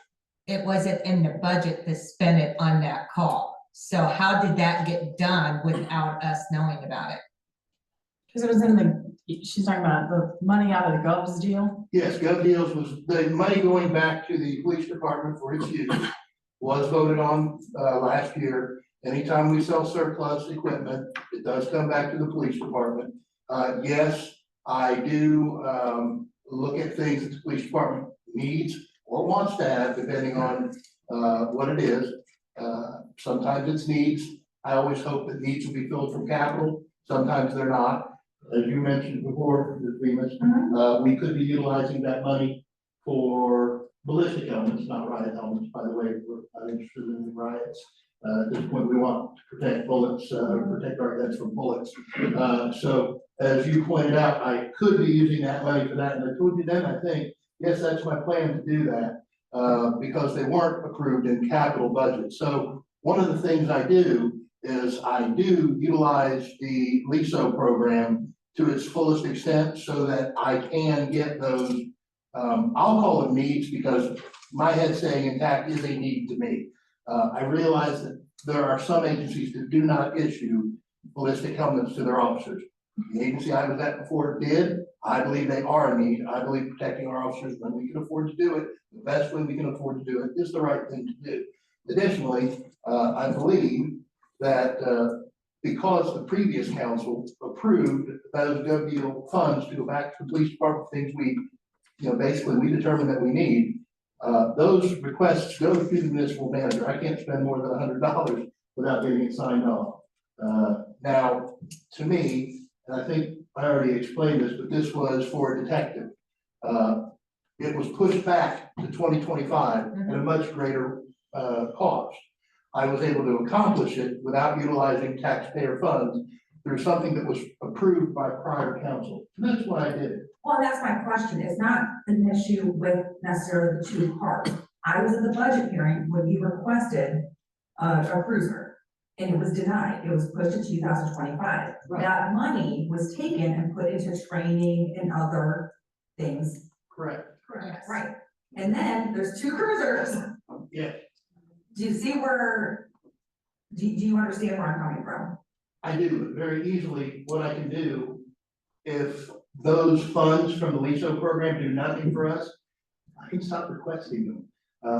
it wasn't in the budget to spend it on that call. So how did that get done without us knowing about it? Because it was in she's talking about the money out of the Govs deal? Yes, Gov Deals was, the money going back to the police department for its use was voted on, last year. Anytime we sell surplus equipment, it does come back to the police department. Yes, I do, look at things that the police department needs or wants to have, depending on, what it is. Sometimes it's needs. I always hope that needs will be filled from capital. Sometimes they're not. As you mentioned before, Ms. Bemis, we could be utilizing that money for ballistic helmets, not riot helmets, by the way. We're not interested in the riots. At this point, we want to protect bullets, protect our heads from bullets. So as you pointed out, I could be using that money for that. And I told you then, I think, yes, that's my plan to do that, because they weren't approved in capital budget. So one of the things I do is I do utilize the LISO program to its fullest extent so that I can get those, I'll call them needs because my head staying intact is a need to me. I realize that there are some agencies that do not issue ballistic helmets to their officers. The agency I was at before did. I believe they are a need. I believe protecting our officers when we can afford to do it, the best way we can afford to do it is the right thing to do. Additionally, I believe that because the previous council approved those Gov Deal funds to go back to the police department, things we, basically we determined that we need, those requests go through the municipal manager. I can't spend more than $100 without getting it signed off. Now, to me, and I think I already explained this, but this was for a detective. It was pushed back to 2025 at a much greater cost. I was able to accomplish it without utilizing taxpayer funds through something that was approved by prior council. And that's why I did it. Well, that's my question. It's not an issue with necessarily the two parts. I was at the budget hearing when you requested a cruiser and it was denied. It was pushed to 2025. Right. That money was taken and put into training and other things. Correct. Correct. Right. And then there's two cruisers. Yeah. Do you see do you understand where I'm coming from? I do, very easily. What I can do, if those funds from the LISO program do nothing for us, I can stop requesting them.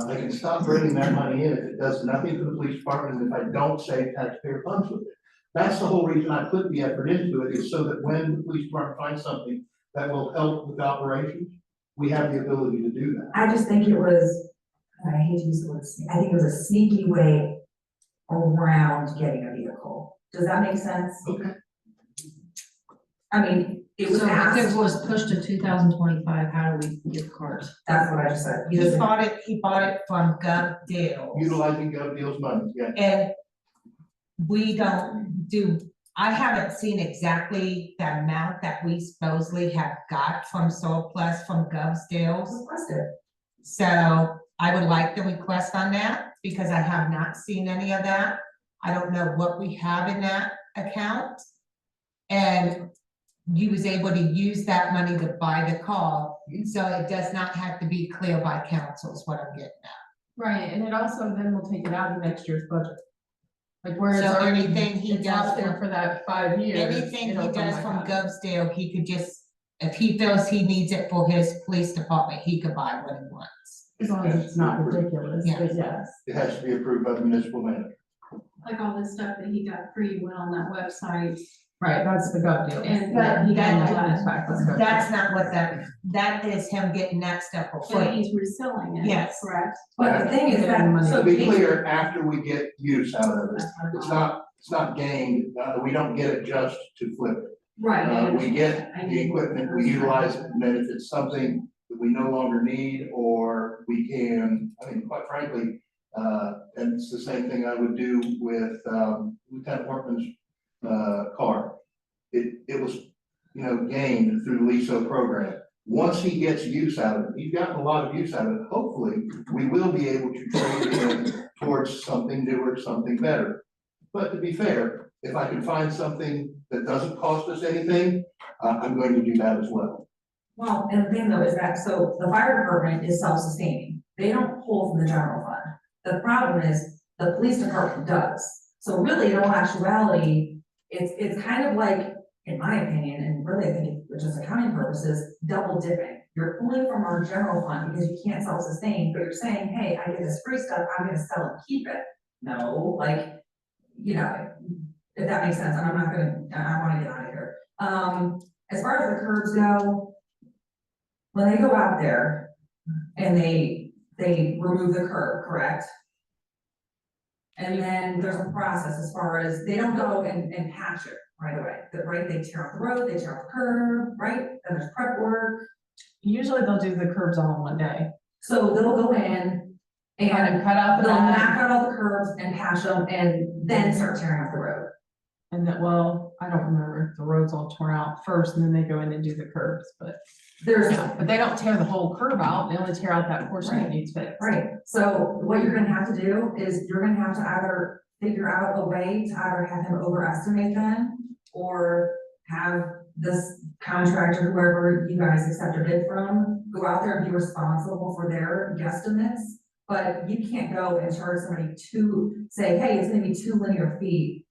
I can stop bringing that money in if it does nothing for the police department and if I don't save taxpayer funds with it. That's the whole reason I put the effort into it, is so that when the police department finds something that will help with operations, we have the ability to do that. I just think it was, I hate to use the word, I think it was a sneaky way around getting a vehicle. Does that make sense? Okay. I mean, it was So if asked. it was pushed to 2025, how do we get cars? That's what I just said. He bought it from Gov Deals. Utilizing Gov Deals money, yeah. And we don't do I haven't seen exactly the amount that we supposedly have got from surplus from GovSdeals. Requested. So I would like the request on that, because I have not seen any of that. I don't know what we have in that account. And you was able to use that money to buy the car, so it does not have to be clear by council is what I'm getting at. Right, and it also then will take it out of next year's budget. Like where it's So already, anything he it's out does there for that 5 years. Anything he it'll come does back from out. GovSdeal, he could just, if he feels he needs it for his police department, he could buy what he wants. As long as it's not ridiculous, Yeah. but yes. It has to be approved by the municipal manager. Like all this stuff that he got free went on that website. Right, that's the gov deal. And But he then got all that, That's not what that is him getting that stuff for but free. he's reselling it. Yes. Correct? But the thing is that, To so be clear, after we get use out of it, it's not gained, we don't get it just to flip it. Right. We get the equipment, we utilize it, and then if it's something that we no longer need, or we can, I mean, quite frankly, and it's the same thing I would do with, Lieutenant Workman's, car. It was, gained through the LISO program. Once he gets use out of it, he's gotten a lot of use out of it, hopefully, we will be able to trade it in towards something newer, something better. But to be fair, if I can find something that doesn't cost us anything, I'm going to do that as well. well, and the thing though is that, so the fire department is self-sustaining. They don't pull from the general fund. The problem is the police department does. So really, in all actuality, it's kind of like, in my opinion, and really I think it's just accounting purposes, double dipping. You're pulling from our general fund because you can't self-sustain, but you're saying, hey, I get this free stuff, I'm gonna sell and keep it. No, like, if that makes sense, and I'm not gonna, I wanna get out of here. As far as the curbs go, when they go out there and they remove the curb, correct? And then there's a process as far as, they don't go and patch it right away, right? They tear up the road, they tear up the curb, right? Then there's prep work. Usually they'll do the curbs all in one day. So they'll go in and cut out the they'll back. knock out all the curbs and patch them and then start tearing up the road. And that, well, I don't remember if the road's all torn out first and then they go in and do the curbs, but. But they don't tear the whole curb out, they only tear out that portion that needs fixed. Right, so what you're gonna have to do is you're gonna have to either figure out a way to either have him overestimate them or have this contractor, whoever you guys accept a bid from, go out there and be responsible for their guesstimates. But you can't go and charge somebody say, hey, it's gonna be 2 linear feet.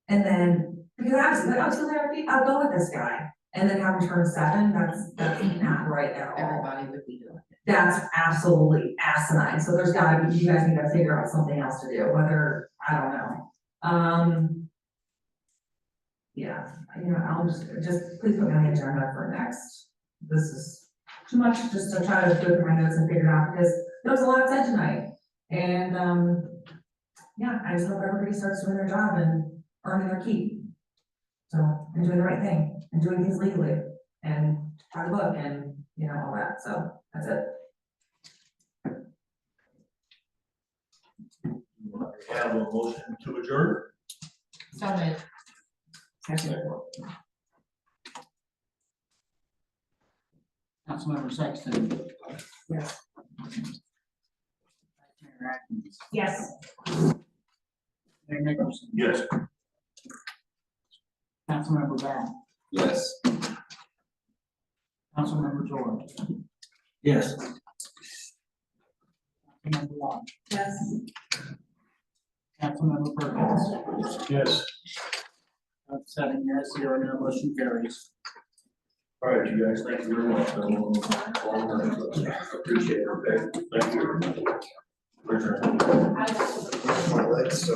And then, because obviously, like, 2 linear feet, I'll go with this guy. And then have them turn 7, that's not right at all. Everybody would be doing it. That's absolutely asinine, so there's gotta be, you guys need to figure out something else to do, whether, I don't know. Yeah, I'll just please put me on the agenda for next, this is too much just to try to go through my notes and figure it out, because there was a lot said tonight. And, yeah, I just hope everybody starts doing their job and earning their keep. So, and doing the right thing, and doing things legally, and by the book, and, all that, so, that's it. We have a motion to adjourn. So moved. Councilmember Sexton. Yes. Mayor Atkins. Yes. Mayor Nicholson. Yes. Councilmember Bath. Yes. Councilmember George. Yes. Councilmember Long. Yes. Councilmember Perkins. Yes. 7 yes, 0 no, motion carries. All right, you guys, thank you very much. Appreciate it, okay? Thank you. Adjourn. My legs so.